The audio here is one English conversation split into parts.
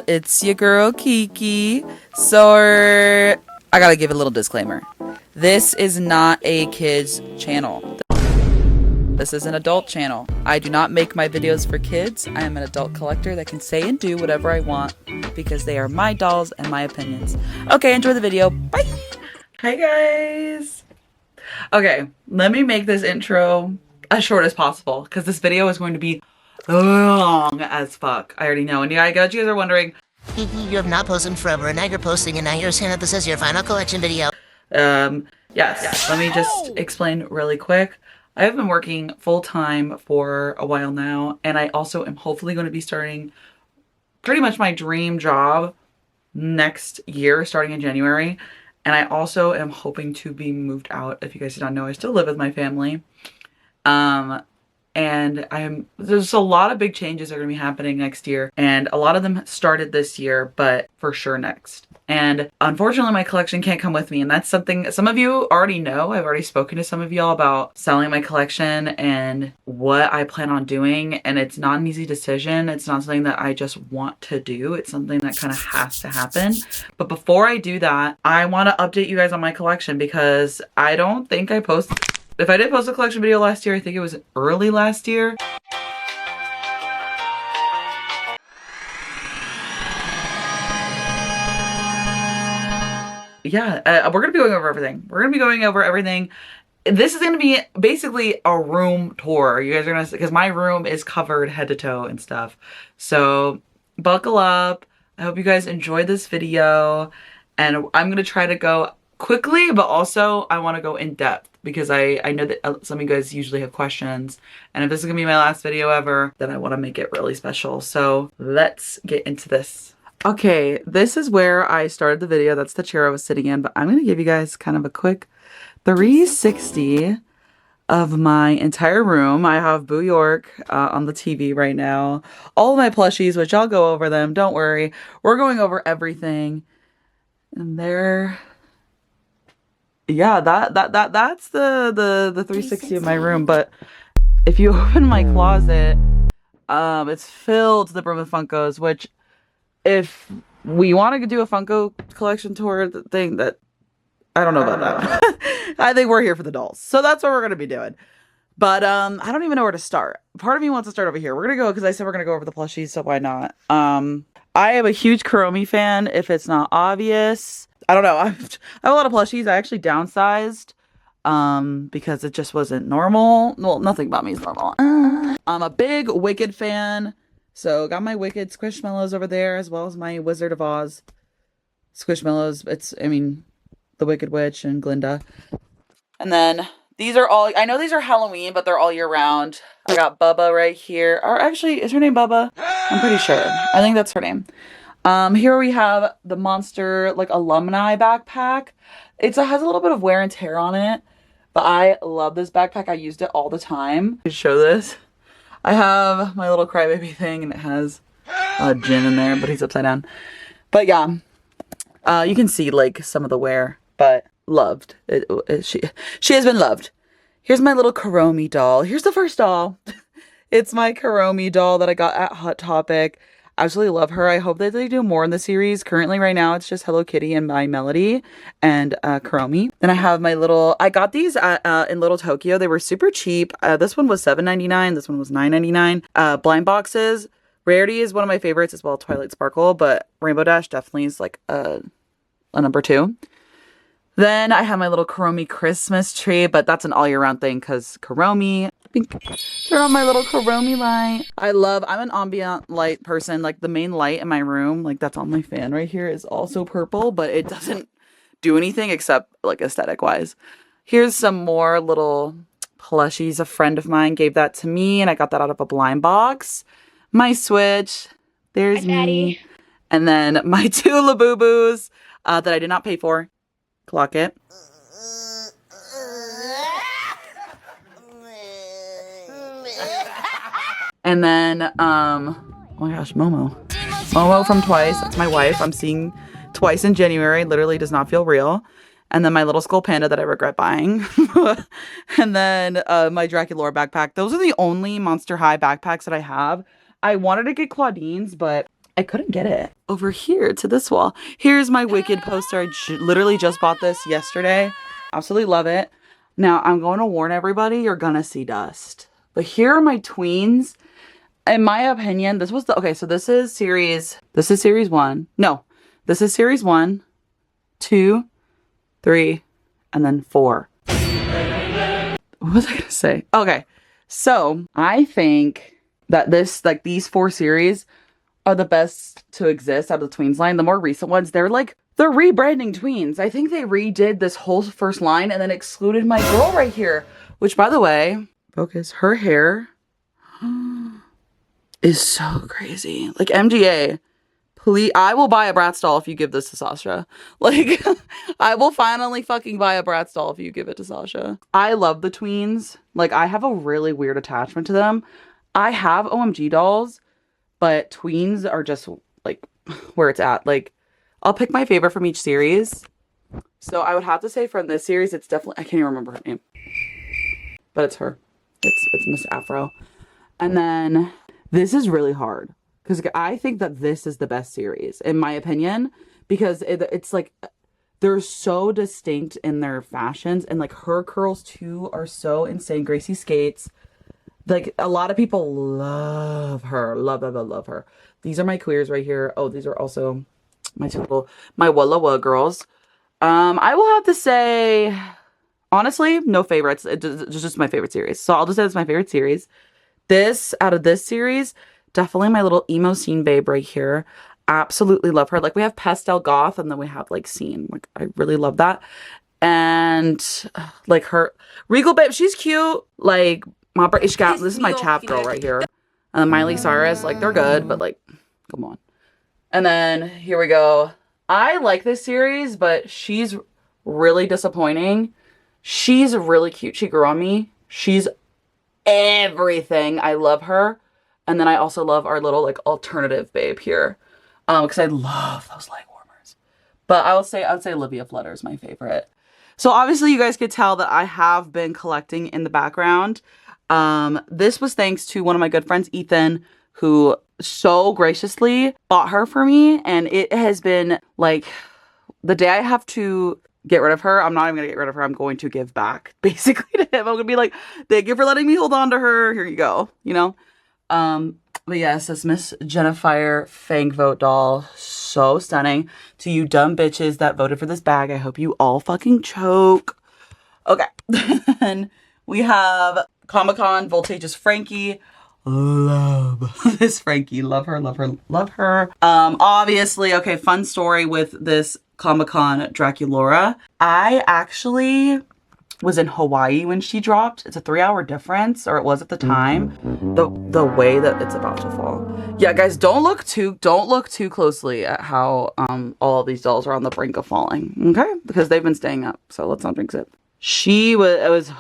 it's your girl Kiki. So I gotta give a little disclaimer. This is not a kids channel. This is an adult channel. I do not make my videos for kids. I am an adult collector that can say and do whatever I want because they are my dolls and my opinions. Okay, enjoy the video. Bye! Hi guys! Okay, let me make this intro as short as possible because this video is going to be long as fuck. I already know. And yeah, you guys are wondering, You have not posted in forever, and now you're posting, and now you're saying that this is your final collection video. Yes. Let me just explain really quick. I have been working full-time for a while now, and I also am hopefully going to be starting pretty much my dream job next year, starting in January. And I also am hoping to be moved out. If you guys did not know, I still live with my family. And there's a lot of big changes that are going to be happening next year. And a lot of them started this year, but for sure next. And unfortunately, my collection can't come with me. And that's something some of you already know. I've already spoken to some of y'all about selling my collection and what I plan on doing. And it's not an easy decision. It's not something that I just want to do. It's something that kind of has to happen. But before I do that, I want to update you guys on my collection because I don't think I posted... If I did post a collection video last year, I think it was early last year. Yeah, we're going to be going over everything. We're going to be going over everything. This is going to be basically a room tour. You guys are going to, because my room is covered head to toe and stuff. So buckle up. I hope you guys enjoyed this video. And I'm going to try to go quickly, but also I want to go in depth because I know that some of you guys usually have questions. And if this is going to be my last video ever, then I want to make it really special. So let's get into this. Okay, this is where I started the video. That's the chair I was sitting in, but I'm going to give you guys kind of a quick 360 of my entire room. I have Boo York on the TV right now. All of my plushies, which I'll go over them. Don't worry. We're going over everything. And there... Yeah, that's the 360 of my room. But if you open my closet, it's filled to the brim with Funkos, which if we want to do a Funko collection tour thing, that I don't know about that. I think we're here for the dolls. So that's what we're going to be doing. But I don't even know where to start. Part of me wants to start over here. We're going to go, because I said we're going to go over the plushies, so why not? I am a huge Kuromi fan, if it's not obvious. I don't know. I have a lot of plushies. I actually downsized because it just wasn't normal. Well, nothing about me is normal. I'm a big Wicked fan. So got my Wicked Squishmallows over there, as well as my Wizard of Oz Squishmallows. The Wicked Witch and Glinda. And then these are all, I know these are Halloween, but they're all year round. I got Bubba right here. Or actually, is her name Bubba? I'm pretty sure. I think that's her name. Here we have the Monster, like, alumni backpack. It has a little bit of wear and tear on it, but I love this backpack. I used it all the time. To show this, I have my little crybaby thing, and it has Jin in there, but he's upside down. But yeah, you can see, like, some of the wear, but loved. She has been loved. Here's my little Kuromi doll. Here's the first doll. It's my Kuromi doll that I got at Hot Topic. Absolutely love her. I hope that they do more in the series. Currently, right now, it's just Hello Kitty and My Melody and Kuromi. Then I have my little... I got these in Little Tokyo. They were super cheap. This one was $7.99. This one was $9.99. Blind boxes. Rarity is one of my favorites as well. Twilight Sparkle. But Rainbow Dash definitely is like a number 2. Then I have my little Kuromi Christmas tree. But that's an all year round thing because Kuromi... Turn on my little Kuromi light. I'm an ambient light person. Like, the main light in my room, like, that's on my fan right here, is also purple, but it doesn't do anything except, like, aesthetic wise. Here's some more little plushies. A friend of mine gave that to me, and I got that out of a blind box. My Switch. There's me. And then my 2 Labubus that I did not pay for. Clock it. And then, oh my gosh, Momo. Momo from Twice. That's my wife. I'm seeing Twice in January. Literally does not feel real. And then my little skull panda that I regret buying. And then my Draculaura backpack. Those are the only Monster High backpacks that I have. I wanted to get Claudine's, but I couldn't get it. Over here to this wall. Here's my Wicked poster. I literally just bought this yesterday. Absolutely love it. Now, I'm going to warn everybody, you're gonna see dust. But here are my tweens. In my opinion, this was the, okay, so this is series 1. No, this is series 1, 2, 3, and then 4. What was I gonna say? Okay, so I think that this, like these 4 series are the best to exist out of the tweens line. The more recent ones, they're rebranding tweens. I think they redid this whole first line and then excluded my girl right here, which by the way, focus, her hair is so crazy. Like MGA, please, I will buy a Bratz doll if you give this to Sasha. Like, I will finally fucking buy a Bratz doll if you give it to Sasha. I love the tweens. Like, I have a really weird attachment to them. I have OMG dolls, but tweens are just like where it's at. Like, I'll pick my favorite from each series. So I would have to say from this series, it's definitely, I can't even remember her name, but it's her. It's Miss Afro. And then this is really hard because I think that this is the best series in my opinion, because it's like they're so distinct in their fashions, and like her curls too are so insane. Gracie Skates. Like, a lot of people love her. Love her. These are my queers right here. Oh, these are also my Walla Walla girls. I will have to say, honestly, no favorites. It's just my favorite series. So I'll just say it's my favorite series. This, out of this series, definitely my little emo scene babe right here. Absolutely love her. Like, we have Pastel Goth, and then we have, like, Scene. Like, I really love that. And, like, her Regal babe, she's cute. Like, this is my chap girl right here. And Miley Cyrus, like, they're good, but like, come on. And then here we go. I like this series, but she's really disappointing. She's really cute. She grew on me. She's everything. I love her. And then I also love our little like alternative babe here. Because I love those leg warmers. But I would say Olivia Flutter is my favorite. So obviously you guys could tell that I have been collecting in the background. This was thanks to one of my good friends, Ethan, who so graciously bought her for me. And it has been like the day I have to get rid of her, I'm not even gonna get rid of her. I'm going to give back basically to him. I'm gonna be like, thank you for letting me hold on to her. Here you go, you know? But yes, this Miss Jennifer Fang Vote doll, so stunning. To you dumb bitches that voted for this bag, I hope you all fucking choke. Okay, then we have Comic-Con Voltage's Frankie. Love this Frankie. Love her, love her, love her. Obviously, okay, fun story with this Comic-Con Draculaura. I actually was in Hawaii when she dropped. It's a 3-hour difference, or it was at the time. The way that it's about to fall. Yeah, guys, don't look too closely at how all of these dolls are on the brink of falling. Okay? Because they've been staying up. So let's not jinx it. It was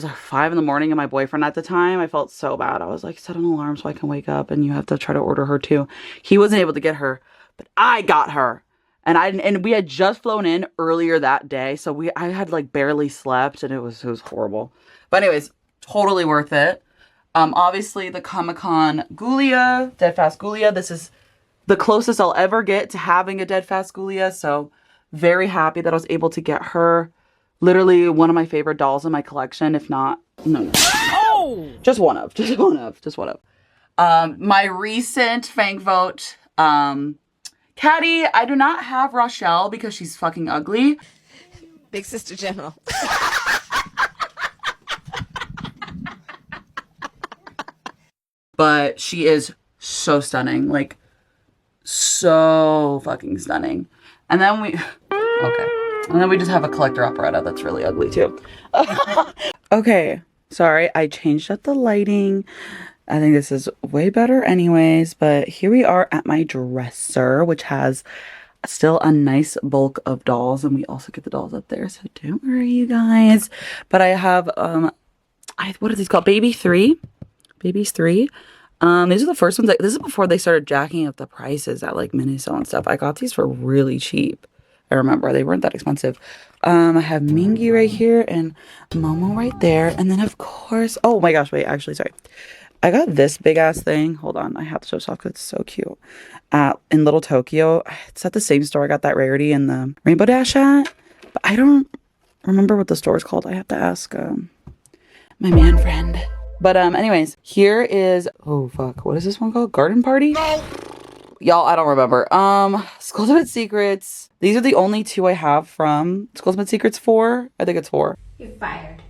like 5 in the morning, and my boyfriend at the time, I felt so bad. I was like, set an alarm so I can wake up, and you have to try to order her too. He wasn't able to get her, but I got her. And we had just flown in earlier that day, so I had like barely slept, and it was horrible. But anyways, totally worth it. Obviously the Comic-Con Ghoulia, Deadfast Ghoulia. This is the closest I'll ever get to having a Deadfast Ghoulia, so very happy that I was able to get her. Literally one of my favorite dolls in my collection, if not, no. Oh! Just one of. My recent Fang Vote, Caddy, I do not have Rochelle because she's fucking ugly. Big Sister General. But she is so stunning. Like, so fucking stunning. And then we just have a collector operetta that's really ugly too. Okay, sorry, I changed up the lighting. I think this is way better anyways, but here we are at my dresser, which has still a nice bulk of dolls, and we also get the dolls up there, so don't worry, you guys. But I have, what are these called? Babies 3. These are the first ones. This is before they started jacking up the prices at like Miniso and stuff. I got these for really cheap. I remember they weren't that expensive. I have Mingy right here and Momo right there. And then of course, oh my gosh, wait, actually, sorry. I got this big ass thing. Hold on, I have to show this off because it's so cute. In Little Tokyo. It's at the same store I got that rarity in the Rainbow Dash at. But I don't remember what the store is called. I have to ask my man friend. But anyways, here is, oh fuck, what is this one called? Garden Party? No. Y'all, I don't remember. Skultimate Secrets. These are the only two I have from Skultimate Secrets 4. I think it's 4. You're fired.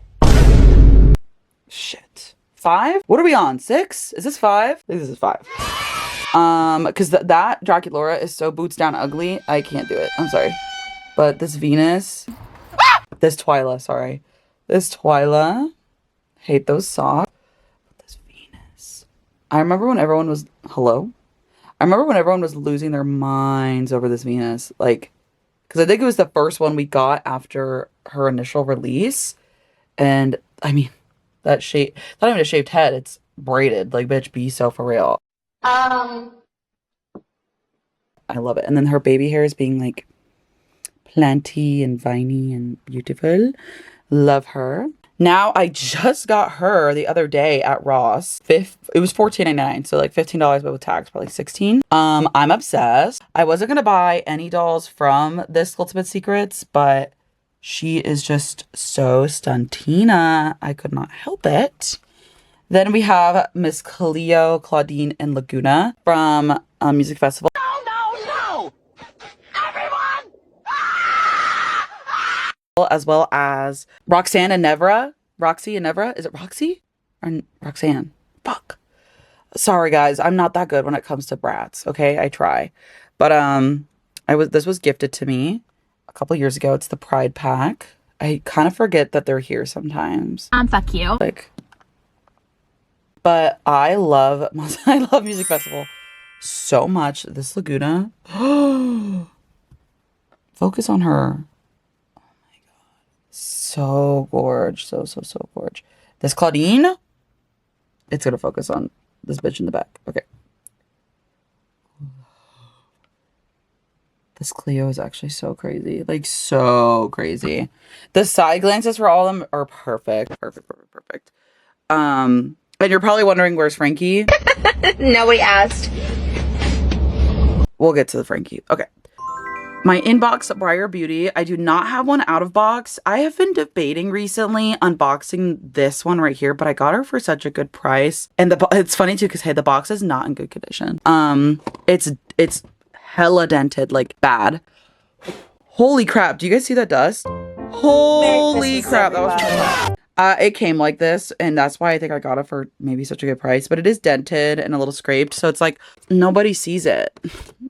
Shit. 5? What are we on? 6? Is this 5? I think this is 5. Because that Draculaura is so boots down ugly. I can't do it. I'm sorry. But this Venus, this Twyla, sorry. This Twyla, hate those socks. But this Venus. I remember when everyone was, hello? I remember when everyone was losing their minds over this Venus. Like, because I think it was the first one we got after her initial release. And, I mean, that shape, it's not even a shaved head, it's braided. Like, bitch, be so for real. I love it. And then her baby hair is being, like, planty and viney and beautiful. Love her. Now, I just got her the other day at Ross. It was $14.99, so like $15, but with tax, probably $16. I'm obsessed. I wasn't gonna buy any dolls from this Ultimate Secrets, but she is just so stuntina. I could not help it. Then we have Miss Cleo, Claudine, and Lagoona from Music Festival. No! Everyone! As well as Roxanne and Nevra. Roxy and Nevra. Is it Roxy? Or Roxanne? Fuck. Sorry, guys. I'm not that good when it comes to brats. Okay? I try. But this was gifted to me a couple years ago. It's the Pride Pack. I kind of forget that they're here sometimes. Fuck you. Like, but I love Music Festival so much. This Lagoona. Focus on her. So gorge. So gorge. This Claudine, it's gonna focus on this bitch in the back. Okay. This Cleo is actually so crazy. Like, so crazy. The side glances for all of them are perfect. Perfect. And you're probably wondering, where's Frankie? Nobody asked. We'll get to the Frankie. Okay. My inbox Briar Beauty. I do not have one out of box. I have been debating recently unboxing this one right here, but I got her for such a good price. And it's funny too, because hey, the box is not in good condition. It's hella dented, like bad. Holy crap! Do you guys see that dust? Holy crap! That was. It came like this, and that's why I think I got it for maybe such a good price. But it is dented and a little scraped, so it's like nobody sees it.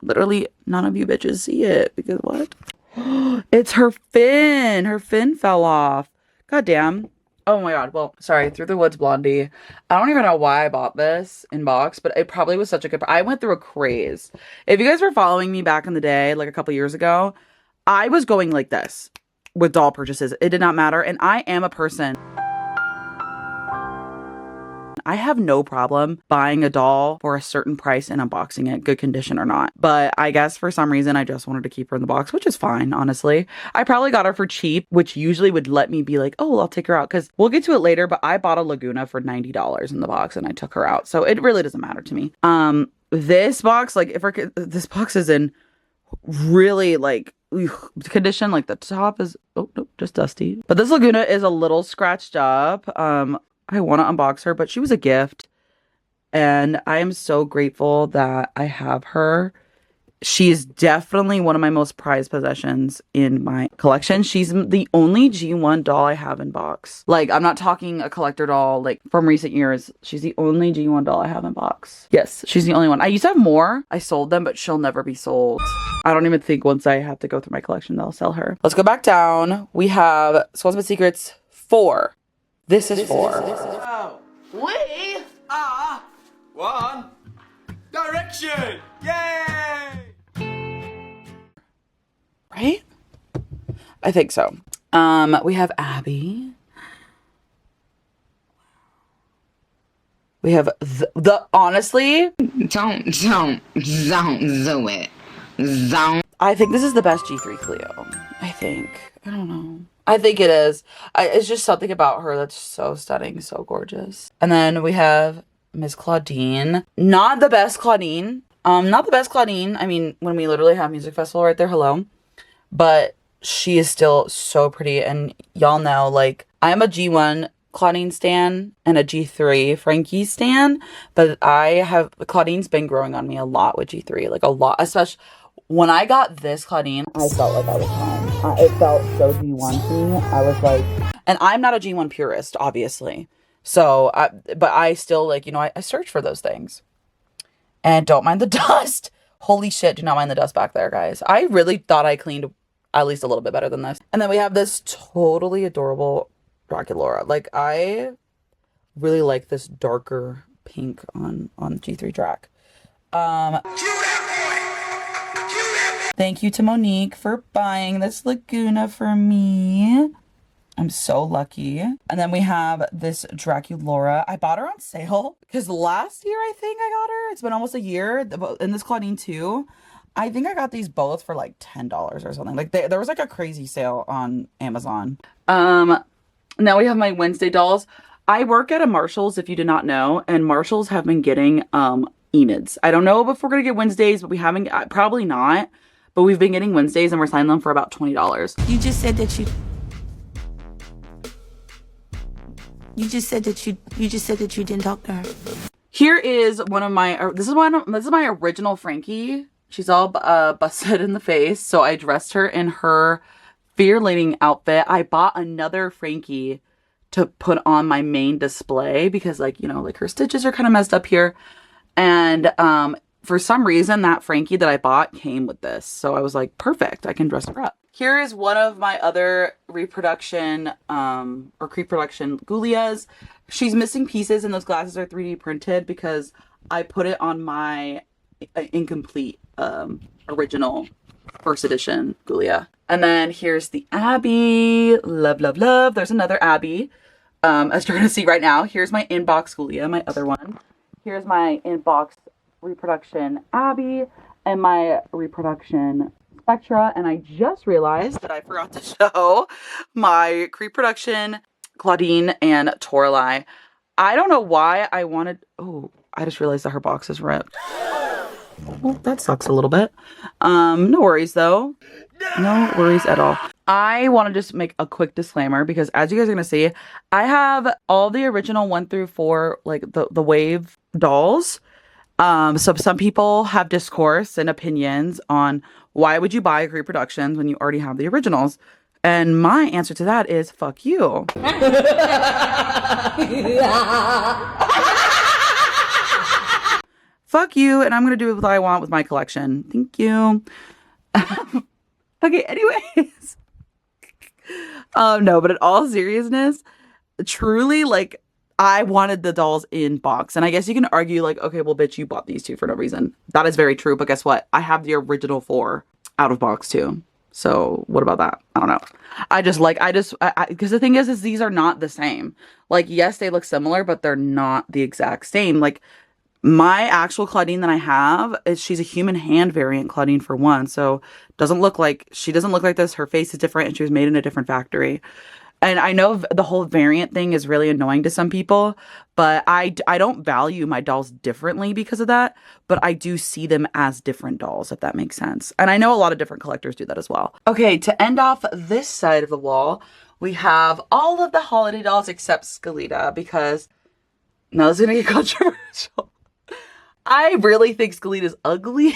Literally, none of you bitches see it because what? It's her fin. Her fin fell off. God damn. Oh my god. Well, sorry. Through the Woods Blondie. I don't even know why I bought this in box, but it probably was such a good. I went through a craze. If you guys were following me back in the day, like a couple years ago, I was going like this with doll purchases. It did not matter, and I am a person. I have no problem buying a doll for a certain price and unboxing it, good condition or not. But I guess for some reason, I just wanted to keep her in the box, which is fine, honestly. I probably got her for cheap, which usually would let me be like, oh, I'll take her out. Because we'll get to it later, but I bought a Lagoona for $90 in the box and I took her out. So it really doesn't matter to me. This box, like this box is in really like condition. Like the top is, oh, nope, just dusty. But this Lagoona is a little scratched up. I want to unbox her, but she was a gift. And I am so grateful that I have her. She's definitely one of my most prized possessions in my collection. She's the only G1 doll I have in box. Like, I'm not talking a collector doll, like, from recent years. She's the only G1 doll I have in box. Yes, she's the only one. I used to have more. I sold them, but she'll never be sold. I don't even think once I have to go through my collection, they'll sell her. Let's go back down. We have Skultimate Secrets 4. This is 4. Oh, we are One Direction! Yay! Right? I think so. We have Abby. We have the honestly. Don't do it. Don't. I think this is the best G3 Cleo. I think. I don't know. I think it is. It's just something about her that's so stunning, so gorgeous. And then we have Miss Claudine. Not the best Claudine. Not the best Claudine. I mean, when we literally have music festival right there, hello. But she is still so pretty. And y'all know, like, I am a G1 Claudine stan and a G3 Frankie stan. But Claudine's been growing on me a lot with G3. Like, a lot. Especially when I got this Claudine, I felt like I was home. It felt so G1 to me. I was like, and I'm not a G1 purist, obviously. So, but I still, like, you know, I search for those things. And don't mind the dust. Holy shit, do not mind the dust back there, guys. I really thought I cleaned at least a little bit better than this. And then we have this totally adorable Draculaura. Like, I really like this darker pink on G3 Drac. Thank you to Monique for buying this Lagoona for me. I'm so lucky. And then we have this Draculaura. I bought her on sale because last year I think I got her. It's been almost a year. And this Claudine too. I think I got these both for like $10 or something. Like there was like a crazy sale on Amazon. Now we have my Wednesday dolls. I work at a Marshall's, if you did not know, and Marshall's have been getting Enids. I don't know if we're gonna get Wednesdays, but we haven't. Probably not. But we've been getting Wednesdays, and we're selling them for about $20. You just said that you didn't talk to her. Here is one of my, this is my original Frankie. She's all busted in the face. So I dressed her in her Fear Leading outfit. I bought another Frankie to put on my main display because, like, you know, like her stitches are kind of messed up here. And for some reason that Frankie that I bought came with this. So I was like, perfect, I can dress her up. Here is one of my other reproduction or pre-production Ghoulias. She's missing pieces and those glasses are 3D printed because I put it on my incomplete original first edition Ghoulia. And then here's the Abby. Love, love, love. There's another Abby. As you're going to see right now. Here's my inbox Ghoulia, my other one. Here's my inbox reproduction Abby and my reproduction Spectra. And I just realized that I forgot to show my pre-production Claudine and Toralei. I don't know why I wanted... Oh, I just realized that her box is ripped. Well, that sucks a little bit. No worries though. No worries at all. I want to just make a quick disclaimer because as you guys are going to see, I have all the original 1 through 4, like the wave dolls. So some people have discourse and opinions on why would you buy reproductions when you already have the originals? And my answer to that is fuck you. Fuck you, and I'm gonna do what I want with my collection. Thank you. Okay, anyways. No, but in all seriousness, truly, like, I wanted the dolls in box. And I guess you can argue, like, okay, well, bitch, you bought these two for no reason. That is very true, but guess what? I have the original 4 out of box too. So what about that? I don't know. Because the thing is these are not the same. Like, yes, they look similar, but they're not the exact same. Like, my actual Claudine that I have is she's a human hand variant Claudine for one. So she doesn't look like this. Her face is different and she was made in a different factory. And I know the whole variant thing is really annoying to some people, but I don't value my dolls differently because of that, but I do see them as different dolls, if that makes sense. And I know a lot of different collectors do that as well. Okay, to end off this side of the wall, we have all of the holiday dolls except Skelita, because now this is going to get controversial. I really think Skelita's ugly.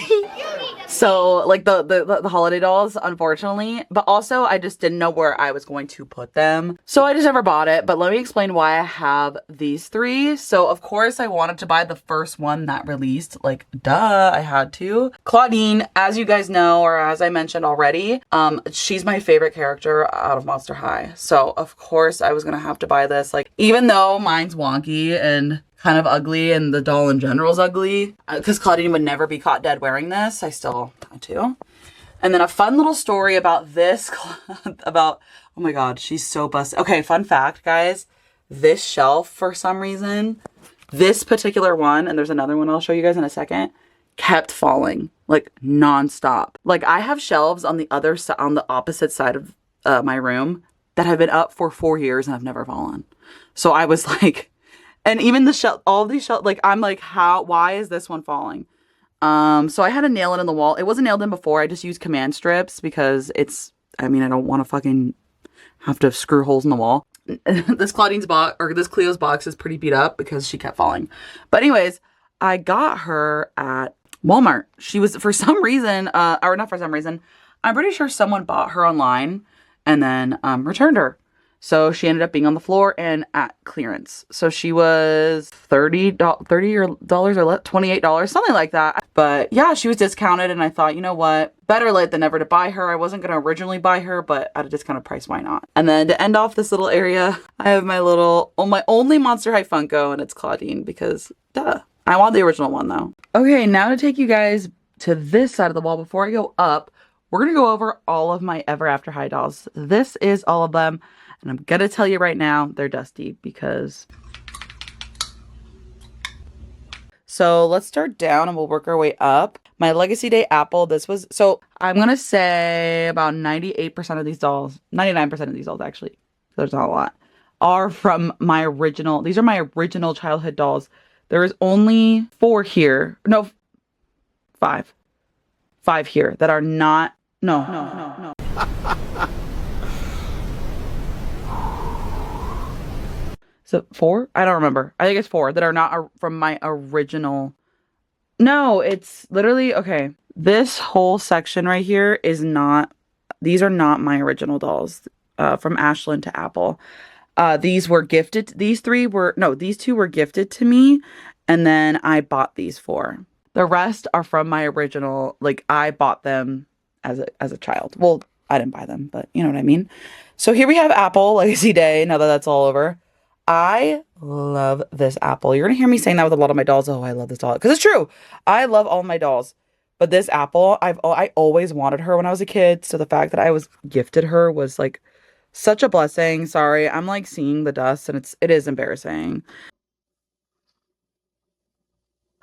So, like, the holiday dolls, unfortunately. But also, I just didn't know where I was going to put them. So, I just never bought it. But let me explain why I have these 3. So, of course, I wanted to buy the first one that released. Like, duh, I had to. Claudine, as you guys know, or as I mentioned already, she's my favorite character out of Monster High. So, of course, I was going to have to buy this. Like, even though mine's wonky and kind of ugly and the doll in general is ugly, because Claudine would never be caught dead wearing this, I still had to. And then a fun little story about this, about, oh my god, she's so busted. Okay, fun fact, guys, this shelf, for some reason, this particular one, and there's another one I'll show you guys in a second, kept falling, like, non-stop. Like, I have shelves on the other side, on the opposite side of my room that have been up for 4 years and have never fallen. So I was like, And even the shell, all of these shell, like, I'm like, why is this one falling? So I had to nail it in the wall. It wasn't nailed in before. I just used command strips because I don't want to fucking have to screw holes in the wall. This Claudine's box, or this Cleo's box, is pretty beat up because she kept falling. But anyways, I got her at Walmart. She was, for some reason, or not for some reason, I'm pretty sure someone bought her online and then returned her. So she ended up being on the floor and at clearance. So she was $30 or less, $28, something like that. But yeah, she was discounted, and I thought, you know what? Better late than never to buy her. I wasn't going to originally buy her, but at a discounted price, why not? And then to end off this little area, I have my only Monster High Funko, and it's Claudine because, duh. I want the original one, though. Okay, now to take you guys to this side of the wall before I go up, we're going to go over all of my Ever After High dolls. This is all of them. And I'm going to tell you right now, they're dusty because... So let's start down and we'll work our way up. My Legacy Day Apple, this was... So I'm going to say about 98% of these dolls, 99% of these dolls actually, there's not a lot, are from my original... These are my original childhood dolls. There is only 4 here. No, 5. 5 here that are not... No. So 4? I don't remember. I think it's 4 that are not from my original. No, it's literally, okay. This whole section right here is not, these are not my original dolls from Ashlyn to Apple. These were gifted. These 2 were gifted to me. And then I bought these 4. The rest are from my original, like I bought them as a child. Well, I didn't buy them, but you know what I mean? So here we have Apple Legacy Day, now that that's all over. I love this Apple. You're going to hear me saying that with a lot of my dolls. Oh, I love this doll. Because it's true. I love all my dolls. But this Apple, I always wanted her when I was a kid. So the fact that I was gifted her was like such a blessing. Sorry, I'm like seeing the dust and it is embarrassing.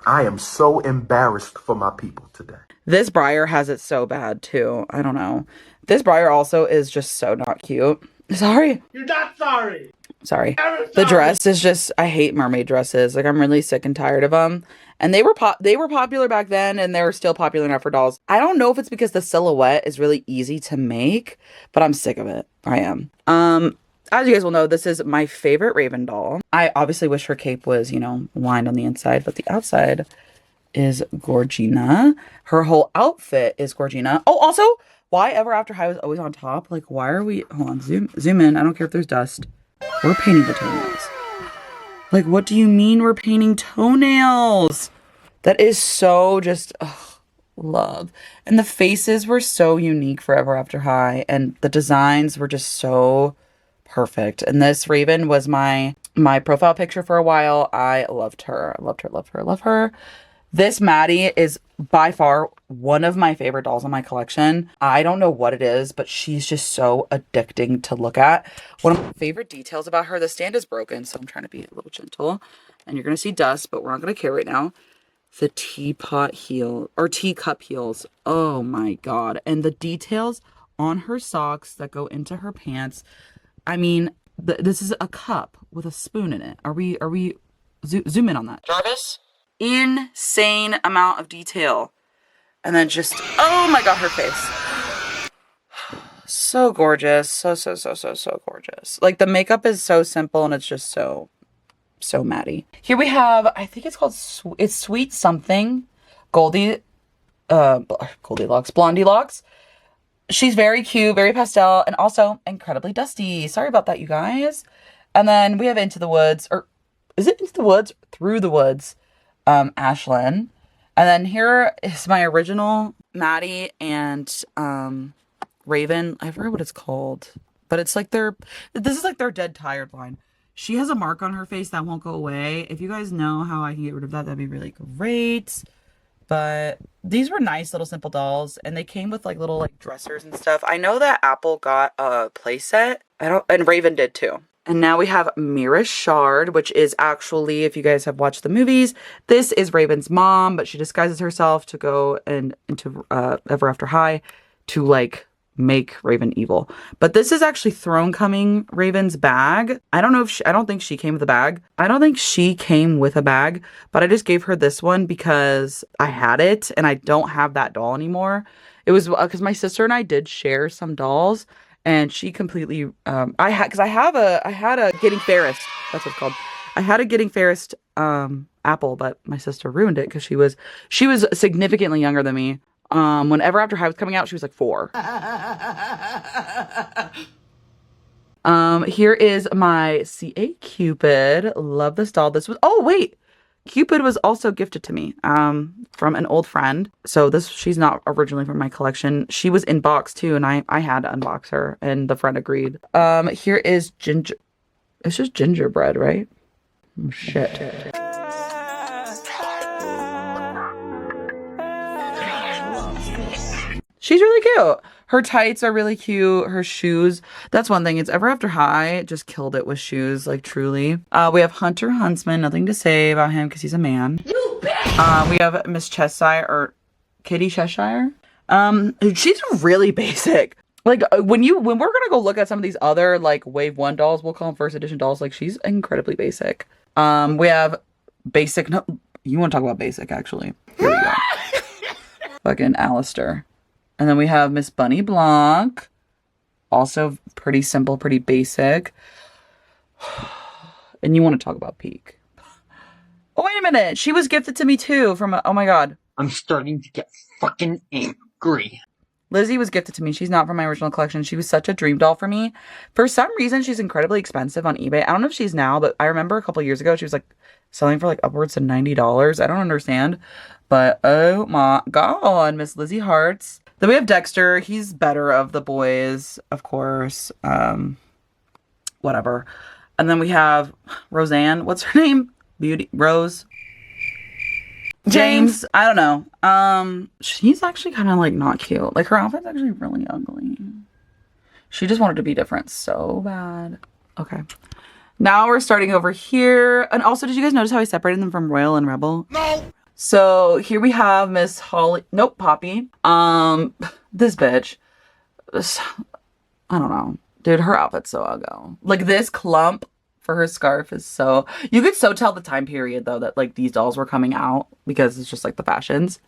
I am so embarrassed for my people today. This Briar has it so bad too. I don't know. This Briar also is just so not cute. Sorry. You're not sorry. Sorry. The dress is just, I hate mermaid dresses. Like, I'm really sick and tired of them. And they were popular back then, and they're still popular now for dolls. I don't know if it's because the silhouette is really easy to make, but I'm sick of it. I am. As you guys will know, this is my favorite Raven doll. I obviously wish her cape was, lined on the inside, but the outside is Gorgina. Her whole outfit is Gorgina. Oh, also, why Ever After High was always on top? Like, why are we... Hold on, zoom in. I don't care if there's dust. We're painting the toenails. Like, what do you mean we're painting toenails? That is so just... love. And the faces were so unique for Ever After High. And the designs were just so perfect. And this Raven was my profile picture for a while. I loved her. I loved her, love her, love her. This Maddie is by far one of my favorite dolls in my collection. I don't know what it is, but she's just so addicting to look at. One of my favorite details about her, the stand is broken, so I'm trying to be a little gentle. And you're going to see dust, but we're not going to care right now. The teacup heels. Oh my God. And the details on her socks that go into her pants. I mean, this is a cup with a spoon in it. Are we zoom in on that? Jarvis? Insane amount of detail. And then just, oh my God, her face. So gorgeous. So gorgeous. Like, the makeup is so simple and it's just so Maddie. Here we have, I think it's called, it's Sweet Something. Goldilocks, Blondie Locks. She's very cute, very pastel, and also incredibly dusty. Sorry about that, you guys. And then we have Into the Woods, or is it Into the Woods? Through the Woods. Ashlyn. And then here is my original Maddie and Raven. I forget what it's called, but it's like this is like their dead tired line. She has a mark on her face that won't go away. If you guys know how I can get rid of that, that'd be really great. But these were nice little simple dolls, and they came with like little dressers and stuff. I know that Apple got a playset. And Raven did too. And now we have Mira Shard, which is actually, if you guys have watched the movies, this is Raven's mom, but she disguises herself to go into Ever After High to make Raven evil. But this is actually Throne Coming Raven's bag. I don't know if I don't think she came with a bag. I don't think she came with a bag, but I just gave her this one because I had it and I don't have that doll anymore. It was because my sister and I did share some dolls, and she completely I had a Getting Fairest. That's what it's called. I had a Getting Fairest apple, but my sister ruined it because she was significantly younger than me. Whenever After High was coming out, she was like 4. Here is my CA Cupid. Love this doll. This was, oh wait, Cupid was also gifted to me, from an old friend. So she's not originally from my collection. She was in box too, and I had to unbox her, and the friend agreed. Here is Ginger. It's just gingerbread, right? Oh, shit. She's really cute. Her tights are really cute. Her shoes. That's one thing. It's Ever After High just killed it with shoes, like truly. We have Hunter Huntsman. Nothing to say about him because he's a man. You bitch! We have Miss Cheshire, or Kitty Cheshire. She's really basic. Like when we're gonna go look at some of these other like Wave 1 dolls, we'll call them first edition dolls. Like she's incredibly basic. We have basic. No, you want to talk about basic actually? Here we go. Fucking Alistair. And then we have Miss Bunny Blanc. Also pretty simple, pretty basic. And you want to talk about Peak. Oh, wait a minute. She was gifted to me too from oh my god. I'm starting to get fucking angry. Lizzie was gifted to me. She's not from my original collection. She was such a dream doll for me. For some reason, she's incredibly expensive on eBay. I don't know if she's now, but I remember a couple years ago, she was like selling for like upwards of $90. I don't understand. But oh my god, Miss Lizzie Hearts. Then we have Dexter. He's better of the boys, of course. Whatever. And then we have Roseanne. What's her name? Rose. James. I don't know. She's actually kind of like not cute. Like her outfit's actually really ugly. She just wanted to be different so bad. Okay. Now we're starting over here. And also, did you guys notice how I separated them from Royal and Rebel? No. So here we have Miss Holly. Nope, Poppy. This bitch. I don't know. Dude, her outfit's so ugly. Like this clump for her scarf is so... You could so tell the time period though that like these dolls were coming out because it's just like the fashions.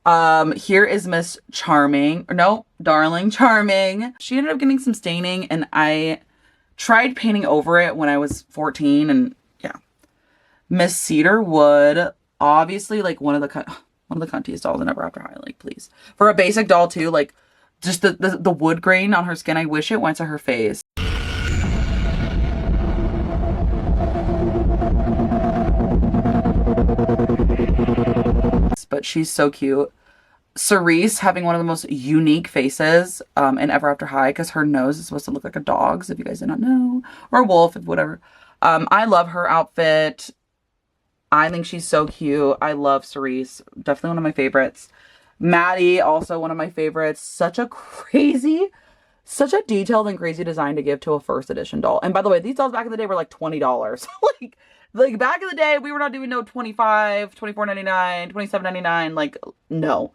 Here is Miss Charming. No, Darling Charming. She ended up getting some staining and I tried painting over it when I was 14 and yeah. Miss Cedarwood. Obviously, like one of the cuntiest dolls in Ever After High. Like, please, for a basic doll too. Like, just the wood grain on her skin. I wish it went to her face. But she's so cute. Cerise having one of the most unique faces in Ever After High because her nose is supposed to look like a dog's. If you guys did not know, or a wolf, if whatever. I love her outfit. I think she's so cute. I love Cerise. Definitely one of my favorites. Maddie, also one of my favorites. Such a detailed and crazy design to give to a first edition doll. And by the way, these dolls back in the day were like $20. like back in the day, we were not doing no $25, $24.99, $27.99. Like, no.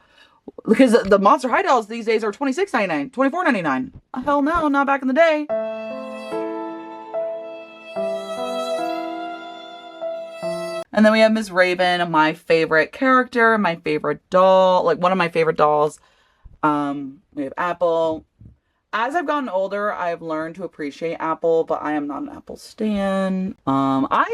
Because the Monster High dolls these days are $26.99, $24.99. Hell no, not back in the day. And then we have Miss Raven, my favorite character, my favorite doll, like one of my favorite dolls. We have Apple. As I've gotten older, I've learned to appreciate Apple, but I am not an Apple stan. I'm a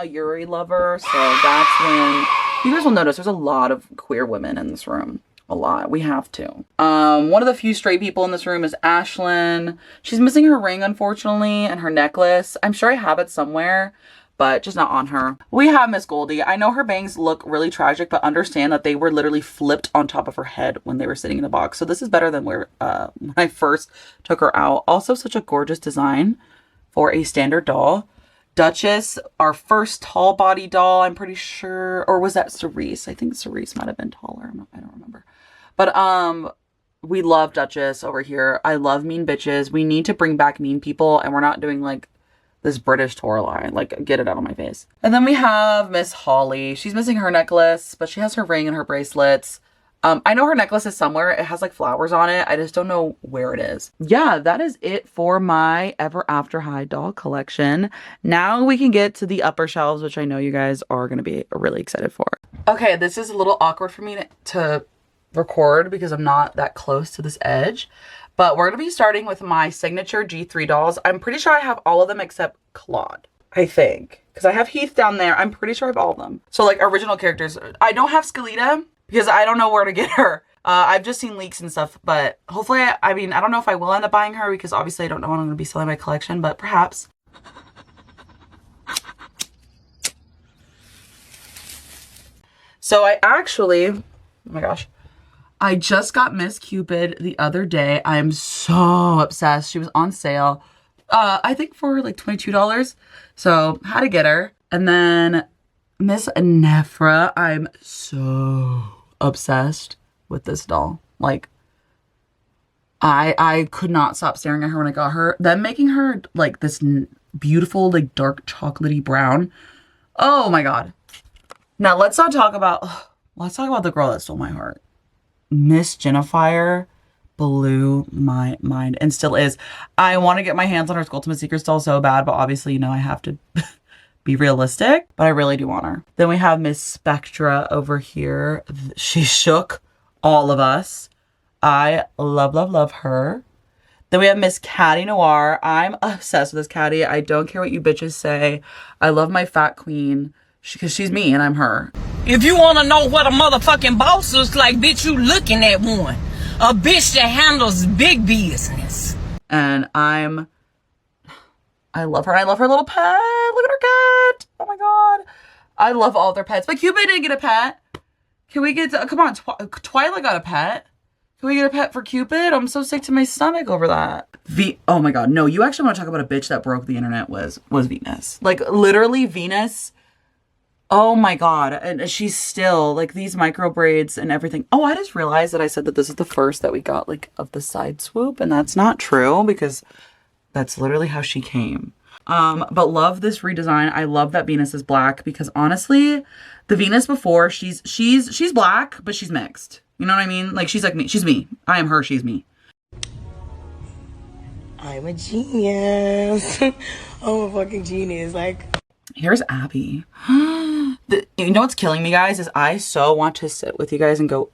Yuri lover, so that's when you guys will notice there's a lot of queer women in this room. A lot. We have to. One of the few straight people in this room is Ashlyn. She's missing her ring, unfortunately, and her necklace. I'm sure I have it somewhere, but just not on her. We have Miss Goldie. I know her bangs look really tragic, but understand that they were literally flipped on top of her head when they were sitting in the box. So this is better than when I first took her out. Also such a gorgeous design for a standard doll. Duchess, our first tall body doll, I'm pretty sure. Or was that Cerise? I think Cerise might have been taller. I don't remember. But we love Duchess over here. I love Mean Bitches. We need to bring back mean people, and we're not doing like this British tour line. Like, get it out of my face. And then we have Miss Holly. She's missing her necklace, but she has her ring and her bracelets. I know her necklace is somewhere. It has like flowers on it. I just don't know where it is. Yeah, that is it for my Ever After High doll collection. Now we can get to the upper shelves, which I know you guys are going to be really excited for. Okay, this is a little awkward for me to record because I'm not that close to this edge. But we're going to be starting with my signature G3 dolls. I'm pretty sure I have all of them except Claude, I think. Because I have Heath down there. I'm pretty sure I have all of them. So like original characters. I don't have Skelita because I don't know where to get her. I've just seen leaks and stuff, but hopefully, I mean, I don't know if I will end up buying her because obviously I don't know when I'm going to be selling my collection, but perhaps. So I actually, oh my gosh, I just got Miss Cupid the other day. I'm so obsessed. She was on sale, I think for like $22. So had to get her. And then Miss Nephra, I'm so obsessed with this doll. Like, I could not stop staring at her when I got her. Then making her like this beautiful, like dark chocolatey brown. Oh my God. Now let's talk about the girl that stole my heart. Miss Jennifer blew my mind and still is. I want to get my hands on her Skultimate Secrets doll so bad, but obviously, you know, I have to be realistic, but I really do want her. Then we have Miss Spectra over here. She shook all of us. I love her. Then we have Miss Caddy Noir. I'm obsessed with this Caddy. I don't care what you bitches say. I love my fat queen because she's me and I'm her. If you want to know what a motherfucking boss looks like, bitch, you looking at one. A bitch that handles big business. And I love her. And I love her little pet. Look at her cat. Oh my God. I love all their pets. But Cupid didn't get a pet. Can we get, come on, Twyla got a pet. Can we get a pet for Cupid? I'm so sick to my stomach over that. Oh my God. No, you actually want to talk about a bitch that broke the internet was Venus. Like literally Venus. Oh my God. And she's still like these micro braids and everything. Oh, I just realized that I said that this is the first that we got like of the side swoop. And that's not true because that's literally how she came. But love this redesign. I love that Venus is black because honestly, the Venus before she's black, but she's mixed. You know what I mean? Like she's like me. She's me. I am her. She's me. I'm a genius. I'm a fucking genius. Like, here's Abby. You know what's killing me, guys, is I so want to sit with you guys and go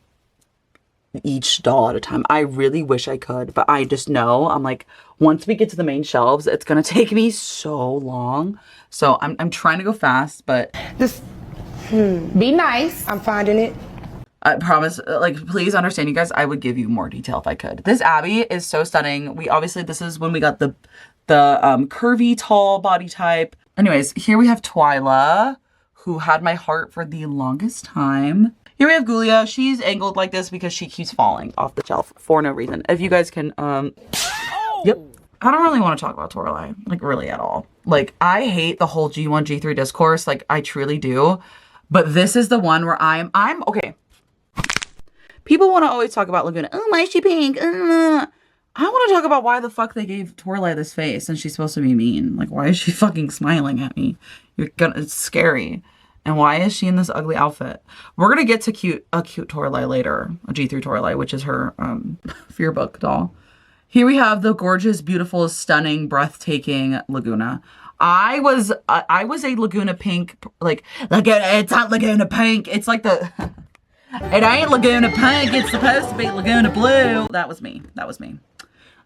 each doll at a time. I really wish I could, but I just know I'm like, once we get to the main shelves, it's gonna take me so long. So I'm trying to go fast, but this, be nice. I'm finding it. I promise, like, please understand, you guys, I would give you more detail if I could. This Abby is so stunning. We obviously, this is when we got the curvy, tall body type. Anyways, here we have Twyla, who had my heart for the longest time. Here we have Ghoulia. She's angled like this because she keeps falling off the shelf for no reason. If you guys can, yep. I don't really want to talk about Toralei, like, really at all. Like, I hate the whole G1, G3 discourse. Like, I truly do. But this is the one where I'm okay. People want to always talk about Lagoona. Oh, why is she pink? I want to talk about why the fuck they gave Toralei this face and she's supposed to be mean. Like, why is she fucking smiling at me? It's scary. And why is she in this ugly outfit? We're going to get to a cute Toralei later. A G3 Toralei, which is her fear book doll. Here we have the gorgeous, beautiful, stunning, breathtaking Lagoona. I was a Lagoona pink, like, it's not Lagoona pink. It's like the... It ain't Lagoona pink. It's supposed to be Lagoona blue. That was me.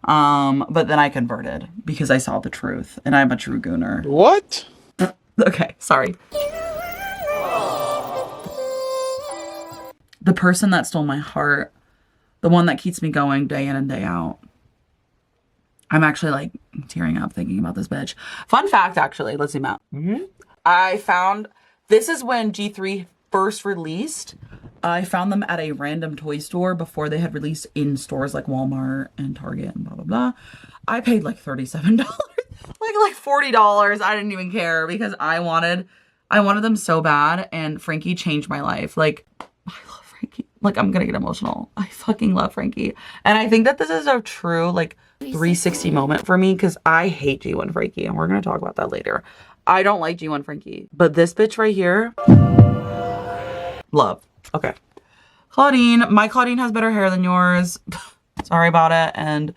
But then I converted because I saw the truth and I'm a true gooner. What? Okay, sorry. The person that stole my heart, the one that keeps me going day in and day out. I'm actually like tearing up thinking about this bitch. Fun fact, actually, let's zoom out. I found, this is when G3 first released. I found them at a random toy store before they had released in stores like Walmart and Target and blah, blah, blah. I paid like $37, like $40. I didn't even care because I wanted them so bad, and Frankie changed my life. Like, I love Frankie. Like, I'm gonna get emotional. I fucking love Frankie. And I think that this is a true like 360 moment for me because I hate G1 Frankie, and we're gonna talk about that later. I don't like G1 Frankie, but this bitch right here, love. Okay. Claudine. My Claudine has better hair than yours. Sorry about it. And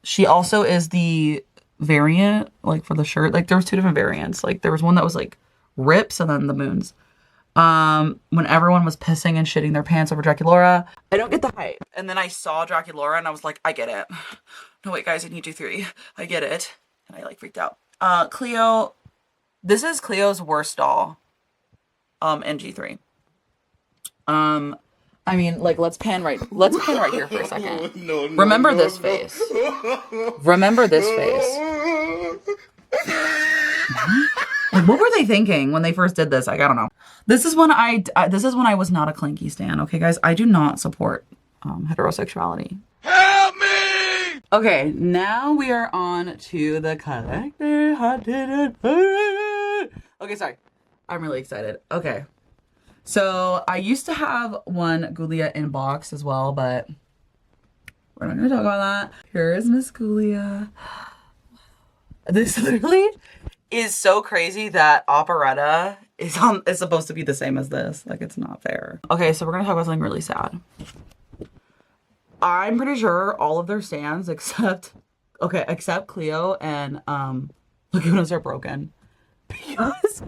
she also is the variant, like for the shirt. Like there was 2 different variants. Like there was one that was like rips and then the moons. When everyone was pissing and shitting their pants over Draculaura, I don't get the hype. And then I saw Draculaura and I was like, I get it. No, wait, guys, I need G3. I get it. And I like freaked out. Cleo, this is Cleo's worst doll, in G3. I mean, like, let's pan right here for a second. Remember this face. Remember this face. Like, what were they thinking when they first did this? Like, I don't know. This is when I was not a Clinky stan. Okay, guys, I do not support heterosexuality. Help me! Okay, now we are on to the collector hunted. Okay, sorry. I'm really excited. Okay. So I used to have one Ghoulia in box as well, but we're not going to talk about that. Here is Miss Ghoulia. This literally is so crazy that Operetta is supposed to be the same as this. Like, it's not fair. Okay, so we're going to talk about something really sad. I'm pretty sure all of their stands except Cleo and Lagoona's are broken. Because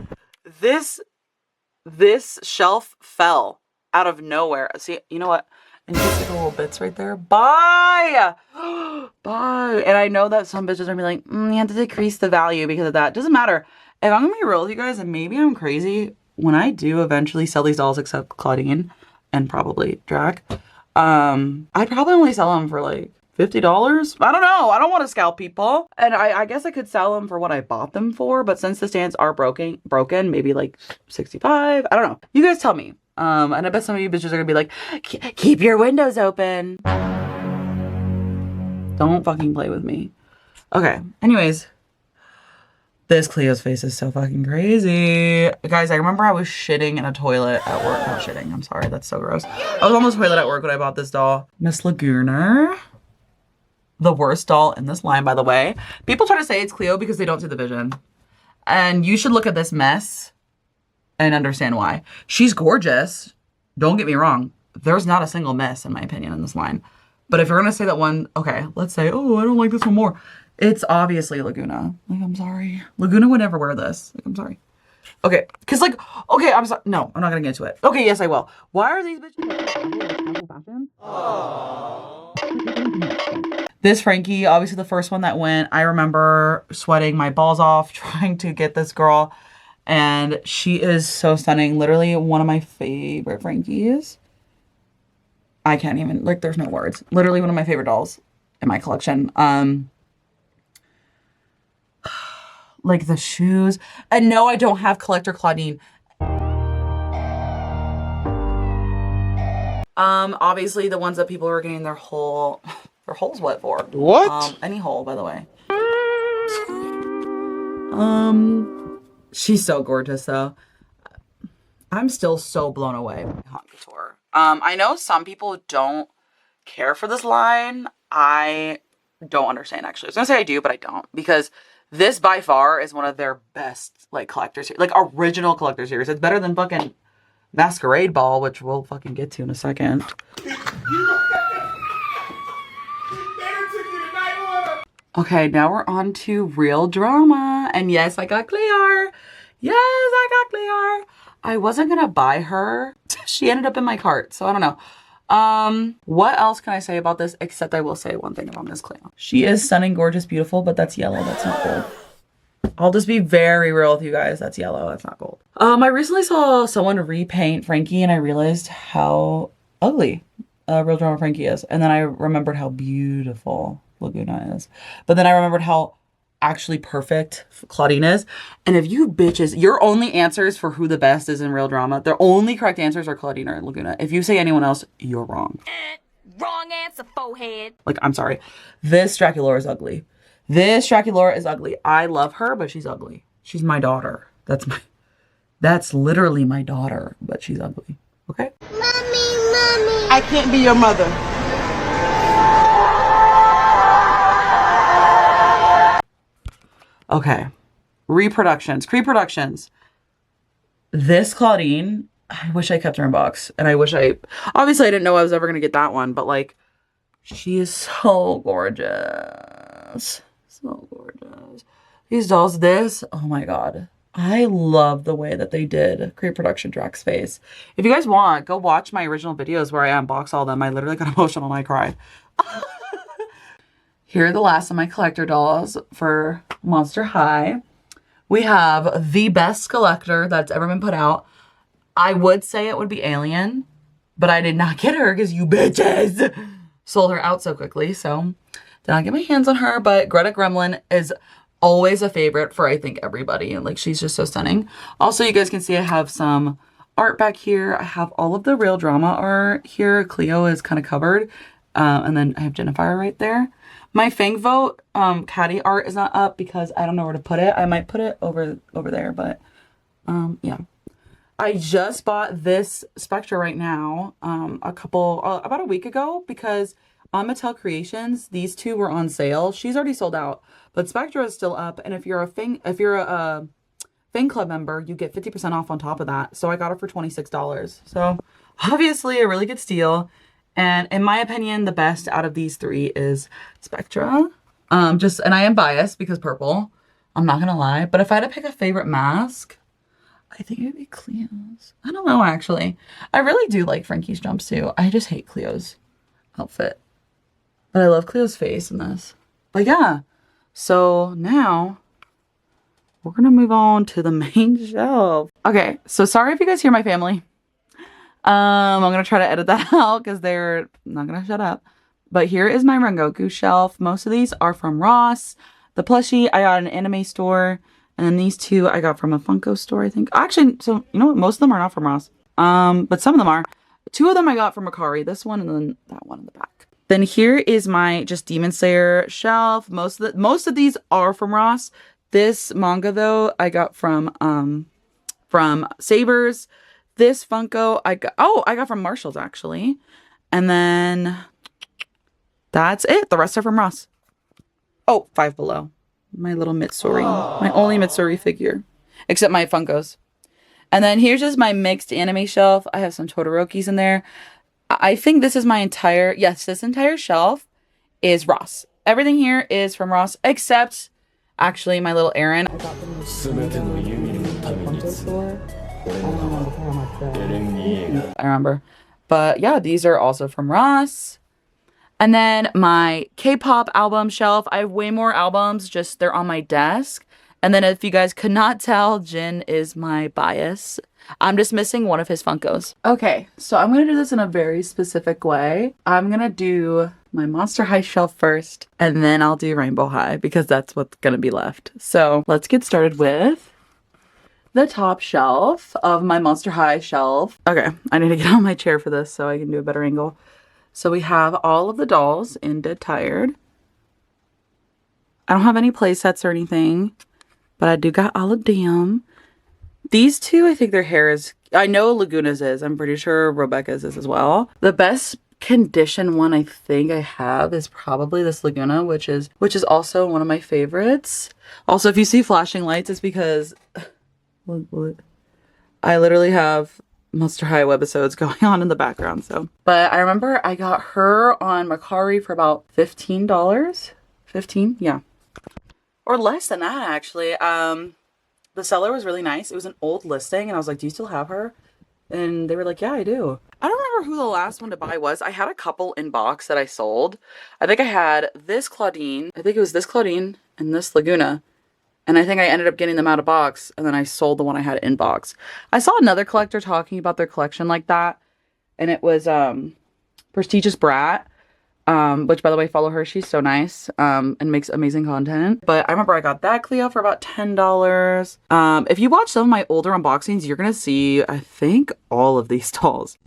this shelf fell out of nowhere. See, you know what? And you can see the little bits right there. Bye! Bye! And I know that some bitches are gonna be like, you have to decrease the value because of that. Doesn't matter. If I'm gonna be real with you guys, and maybe I'm crazy, when I do eventually sell these dolls, except Claudine and probably Drac, I'd probably only sell them for like $50. I don't know. I don't want to scalp people. And I guess I could sell them for what I bought them for, but since the stands are broken, maybe like 65. I don't know. You guys tell me. And I bet some of you bitches are gonna be like, keep your windows open. Don't fucking play with me. Okay. Anyways, this Cleo's face is so fucking crazy. Guys, I remember I was shitting in a toilet at work. Not shitting. I'm sorry. That's so gross. I was on the toilet at work when I bought this doll. Miss Lagoona. The worst doll in this line, by the way. People try to say it's Cleo because they don't see the vision. And you should look at this mess and understand why. She's gorgeous. Don't get me wrong. There's not a single miss, in my opinion, in this line. But if you're going to say that one, okay, let's say, oh, I don't like this one more. It's obviously Lagoona. Like, I'm sorry. Lagoona would never wear this. Like, I'm sorry. Okay. Because, like, okay, I'm sorry. No, I'm not going to get into it. Okay, yes, I will. Why are these bitches fashion? This Frankie, obviously the first one that went, I remember sweating my balls off trying to get this girl. And she is so stunning. Literally one of my favorite Frankies. I can't even, like, there's no words. Literally one of my favorite dolls in my collection. Like the shoes. And no, I don't have Collector Claudine. Obviously the ones that people are getting their holes wet for. What? Any hole, by the way. She's so gorgeous, though. I'm still so blown away by Haute Couture. I know some people don't care for this line. I don't understand, actually. I was gonna say I do, but I don't. Because this, by far, is one of their best, like, collectors. Like, original collector series. It's better than fucking Masquerade Ball, which we'll fucking get to in a second. Okay, now we're on to real drama. And yes, I got Cleo. Yes, I got Cleo. I wasn't gonna buy her. She ended up in my cart, so I don't know. What else can I say about this? Except I will say one thing about Miss Cleo. She is stunning, gorgeous, beautiful, but that's yellow. That's not gold. I'll just be very real with you guys. That's yellow. That's not gold. I recently saw someone repaint Frankie, and I realized how ugly Real Drama Frankie is. And then I remembered how beautiful Lagoona is. But then I remembered how actually perfect Claudine is. And if you bitches, your only answers for who the best is in Real Drama, their only correct answers are Claudine or Lagoona. If you say anyone else, you're wrong. Wrong answer, forehead. Like, I'm sorry. This Draculaura is ugly. This Draculaura is ugly. I love her, but she's ugly. She's my daughter. That's literally my daughter, but she's ugly. Okay? Mommy. I can't be your mother. Okay. Reproductions. This Claudine I wish I kept her in box. And I wish obviously I didn't know I was ever going to get that one, but like, she is so gorgeous. So gorgeous. These dolls, oh my God. I love the way that they did Reproduction Drac's face. If you guys want, go watch my original videos where I unbox all of them. I literally got emotional and I cried. Here are the last of my collector dolls for Monster High. We have the best collector that's ever been put out. I would say it would be Alien, but I did not get her because you bitches sold her out so quickly. So did not get my hands on her, but Greta Gremlin is always a favorite for, I think, everybody. And like, she's just so stunning. Also, you guys can see I have some art back here. I have all of the Real Drama art here. Cleo is kind of covered. And then I have Jennifer right there. My Fang Vote caddy art is not up because I don't know where to put it. I might put it over there, but yeah. I just bought this Spectra right now about a week ago because on Mattel Creations, these two were on sale. She's already sold out, but Spectra is still up. And if you're a Fang Club member, you get 50% off on top of that. So I got her for $26. So obviously a really good steal. And in my opinion, the best out of these three is Spectra. And I am biased because purple. I'm not gonna lie. But if I had to pick a favorite mask, I think it would be Cleo's. I don't know, actually. I really do like Frankie's jumpsuit. I just hate Cleo's outfit. But I love Cleo's face in this. But yeah. So now we're gonna move on to the main shelf. Okay, so sorry if you guys hear my family. I'm gonna try to edit that out because they're not gonna shut up. But here is my Rengoku shelf. Most of these are from Ross. The plushie I got in an anime store. And then these two I got from a Funko store, I think. Actually, so you know what? Most of them are not from Ross. But some of them are. Two of them I got from Akari. This one and then that one in the back. Then here is my just Demon Slayer shelf. Most of these are from Ross. This manga though, I got from Sabers. This Funko I got from Marshall's actually. And then that's it. The rest are from Ross. Oh, Five Below. My little Mitsuri. My only Mitsuri figure. Except my Funkos. And then here's just my mixed anime shelf. I have some Todorokis in there. I think this is my this entire shelf is Ross. Everything here is from Ross except actually my little Aaron. I got them in the Funko store. I remember. But yeah, these are also from Ross. And then my K-pop album shelf. I have way more albums, just they're on my desk. And then if you guys could not tell, Jin is my bias. I'm just missing one of his Funkos. Okay, so I'm going to do this in a very specific way. I'm going to do my Monster High shelf first, and then I'll do Rainbow High because that's what's going to be left. So let's get started with the top shelf of my Monster High shelf. Okay, I need to get on my chair for this so I can do a better angle. So we have all of the dolls in Dead Tired. I don't have any play sets or anything, but I do got all of them. These two, I think their hair is, I know Laguna's is, I'm pretty sure Rebecca's is as well. The best condition one I think I have is probably this Laguna, which is also one of my favorites. Also, if you see flashing lights, it's because I literally have Monster High webisodes going on in the background. So, but I remember I got her on Mercari for about $15. 15, yeah, or less than that actually. The seller was really nice. It was an old listing, and I was like, "Do you still have her?" And they were like, "Yeah, I do." I don't remember who the last one to buy was. I had a couple in box that I sold. I think I had this Claudine. I think it was this Claudine and this Laguna. And I think I ended up getting them out of box, and then I sold the one I had in box. I saw another collector talking about their collection like that, and it was Prestigious Brat, which, by the way, follow her. She's so nice and makes amazing content. But I remember I got that Cleo for about $10. If you watch some of my older unboxings, you're going to see, I think, all of these dolls.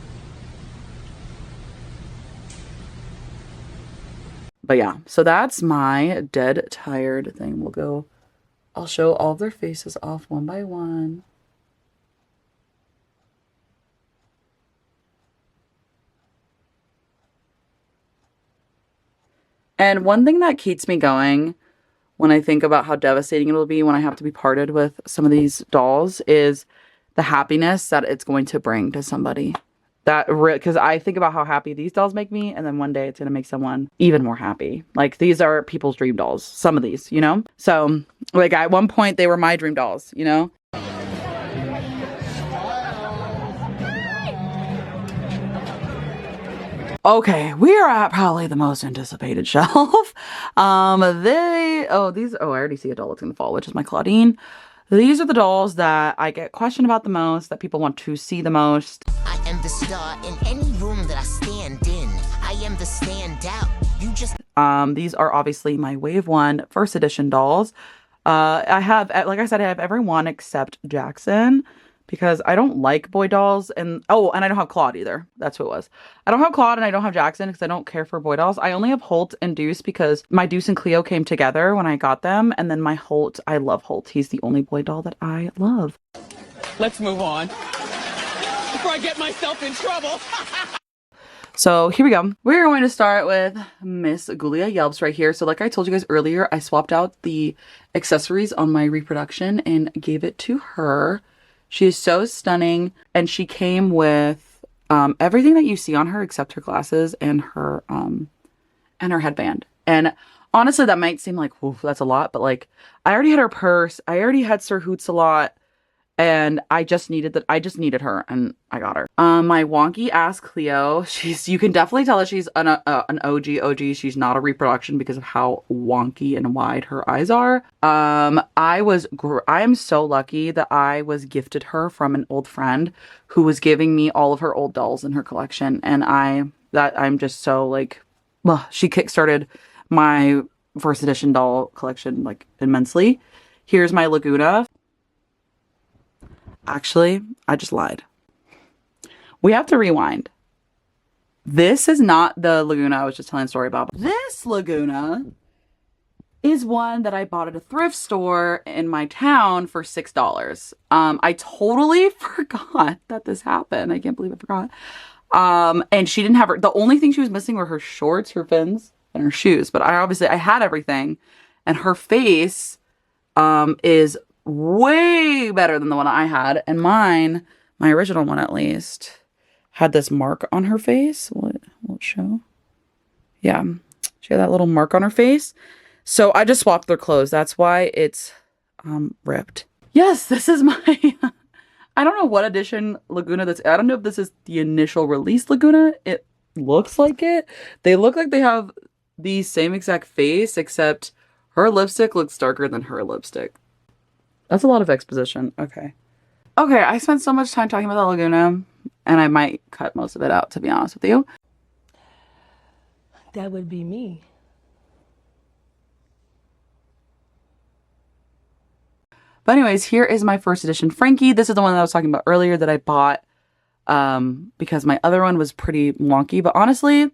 But yeah, so that's my Dead Tired thing. I'll show all of their faces off one by one. And one thing that keeps me going when I think about how devastating it'll be when I have to be parted with some of these dolls is the happiness that it's going to bring to somebody. Because I think about how happy these dolls make me, and then one day it's going to make someone even more happy. Like, these are people's dream dolls. Some of these, you know? So, like, at one point, they were my dream dolls, you know? Okay, we are at probably the most anticipated shelf. I already see a doll that's gonna fall, which is my Claudine. These are the dolls that I get questioned about the most, that people want to see the most. I am the star in any room that I stand in. I am the standout. You just... These are obviously my Wave 1 first edition dolls. I have, like I said, I have every one except Jackson, because I don't like boy dolls. And I don't have Claude either. That's who it was. I don't have Claude and I don't have Jackson because I don't care for boy dolls. I only have Holt and Deuce because my Deuce and Cleo came together when I got them. And then my Holt, I love Holt. He's the only boy doll that I love. Let's move on before I get myself in trouble. So here we go. We're going to start with Miss Julia Yelps right here. So like I told you guys earlier, I swapped out the accessories on my reproduction and gave it to her. She is so stunning, and she came with everything that you see on her except her glasses and her headband. And honestly, that might seem like, oof, that's a lot, but like I already had her purse, I already had Sir Hoots a lot, and I just needed her, and I got her. My wonky ass Cleo, you can definitely tell that she's an OG. She's not a reproduction because of how wonky and wide her eyes are. I am so lucky that I was gifted her from an old friend who was giving me all of her old dolls in her collection, and I'm just so like, she kickstarted my first edition doll collection like immensely. Here's my Lagoona. Actually, I just lied. We have to rewind. This is not the Lagoona I was just telling a story about. This Lagoona is one that I bought at a thrift store in my town for $6. I totally forgot that this happened. I can't believe I forgot. And she didn't have the only thing she was missing were her shorts, her fins, and her shoes. But I had everything. And her face is way better than the one I had, and my original one at least, had this mark on her face. Will it show? Yeah, she had that little mark on her face. So I just swapped their clothes. That's why it's ripped. Yes, this is my I don't know what edition Lagoona that's. I don't know if this is the initial release Lagoona. It looks like it. They look like they have the same exact face, except her lipstick looks darker than her lipstick. That's a lot of exposition. Okay, I spent so much time talking about the Lagoona, and I might cut most of it out, to be honest with you. That would be me. But anyways, here is my first edition Frankie. This is the one that I was talking about earlier that I bought because my other one was pretty wonky. But honestly,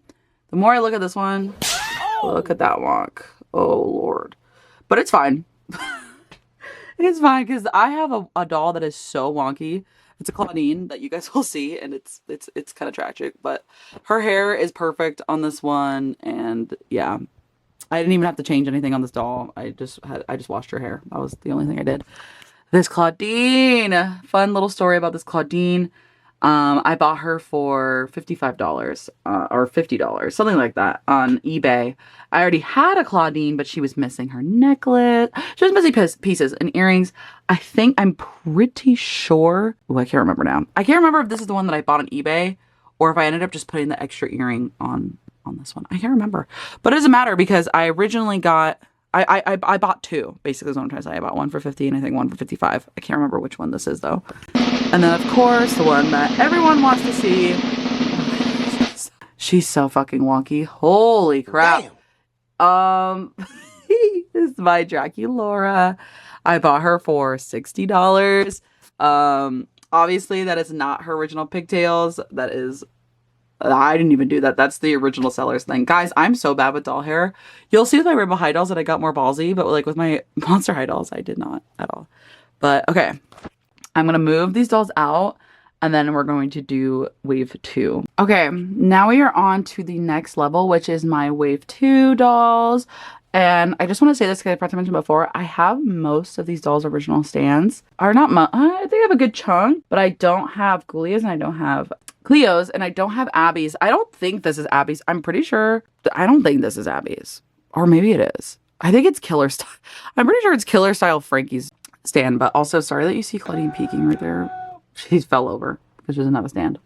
the more I look at this one, look at that wonk. Oh, Lord. But it's fine. It's fine because I have a doll that is so wonky. It's a Claudine that you guys will see, and it's kind of tragic, but her hair is perfect on this one, and yeah, I didn't even have to change anything on this doll. I just washed her hair. That was the only thing I did. This Claudine, fun little story about this Claudine. I bought her for $55 or $50, something like that, on eBay. I already had a Claudine, but she was missing her necklace. She was missing pieces and earrings. I'm pretty sure. Oh, I can't remember now. I can't remember if this is the one that I bought on eBay or if I ended up just putting the extra earring on this one. I can't remember, but it doesn't matter because I originally got. I bought two, basically is what I'm trying to say. I bought one for $50 and I think one for $55. I can't remember which one this is though. And then of course the one that everyone wants to see. She's so fucking wonky. Holy crap. Damn. This is my Draculaura. I bought her for $60. Obviously that is not her original pigtails. That is, I didn't even do that. That's the original seller's thing. Guys, I'm so bad with doll hair. You'll see with my Rainbow High dolls that I got more ballsy, but like with my Monster High dolls, I did not at all. But okay, I'm going to move these dolls out and then we're going to do wave 2. Okay, now we are on to the next level, which is my wave 2 dolls. And I just want to say this because I forgot to mention before, I have most of these dolls' original stands. Or not I think I have a good chunk, but I don't have Ghoulias and I don't have Cleos and I don't have Abby's. I don't think this is Abby's. I'm pretty sure. I don't think this is Abby's. Or maybe it is. I think it's Killer Style. I'm pretty sure it's Killer Style Frankie's stand. But also, sorry that you see Claudine peeking right there. She fell over because she doesn't have a stand.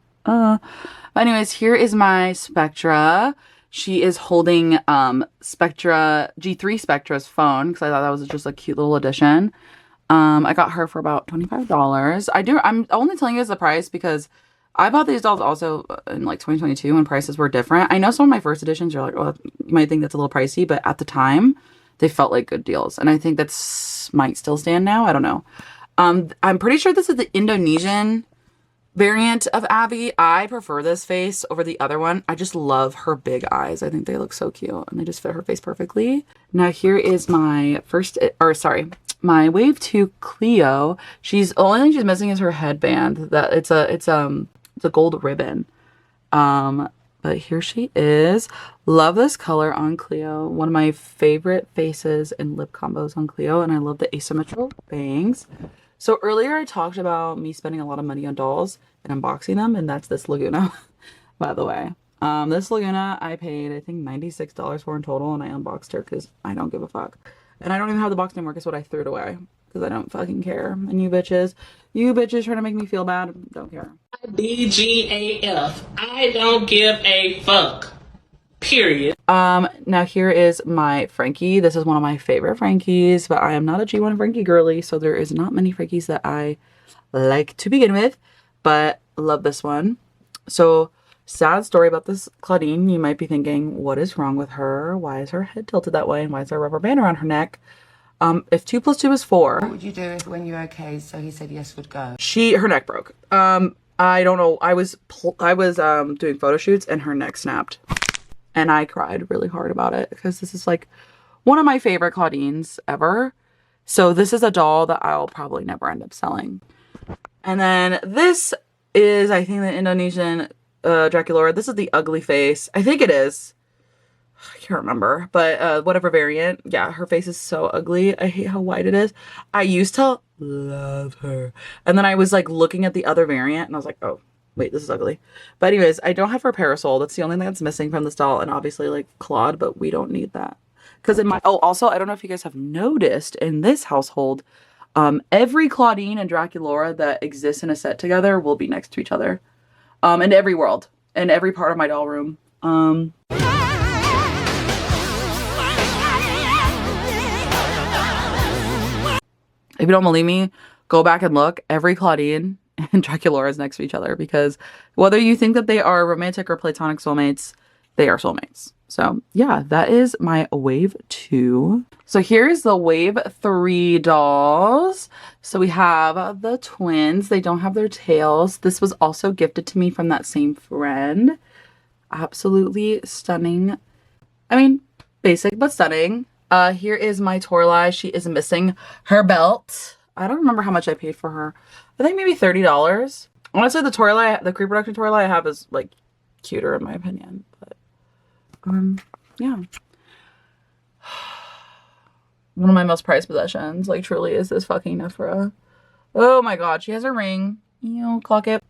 Anyways, here is my Spectra. She is holding Spectra, G3 Spectra's phone because I thought that was just a cute little addition. I got her for about $25. I'm only telling you guys the price because I bought these dolls also in like 2022 when prices were different. I know some of my first editions you're like, oh, you might think that's a little pricey, but at the time they felt like good deals. And I think that's might still stand now. I don't know. I'm pretty sure this is the Indonesian variant of Abby. I prefer this face over the other one. I just love her big eyes. I think they look so cute and they just fit her face perfectly. Now here is my my wave 2 Cleo. The only thing she's missing is her headband. That it's a gold ribbon. But here she is. Love this color on Cleo. One of my favorite faces and lip combos on Cleo, and I love the asymmetrical bangs. So earlier I talked about me spending a lot of money on dolls and unboxing them, and that's this Lagoona, by the way. This Lagoona I paid, I think, $96 for in total, and I unboxed her because I don't give a fuck. And I don't even have the box anymore because what I threw it away because I don't fucking care. And you bitches trying to make me feel bad, don't care. DGAF. I don't give a fuck. Period. Now here is my Frankie. This is one of my favorite Frankies, but I am not a G1 Frankie girly, so there is not many Frankies that I like to begin with, but love this one. So, sad story about this Claudine. You might be thinking, what is wrong with her? Why is her head tilted that way? And why is there a rubber band around her neck? If 2 + 2 is 4. What would you do if when you're okay, so he said yes would go? Her neck broke. I don't know. I was doing photo shoots and her neck snapped. And I cried really hard about it because this is like one of my favorite Claudines ever. So this is a doll that I'll probably never end up selling. And then this is, I think, the Indonesian Draculaura. This is the ugly face. I think it is. I can't remember. But whatever variant. Yeah, her face is so ugly. I hate how white it is. I used to love her. And then I was like looking at the other variant and I was like, oh. Wait, this is ugly. But anyways, I don't have her parasol. That's the only thing that's missing from this doll. And obviously like Claude, but we don't need that. Because in my... Oh, also, I don't know if you guys have noticed in this household, every Claudine and Draculaura that exists in a set together will be next to each other. In every world. In every part of my doll room. If you don't believe me, go back and look. Every Claudine and Draculaura is next to each other because whether you think that they are romantic or platonic soulmates, they are soulmates. So yeah, that is my wave 2. So here's the wave 3 dolls. So we have the twins. They don't have their tails. This was also gifted to me from that same friend. Absolutely stunning. I mean, basic but stunning. Here is my Torlai. She is missing her belt. I don't remember how much I paid for her. I think maybe $30. Honestly, the Torlai, the Reproduction Torlai I have is like cuter in my opinion. But yeah. One of my most prized possessions, like truly, is this fucking Nephra. Oh my god, she has a ring. You know, clock it.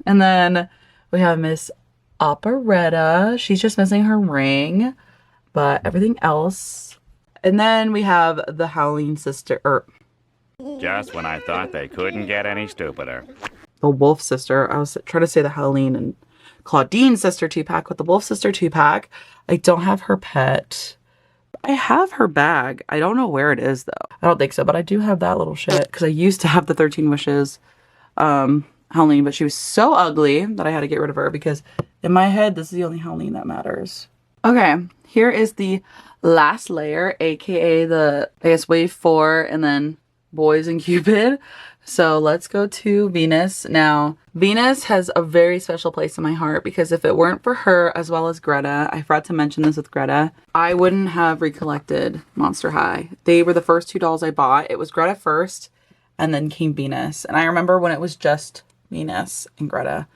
And then we have Miss Operetta. She's just missing her ring, but everything else. And then we have the Howling sister, just when I thought they couldn't get any stupider. The Wolf sister. I was trying to say the Howling and Claudine sister 2-pack with the Wolf sister 2-pack. I don't have her pet. I have her bag. I don't know where it is though. I don't think so, but I do have that little shit because I used to have the 13 Wishes Howling, but she was so ugly that I had to get rid of her because in my head, this is the only Howling that matters. Okay, here is the last layer, aka the, I guess, wave 4 and then Boys and Cupid. So let's go to Venus. Now, Venus has a very special place in my heart because if it weren't for her as well as Greta, I forgot to mention this with Greta, I wouldn't have recollected Monster High. They were the first 2 dolls I bought. It was Greta first and then came Venus. And I remember when it was just Venus and Greta.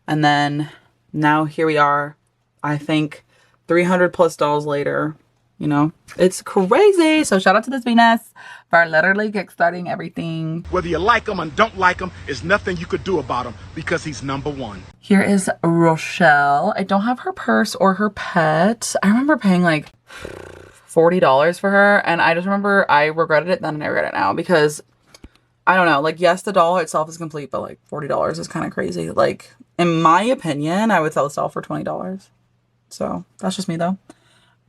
And then now here we are, I think 300 plus dolls later. you know, it's crazy. So shout out to this Venus for literally kickstarting everything. Whether you like him or don't like him, there's nothing you could do about him because he's #1. Here is Rochelle. I don't have her purse or her pet. I remember paying like $40 for her, and I just remember I regretted it then and I regret it now because I don't know, like, yes, the doll itself is complete, but like $40 is kind of crazy. Like, in my opinion, I would sell this doll for $20. So that's just me though.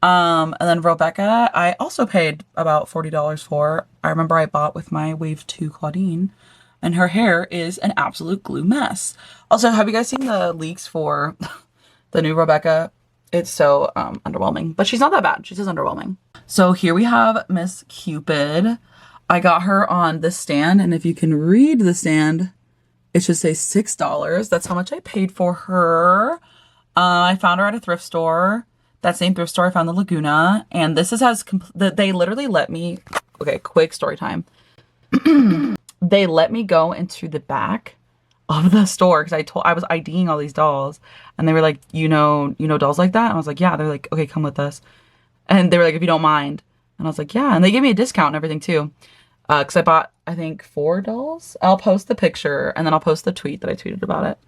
And then Rebecca, I also paid about $40 for. I remember I bought with my Wave 2 Claudine, and her hair is an absolute glue mess. Also, have you guys seen the leaks for the new Rebecca? It's so underwhelming, but she's not that bad. She's just underwhelming. So here we have Miss Cupid. I got her on the stand, and if you can read the stand, it should say $6. That's how much I paid for her. I found her at a thrift store. That same thrift store I found the Lagoona, and this is they literally let me, okay, quick story time. They let me go into the back of the store because I was IDing all these dolls, and they were like, you know dolls like that? And I was like, yeah. They're like, okay, come with us. And they were like, if you don't mind. And I was like, yeah. And they gave me a discount and everything too. Because I bought, I think, 4 dolls. I'll post the picture, and then I'll post the tweet that I tweeted about it.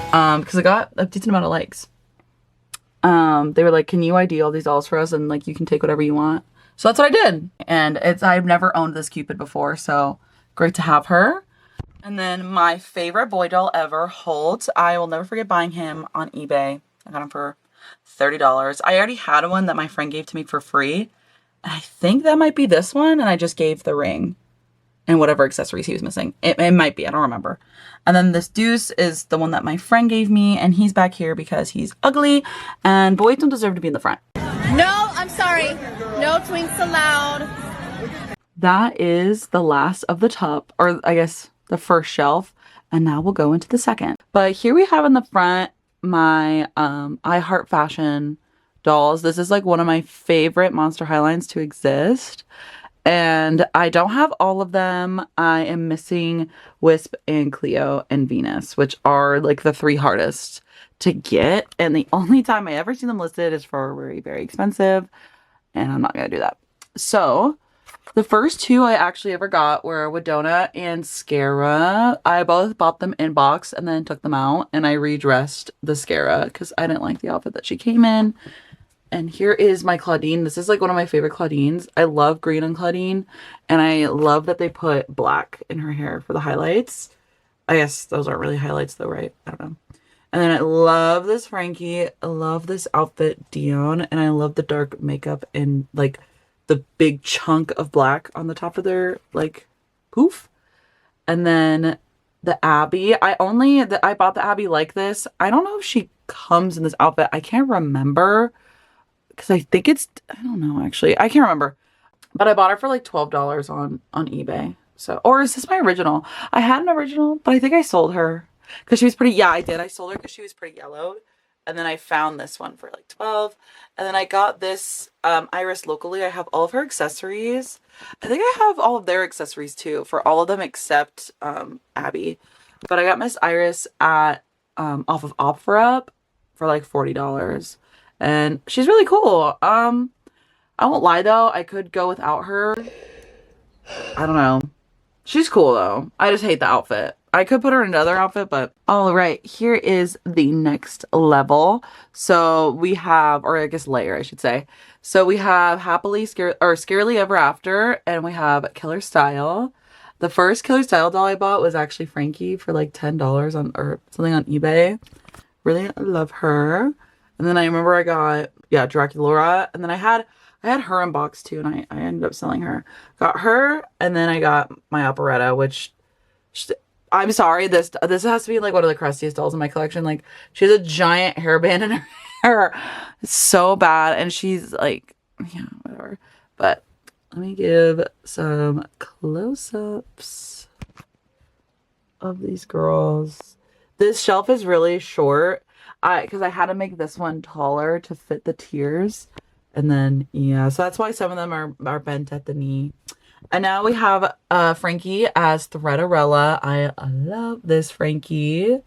Because I got a decent amount of likes. They were like, can you ID all these dolls for us, and like you can take whatever you want. So that's what I did. And I've never owned this Cupid before, so great to have her. And then my favorite boy doll ever, Holt. I will never forget buying him on eBay. I got him for $30. I already had one that my friend gave to me for free. And I think that might be this one, and I just gave the ring and whatever accessories he was missing. It might be, I don't remember. And then this Deuce is the one that my friend gave me, and he's back here because he's ugly, and boys don't deserve to be in the front. No, I'm sorry. No twinks allowed. That is the last of the top, or I guess the first shelf, and now we'll go into the second. But here we have in the front my I Heart Fashion dolls. This is like one of my favorite Monster High lines to exist. And I don't have all of them. I am missing Wisp and Cleo and Venus, which are like the 3 hardest to get. And the only time I ever see them listed is for very, very expensive. And I'm not going to do that. So the first 2 I actually ever got were Wedona and Scara. I both bought them in box and then took them out. And I redressed the Scara because I didn't like the outfit that she came in. And here is my Claudine. This is like one of my favorite Claudines. I love green on Claudine. And I love that they put black in her hair for the highlights. I guess those aren't really highlights though, right? I don't know. And then I love this Frankie. I love this outfit, Dion. And I love the dark makeup and like the big chunk of black on the top of their like poof. And then the Abby. I bought the Abby like this. I don't know if she comes in this outfit. I can't remember. Because I think it's, I don't know, actually. I can't remember. But I bought her for like $12 on eBay. So, or is this my original? I had an original, but I think I sold her. Because she was pretty, yeah, I did. I sold her because she was pretty yellowed. And then I found this one for like $12. And then I got this Iris locally. I have all of her accessories. I think I have all of their accessories too. For all of them except Abby. But I got Miss Iris at off of OfferUp for like $40. And she's really cool. I won't lie though, I could go without her. I don't know. She's cool though. I just hate the outfit. I could put her in another outfit, but all right, here is the next level. So we have, or I guess layer, I should say. So we have Scarily Ever After, and we have Killer Style. The first Killer Style doll I bought was actually Frankie for like $10 on or something on eBay. Really love her. And then I remember I got, yeah, Draculaura. And then I had her in box too, and I ended up selling her. Got her, and then I got my Operetta, which, I'm sorry, this has to be like one of the crustiest dolls in my collection. Like, she has a giant hairband in her hair. It's so bad. And she's like, yeah, whatever. But let me give some close-ups of these girls. This shelf is really short. Because I had to make this one taller to fit the tiers. And then, yeah, so that's why some of them are bent at the knee. And now we have Frankie as Threadarella. I love this Frankie.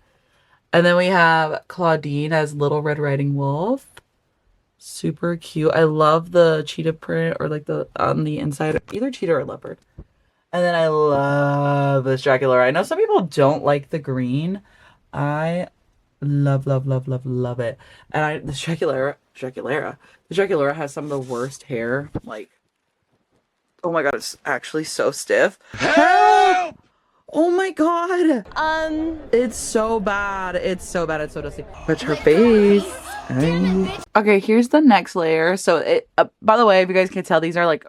And then we have Claudine as Little Red Riding Wolf. Super cute. I love the cheetah print, or like the on the inside, either cheetah or leopard. And then I love this Draculaura. I know some people don't like the green. I love it. And this Draculaura has some of the worst hair. Like, oh my god, it's actually so stiff. Help! Oh my god. It's so bad. It's so bad. It's so dusty. Touch her face. Okay, here's the next layer. So it, by the way, if you guys can tell, these are like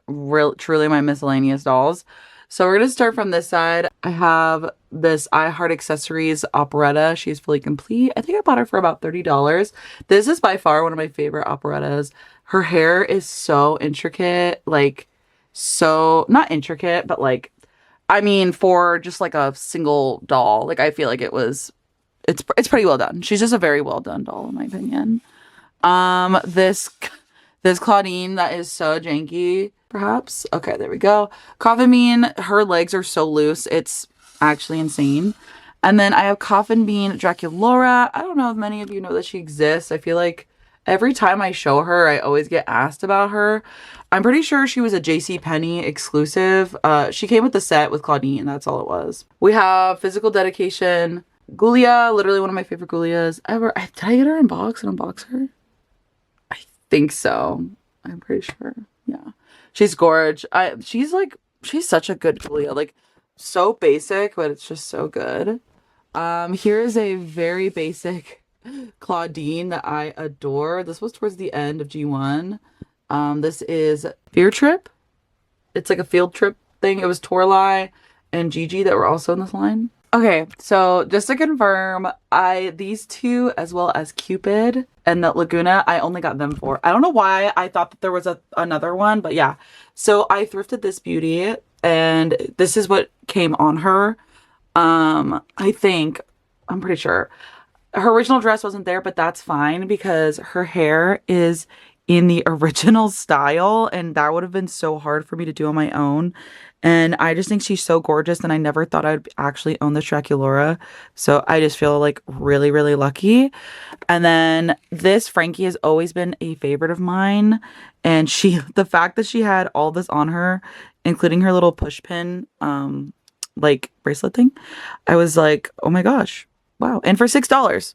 truly my miscellaneous dolls. So we're gonna start from this side. I have this Hart accessories operetta. She's fully complete. I think I bought her for about $30. This is by far one of my favorite operettas. Her hair is so intricate, like so not intricate, but like, I mean, for just like a single doll, like I feel like it's pretty well done. She's just a very well done doll in my opinion. This Claudine that is so janky, perhaps. Okay, there we go. Coffin Bean, her legs are so loose. It's actually insane. And then I have Coffin Bean Draculaura. I don't know if many of you know that she exists. I feel like every time I show her, I always get asked about her. I'm pretty sure she was a JCPenney exclusive. She came with the set with Claudine. That's all it was. We have Physical Dedication. Ghoulia, literally one of my favorite Ghoulias ever. Did I get her in box and unbox her? I think so. I'm pretty sure. Yeah. She's gorge. She's such a good Ghoulia. Like, so basic, but it's just so good. Here is a very basic Claudine that I adore. This was towards the end of G1. This is Fear Trip. It's like a field trip thing. It was Torlai and Gigi that were also in this line. Okay, so just to confirm, these two, as well as Cupid and the Lagoona, I only got them for. I don't know why I thought that there was another one, but yeah. So I thrifted this beauty, and this is what came on her. I'm pretty sure. Her original dress wasn't there, but that's fine because her hair is in the original style, and that would have been so hard for me to do on my own. And I just think she's so gorgeous, and I never thought I'd actually own this Draculaura. So I just feel like really, really lucky. And then this Frankie has always been a favorite of mine. And the fact that she had all this on her, including her little push pin, like bracelet thing, I was like, oh my gosh, wow. And for $6,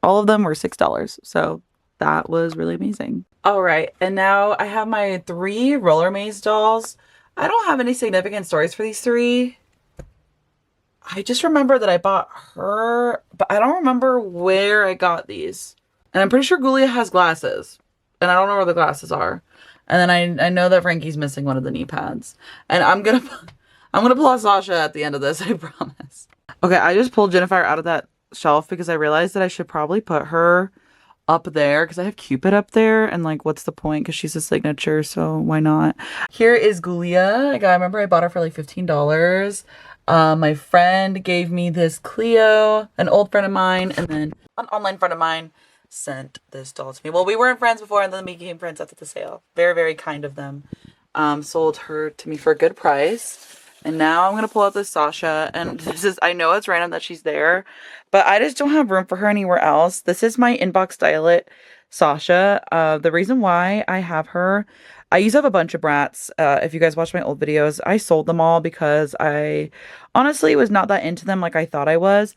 all of them were $6. So that was really amazing. All right. And now I have my 3 Roller Maze dolls. I don't have any significant stories for these 3. I just remember that I bought her, but I don't remember where I got these. And I'm pretty sure Ghoulia has glasses, and I don't know where the glasses are. And then I know that Frankie's missing one of the knee pads. And I'm gonna pull out Sasha at the end of this, I promise. Okay, I just pulled Jennifer out of that shelf because I realized that I should probably put her up there because I have Cupid up there, and like, what's the point? Because she's a signature, so why not? Here is Ghoulia. I remember I bought her for like $15. My friend gave me this Cleo, an old friend of mine, and then an online friend of mine sent this doll to me. Well, we weren't friends before, and then we became friends after the sale. Very, very kind of them. Sold her to me for a good price. And now I'm going to pull out this Sasha, and I know it's random that she's there, but I just don't have room for her anywhere else. This is my inbox style it Sasha. The reason why I have her, I used to have a bunch of brats. If you guys watch my old videos, I sold them all because I honestly was not that into them like I thought I was.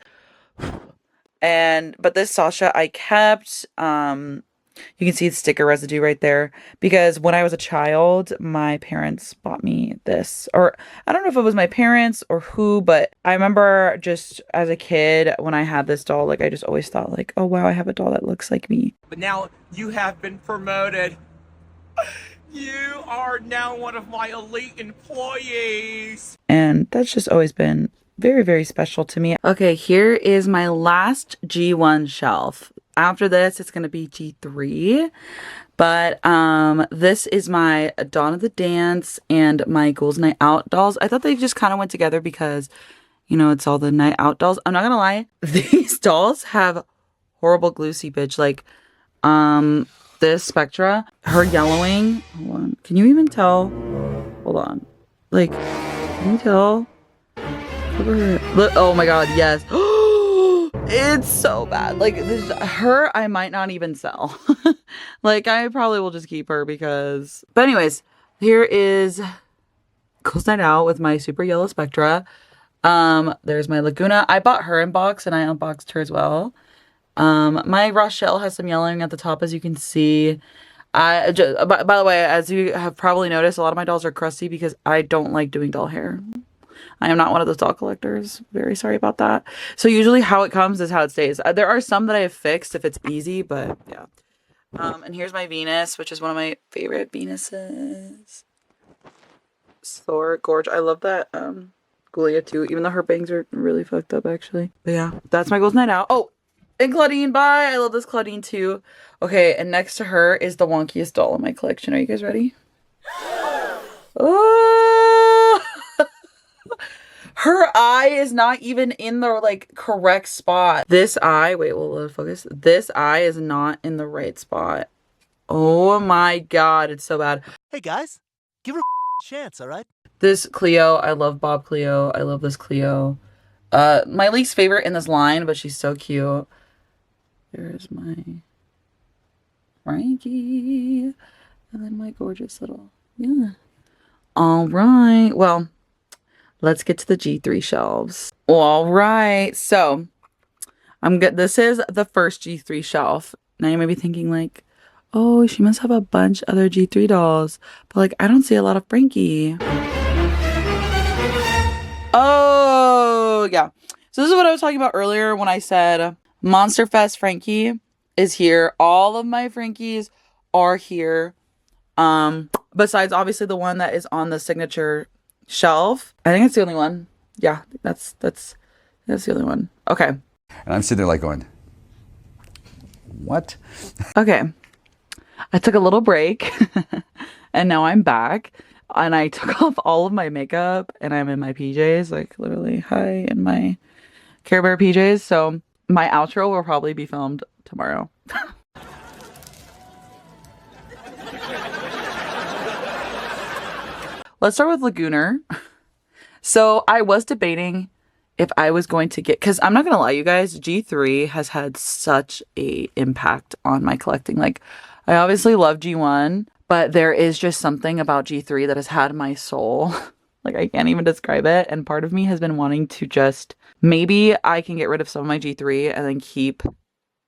But this Sasha I kept. You can see the sticker residue right there because when I was a child, my parents bought me this, or I don't know if it was my parents or who, but I remember just as a kid when I had this doll, like I just always thought like, oh wow, I have a doll that looks like me. But now you have been promoted. You are now one of my elite employees. And that's just always been very, very special to me. Okay, here is my last G1 shelf. After this, it's going to be G3. But this is my Dawn of the Dance and my Ghouls Night Out dolls. I thought they just kind of went together because, you know, it's all the night out dolls. I'm not going to lie. These dolls have horrible glue seepage. Like, this Spectra, her yellowing. Hold on. Can you even tell? Hold on. Like, can you tell? Look at her. Look, oh my god, yes. It's so bad. Like this, her, I might not even sell. Like I probably will just keep her because. But anyways, here is Girls Night Out with my super yellow Spectra. There's my Lagoona. I bought her in box and I unboxed her as well. My Rochelle has some yellowing at the top, as you can see. By the way, as you have probably noticed, a lot of my dolls are crusty because I don't like doing doll hair. I am not one of those doll collectors. Very sorry about that. So usually how it comes is how it stays. There are some that I have fixed if it's easy, but yeah. And here's my Venus, which is one of my favorite Venuses. So gorgeous. I love that Ghoul too, even though her bangs are really fucked up actually. But yeah, that's my Girls Night Out. Oh, and Claudine, bye. I love this Claudine too. Okay, and next to her is the wonkiest doll in my collection. Are you guys ready? Oh! Her eye is not even in the like correct spot. This eye, wait, we'll focus. This eye is not in the right spot. Oh my god, it's so bad. Hey guys, give her a chance, all right? This Cleo, I love Bob Cleo. I love this Cleo. My least favorite in this line, but she's so cute. There's my Frankie. And then my gorgeous little, yeah. All right, well, let's get to the G3 shelves. All right, so I'm good. This is the first G3 shelf. Now you may be thinking like, oh, she must have a bunch other G3 dolls. But like, I don't see a lot of Frankie. Oh, yeah. So this is what I was talking about earlier when I said Monster Fest Frankie is here. All of my Frankies are here. Besides obviously the one that is on the signature shelf. I think it's the only one. Yeah, that's the only one. Okay. And I'm sitting there like going, what? Okay. I took a little break and now I'm back and I took off all of my makeup and I'm in my PJs, like literally hi in my Care Bear PJs. So my outro will probably be filmed tomorrow. Let's start with Lagoona. So I was debating if I was going to get, because I'm not going to lie, you guys, G3 has had such a impact on my collecting. Like, I obviously love G1, but there is just something about G3 that has had my soul. Like, I can't even describe it. And part of me has been wanting to just, maybe I can get rid of some of my G3 and then keep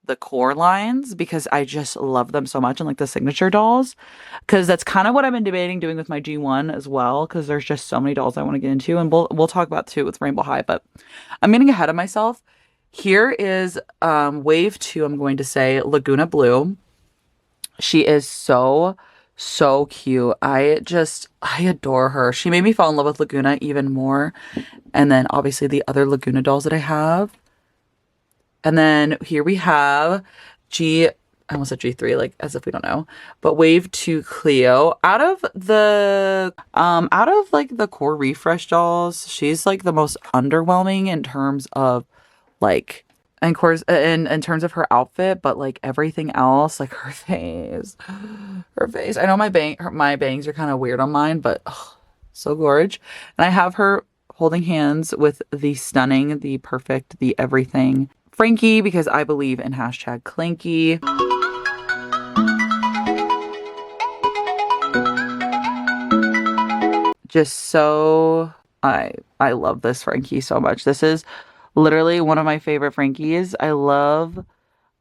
the core lines because I just love them so much, and like the signature dolls, because that's kind of what I've been debating doing with my G1 as well, because there's just so many dolls I want to get into, and we'll talk about too with Rainbow High, but I'm getting ahead of myself. Here is wave 2, I'm going to say Lagoona Blue. She is so cute. I adore her. She made me fall in love with Lagoona even more, and then obviously the other Lagoona dolls that I have. And then here we have I almost said G3, like as if we don't know, but wave 2 Cleo. Out of like the core refresh dolls, she's like the most underwhelming in terms of like, and course in terms of her outfit, but like everything else, like her face. I know my bangs are kind of weird on mine, but so gorge. And I have her holding hands with the stunning, the perfect, the everything Frankie, because I believe in hashtag Clanky. Just so, I love this Frankie so much. This is literally one of my favorite Frankies. I love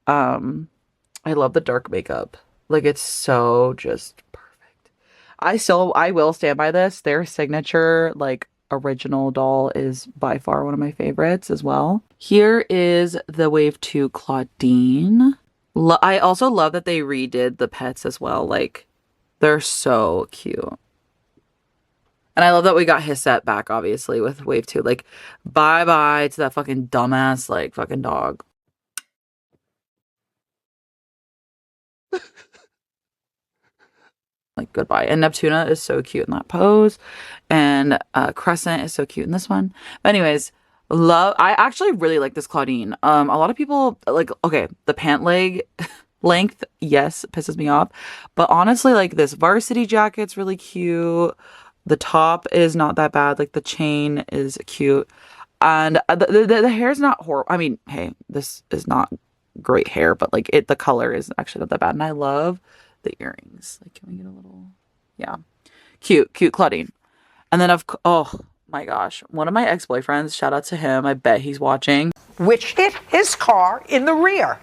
the dark makeup. Like, it's so just perfect. I will stand by this. Their signature, like, original doll is by far one of my favorites as well. Here is the wave 2 Claudine. I also love that they redid the pets as well. Like, they're so cute. And I love that we got his set back, obviously, with wave 2. Like, bye-bye to that fucking dumbass, like, fucking dog. Like, goodbye. And Neptuna is so cute in that pose, and Crescent is so cute in this one. But anyways, I actually really like this Claudine. A lot of people like, okay, the pant leg length, yes, pisses me off, but honestly, like, this varsity jacket's really cute. The top is not that bad. Like, the chain is cute. And the hair's not horrible. I mean, hey, this is not great hair, but like the color is actually not that bad. And I love the earrings. Like, can we get a little, yeah, cute Claudine. And then oh my gosh, one of my ex-boyfriends, shout out to him, I bet he's watching, which hit his car in the rear.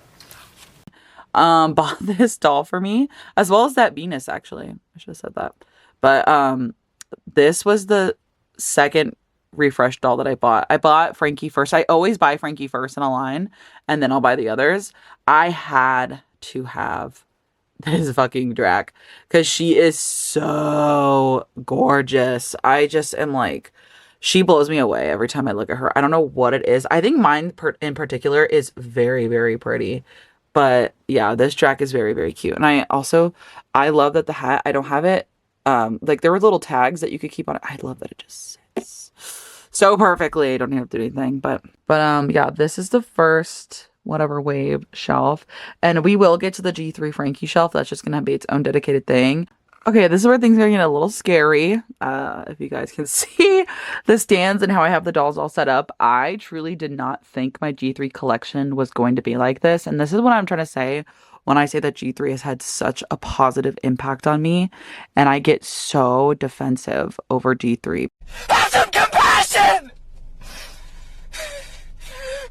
Bought this doll for me, as well as that Venus, actually. I should have said that. But this was the second refresh doll that I bought. I bought Frankie first. I always buy Frankie first in a line, and then I'll buy the others. I had to have this fucking Drac because she is so gorgeous. I just am like, she blows me away every time I look at her. I don't know what it is. I think mine in particular is very, very pretty. But yeah, this Drac is very, very cute. And I love that the hat, I don't have it. Like there were little tags that you could keep on it. I love that it just sits so perfectly. I don't even have to do anything. But yeah, this is the first whatever wave shelf. And we will get to the G3 Frankie shelf. That's just going to be its own dedicated thing. Okay, this is where things are getting a little scary. If you guys can see the stands and how I have the dolls all set up. I truly did not think my G3 collection was going to be like this. And this is what I'm trying to say when I say that G3 has had such a positive impact on me. And I get so defensive over G3. Have some compassion!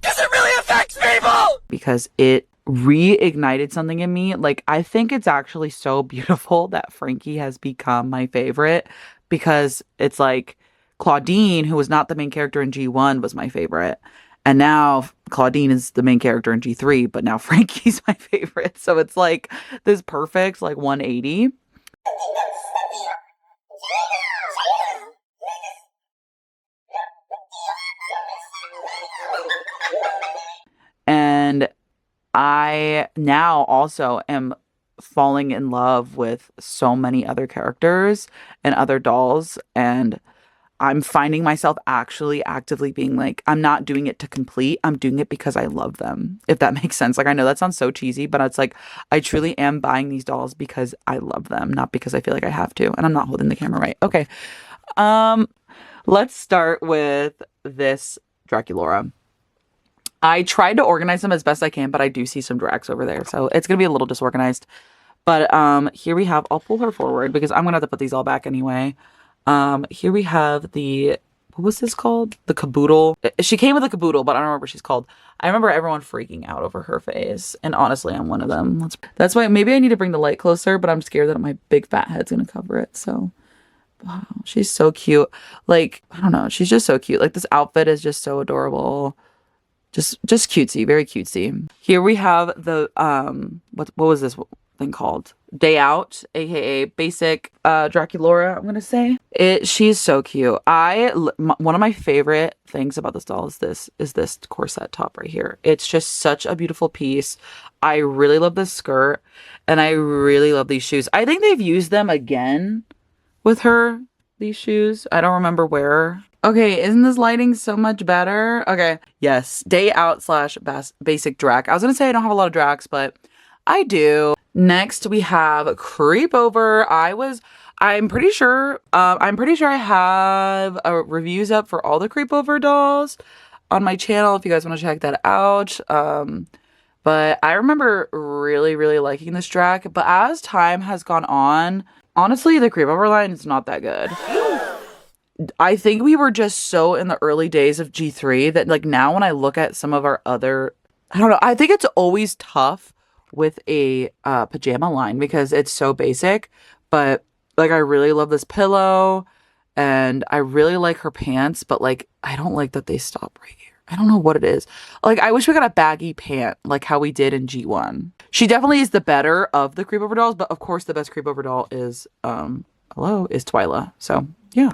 Because it really affects people! Because it reignited something in me. Like, I think it's actually so beautiful that Frankie has become my favorite, because it's like Claudine, who was not the main character in G1, was my favorite, and now Claudine is the main character in G3, but now Frankie's my favorite. So it's like this perfect like 180. And I now also am falling in love with so many other characters and other dolls, and I'm finding myself actually actively being like, I'm not doing it to complete, I'm doing it because I love them, if that makes sense. Like, I know that sounds so cheesy, but it's like, I truly am buying these dolls because I love them, not because I feel like I have to. And I'm not holding the camera right. Okay. Let's start with this Draculaura. I tried to organize them as best I can, but I do see some Dracs over there, so it's gonna be a little disorganized. But here we have, I'll pull her forward because I'm gonna have to put these all back anyway. Here we have the, what was this called? The caboodle. She came with a caboodle, but I don't remember what she's called. I remember everyone freaking out over her face, and honestly, I'm one of them. That's why maybe I need to bring the light closer, but I'm scared that my big fat head's gonna cover it. So, wow, she's so cute. Like, I don't know, she's just so cute. Like, this outfit is just so adorable. Just cutesy, very cutesy. Here we have the, what was this thing called? Day Out, aka basic Draculaura, I'm gonna say. She's so cute. One of my favorite things about this doll is this corset top right here. It's just such a beautiful piece. I really love this skirt, and I really love these shoes. I think they've used them again with her, these shoes. I don't remember where. Okay, isn't this lighting so much better? Okay, yes, Day Out / basic Drac. I was gonna say I don't have a lot of Dracs, but I do. Next, we have Creep Over. I'm pretty sure I have reviews up for all the Creep Over dolls on my channel if you guys want to check that out. But I remember really, really liking this Drac. But as time has gone on, honestly, the Creep Over line is not that good. I think we were just so in the early days of G3 that, like, now when I look at some of our other, I don't know, I think it's always tough with a pajama line because it's so basic. But like, I really love this pillow, and I really like her pants, but like, I don't like that they stop right here. I don't know what it is. Like, I wish we got a baggy pant like how we did in G1. She definitely is the better of the Creep Over dolls, but of course the best Creep Over doll is Twyla. So yeah.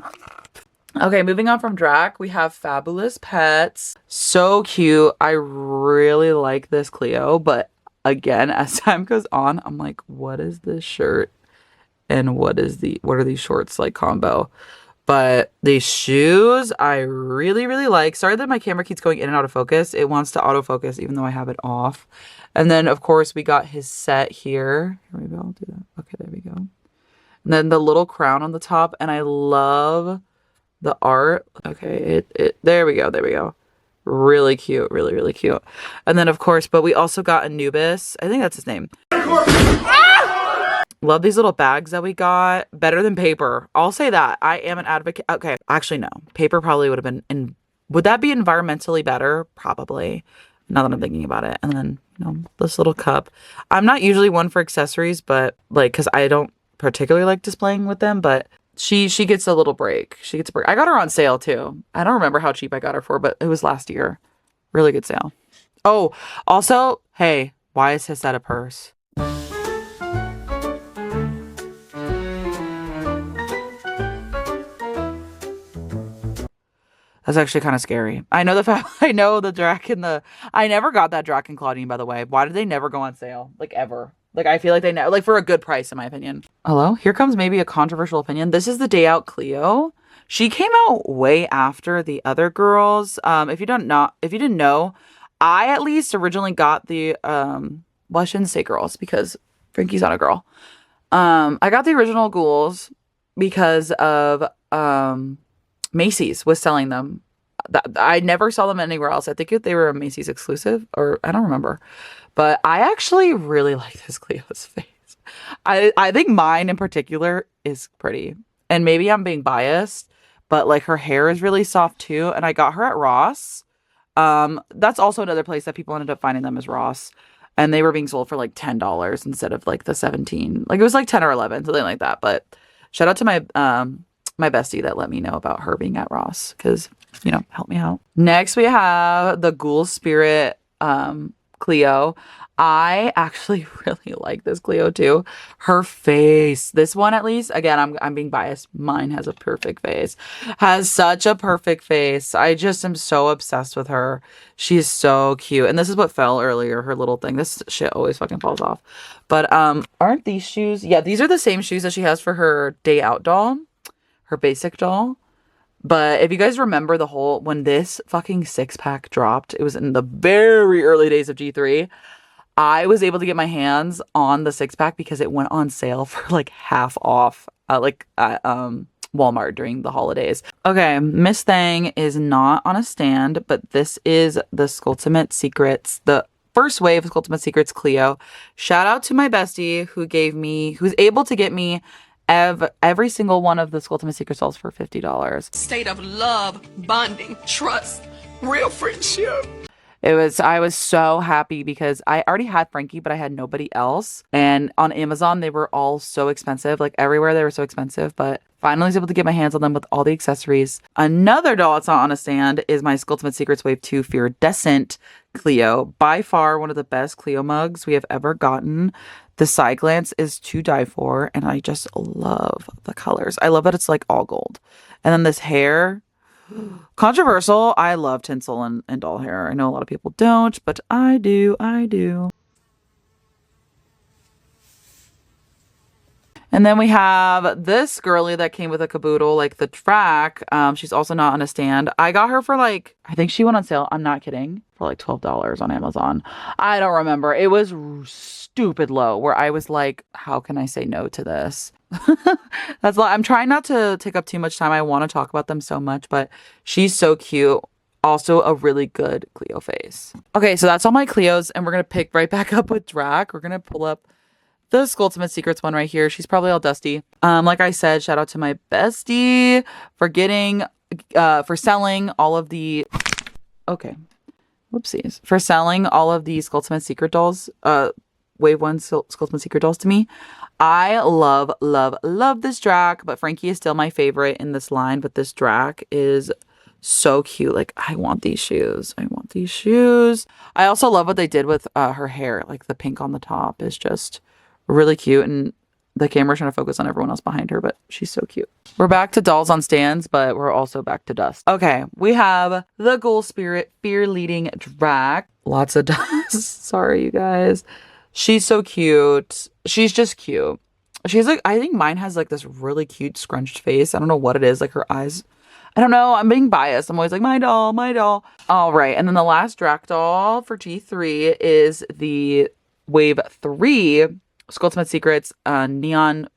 Okay, moving on from Drac, we have Fabulous Pets. So cute. I really like this Cleo, but again, as time goes on, I'm like, what is this shirt? And what are these shorts like combo? But these shoes, I really, really like. Sorry that my camera keeps going in and out of focus. It wants to autofocus even though I have it off. And then, of course, we got his set here. Here we go. I'll do that. Okay, there we go. And then the little crown on the top. And I love the art. Okay, there we go. Really cute. Really, really cute. And then, of course, but we also got Anubis. I think that's his name. Love these little bags that we got. Better than paper. I'll say that. I am an advocate. Okay. Actually, no. Paper probably would have been in. Would that be environmentally better? Probably. Now that I'm thinking about it. And then, you know, this little cup. I'm not usually one for accessories, but like, because I don't particularly like displaying with them, but she gets a little break. She gets a break. I got her on sale too. I don't remember how cheap I got her for, but it was last year. Really good sale. Oh, also, hey, why is his at a purse? That's actually kind of scary. I know the Drac and the... I never got that Drac and Claudine, by the way. Why did they never go on sale? Like, ever. Like, I feel like they never... Like, for a good price, in my opinion. Hello? Here comes maybe a controversial opinion. This is the Day Out Cleo. She came out way after the other girls. If you didn't know, I at least originally got the... Well, I shouldn't say girls, because Frankie's not a girl. I got the original Ghouls because of... Macy's was selling them. I never saw them anywhere else. I think they were a Macy's exclusive, or I don't remember. But I actually really like this Cleo's face. I think mine in particular is pretty. And maybe I'm being biased, but like her hair is really soft too. And I got her at Ross. That's also another place that people ended up finding them, is Ross. And they were being sold for like $10 instead of like the 17. Like it was like 10 or 11, something like that. But shout out to my my bestie that let me know about her being at Ross, because, you know, help me out. Next we have the Ghoul Spirit Cleo. I actually really like this Cleo too. Her face, this one at least, again, I'm being biased. Mine has a perfect face. Has such a perfect face. I just am so obsessed with her. She's so cute. And this is what fell earlier, her little thing. This shit always fucking falls off. But aren't these shoes? Yeah, these are the same shoes that she has for her Day Out doll. Her basic doll. But if you guys remember when this fucking 6-pack dropped, it was in the very early days of G3. I was able to get my hands on the 6-pack because it went on sale for like half off, like at Walmart during the holidays. Okay, Miss Thang is not on a stand, but this is the Skultimate Secrets, the first wave of Skultimate Secrets Cleo. Shout out to my bestie who's able to get me every single one of the Skultimate Secrets dolls for $50. State of love, bonding, trust, real friendship. I was so happy because I already had Frankie, but I had nobody else. And on Amazon, they were all so expensive. Like everywhere, they were so expensive. But finally, I was able to get my hands on them with all the accessories. Another doll that's not on a stand is my Skultimate Secrets Wave 2 Fearedescent Cleo. By far, one of the best Cleo mugs we have ever gotten. The side glance is to die for, and I just love the colors. I love that it's like all gold. And then this hair, controversial. I love tinsel and doll hair. I know a lot of people don't, but I do. And then we have this girly that came with a caboodle, like the track. She's also not on a stand. I got her for like, I think she went on sale. I'm not kidding. For like $12 on Amazon. I don't remember. It was stupid low where I was like, how can I say no to this? That's I'm trying not to take up too much time. I want to talk about them so much, but she's so cute. Also a really good Cleo face. Okay, so that's all my Cleos, and we're going to pick right back up with Drac. We're going to pull up the Skultimate Secrets one right here. She's probably all dusty. Like I said, shout out to my bestie for selling all of the... Okay. Whoopsies. For selling all of these Skultimate Secret dolls, Wave 1 Skultimate Secret dolls to me. I love, love, love this Drac, but Frankie is still my favorite in this line, but this Drac is so cute. Like, I want these shoes. I want these shoes. I also love what they did with her hair. Like, the pink on the top is just really cute, and the camera's trying to focus on everyone else behind her, but she's so cute. We're back to dolls on stands, but we're also back to dust. Okay, we have the Ghoul Spirit Fear Leading Drac. Lots of dust. Sorry, you guys. She's so cute. She's just cute. She's like, I think mine has like this really cute scrunched face. I don't know what it is. Like her eyes. I don't know. I'm being biased. I'm always like, my doll, my doll. All right. And then the last Drac doll for G3 is the Wave 3 Skultimate Secrets neon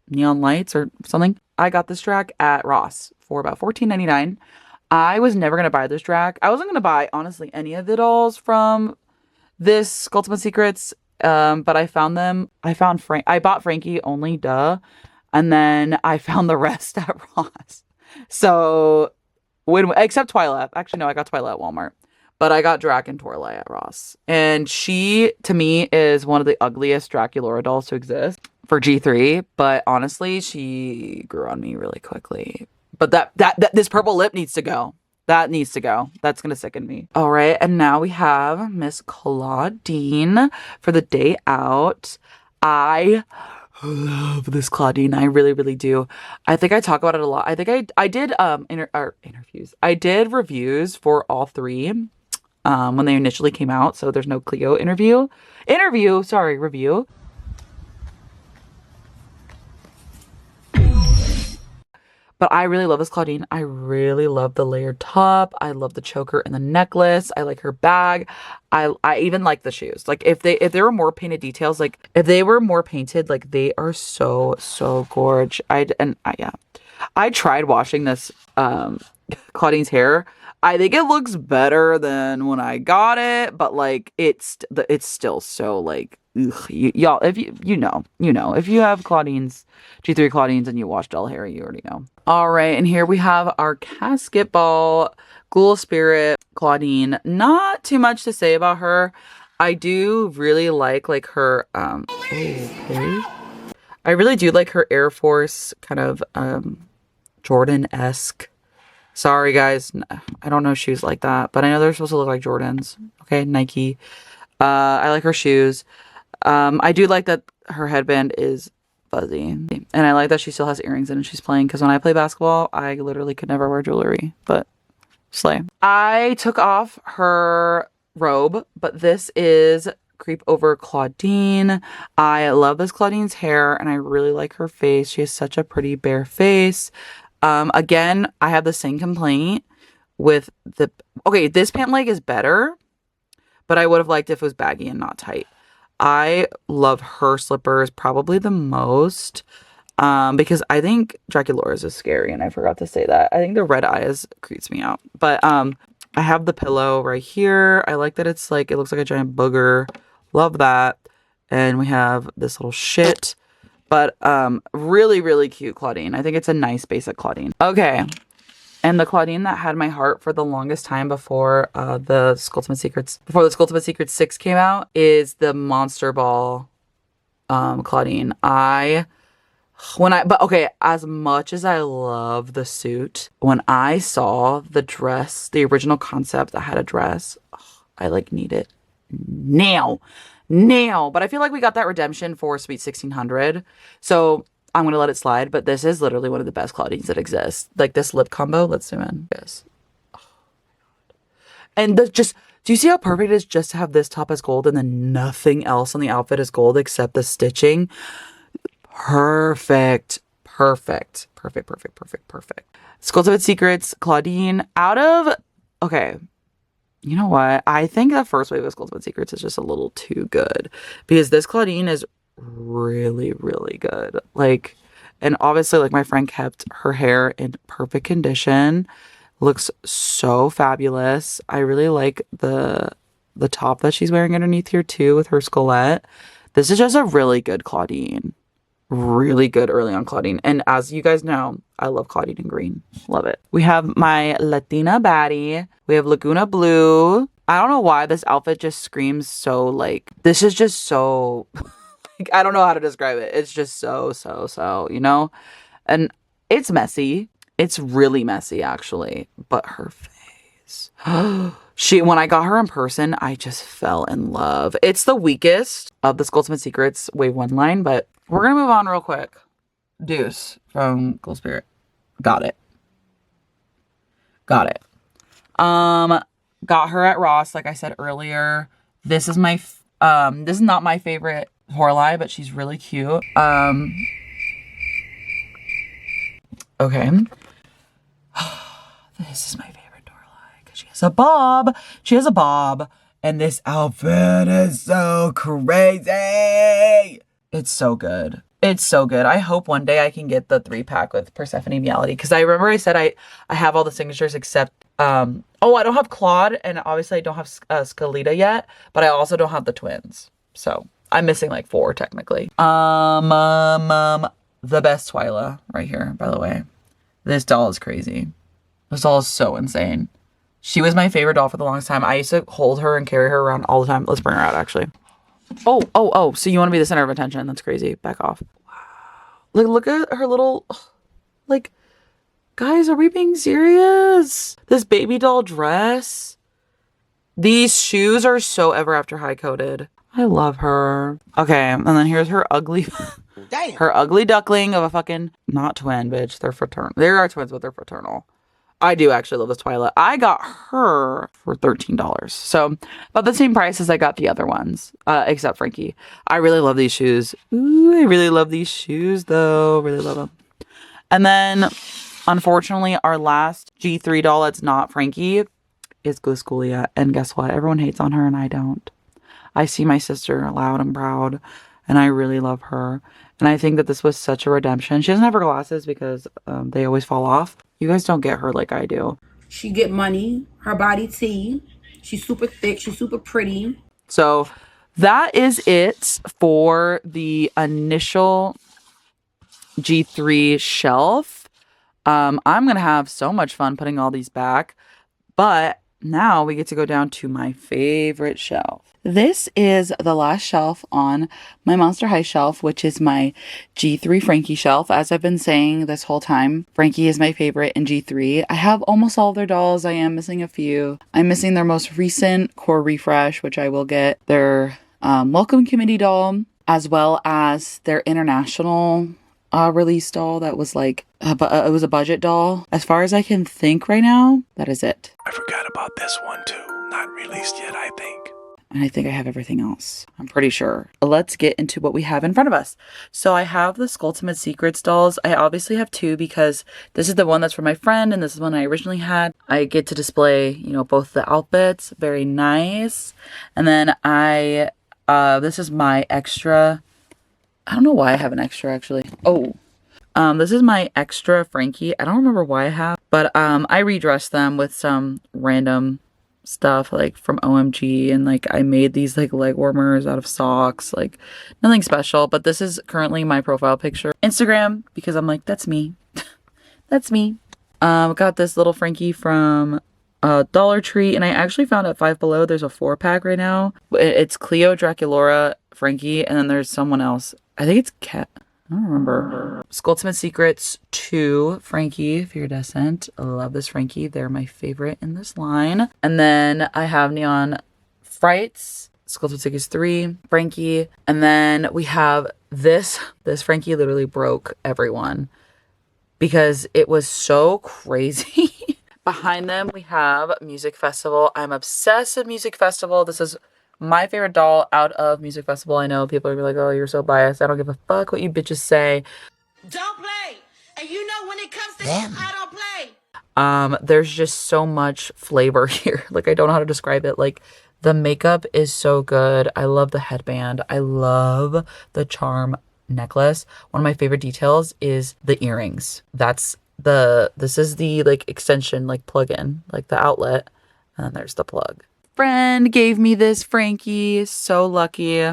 lights or something. I got this Drac at Ross for about $14.99. I was never going to buy this Drac. I wasn't going to buy, honestly, any of the dolls from this Skultimate Secrets, but I found them. I bought Frankie only, duh. And then I found the rest at Ross. So, except Twilight. Actually, no, I got Twilight at Walmart. But I got Drac and Torlai at Ross. And she, to me, is one of the ugliest Draculaura dolls to exist for G3. But honestly, she grew on me really quickly. But this purple lip needs to go. That needs to go. That's going to sicken me. All right. And now we have Miss Claudine for the day out. I love this Claudine. I really, really do. I think I talk about it a lot. I think I did interviews. I did reviews for all three when they initially came out. So there's no Cleo review. But I really love this Claudine. I really love the layered top. I love the choker and the necklace. I like her bag. I even like the shoes. Like if there were more painted details, like if they were more painted, like they are so gorge. Yeah. I tried washing this Claudine's hair. I think it looks better than when I got it, but like it's still so like ugh. Y'all, if you know, if you have Claudines, G3 Claudines, and you wash doll hair, you already know. All right, and here we have our casket ball Ghoul Spirit Claudine. Not too much to say about her. I do really like her okay. I really do like her Air Force kind of Jordan-esque. Sorry guys, I don't know shoes like that, but I know they're supposed to look like Jordans. Okay, Nike. I like her shoes. I do like that her headband is fuzzy, and I like that she still has earrings in and she's playing, because when I play basketball, I literally could never wear jewelry, but slay. I took off her robe, but this is Creep Over Claudine. I love this Claudine's hair, and I really like her face. She has such a pretty bare face. Again, I have the same complaint with this pant leg is better, but I would have liked if it was baggy and not tight. I love her slippers probably the most, because I think Draculaura's is scary, and I forgot to say that. I think the red eyes creeps me out. But I have the pillow right here. I like that it's like, it looks like a giant booger. Love that. And we have this little shit. But really, really cute Claudine. I think it's a nice basic Claudine. Okay. And the Claudine that had my heart for the longest time before the Skultimate Secrets 6 came out is the Monster Ball Claudine. As much as I love the suit, when I saw the dress, the original concept that had a dress, I like need it now. But I feel like we got that redemption for Sweet 1600, so I'm gonna let it slide. But this is literally one of the best Claudines that exists. Like this lip combo, let's zoom in. Yes. Oh my god. And do you see how perfect it is just to have this top as gold and then nothing else on the outfit is gold except the stitching? Perfect. Skultimate Secrets Claudine okay. You know what? I think the first wave of Skultimate Secrets is just a little too good, because this Claudine is really, really good. Like, and obviously, like, my friend kept her hair in perfect condition. Looks so fabulous. I really like the top that she's wearing underneath here too with her skulette. This is just a really good Claudine. Really good early on Claudine. And as you guys know, I love Claudine in green. Love it. We have my Latina baddie. We have Laguna Blue. I don't know why this outfit just screams so, like, this is just so, like, I don't know how to describe it. It's just so, you know? And it's messy. It's really messy, actually. But her face. When I got her in person, I just fell in love. It's the weakest of the Skultimate Secrets Wave 1 line, but we're going to move on real quick. Deuce from Ghoul Spirit. Got it. Got her at Ross, like I said earlier. This is my, this is not my favorite Torlai, but she's really cute. Okay. This is my favorite Torlai because she has a bob. And this outfit is so crazy. It's so good. It's so good. I hope one day I can get the 3-pack with Persephone Meowity, because I remember I said I have all the signatures except oh, I don't have Claude, and obviously I don't have Scalita yet, but I also don't have the twins. So I'm missing like 4 technically. The best Twyla right here, by the way. This doll is crazy. This doll is so insane. She was my favorite doll for the longest time. I used to hold her and carry her around all the time. Let's bring her out, actually. Oh, so you want to be the center of attention. That's crazy. Back off. Wow. Like, look at her little, like, guys, are we being serious? This baby doll dress. These shoes are so ever after high coated. I love her. Okay, and then here's her ugly, her ugly duckling of a fucking, not twin, bitch. They're fraternal. They are twins, but they're fraternal. I do actually love this Twyla. I got her for $13. So about the same price as I got the other ones, except Frankie. I really love these shoes. Ooh, I really love these shoes though. Really love them. And then, unfortunately, our last G3 doll that's not Frankie is Gliscoolia. And guess what? Everyone hates on her and I don't. I see my sister loud and proud and I really love her. And I think that this was such a redemption. She doesn't have her glasses because they always fall off. You guys don't get her like I do. She get money, her body tea. She's super thick, she's super pretty. So that is it for the initial G3 shelf. I'm going to have so much fun putting all these back. But now we get to go down to my favorite shelf. This is the last shelf on my Monster High shelf, which is my G3 Frankie shelf. As I've been saying this whole time, Frankie is my favorite in G3. I have almost all of their dolls. I am missing a few. I'm missing their most recent core refresh, which I will get. Their Welcome Committee doll, as well as their international release doll that was like, it was a budget doll. As far as I can think right now, that is it. I forgot about this one too. Not released yet, I think. And I think I have everything else. I'm pretty sure. Let's get into what we have in front of us. So I have the Skultimate Secrets dolls. I obviously have 2 because this is the one that's for my friend and this is one I originally had. I get to display, you know, both the outfits. Very nice. And then this is my extra. I don't know why I have an extra actually. This is my extra Frankie. I don't remember why I have, but I redressed them with some random stuff like from OMG, and like I made these like leg warmers out of socks, like nothing special, but this is currently my profile picture Instagram because I'm like, that's me. That's me. Got this little Frankie from Dollar Tree, and I actually found at Five Below there's a 4-pack right now. It's Cleo Draculaura Frankie, and then there's someone else. I think it's Cat. I don't remember. Skultimate Secrets 2 Frankie, Iridescent. I love this Frankie. They're my favorite in this line. And then I have Neon Frights, Skultimate Secrets 3 Frankie. And then we have this Frankie literally broke everyone because it was so crazy. Behind them we have Music Festival. I'm obsessed with Music Festival. This is my favorite doll out of Music Festival. I know people are gonna be like, oh, you're so biased. I don't give a fuck what you bitches say. Don't play. And you know when it comes to him, I don't play. There's just so much flavor here. Like, I don't know how to describe it. Like, the makeup is so good. I love the headband. I love the charm necklace. One of my favorite details is the earrings. This is the like extension, like plug-in, like the outlet. And then there's the plug. Friend gave me this Frankie. So lucky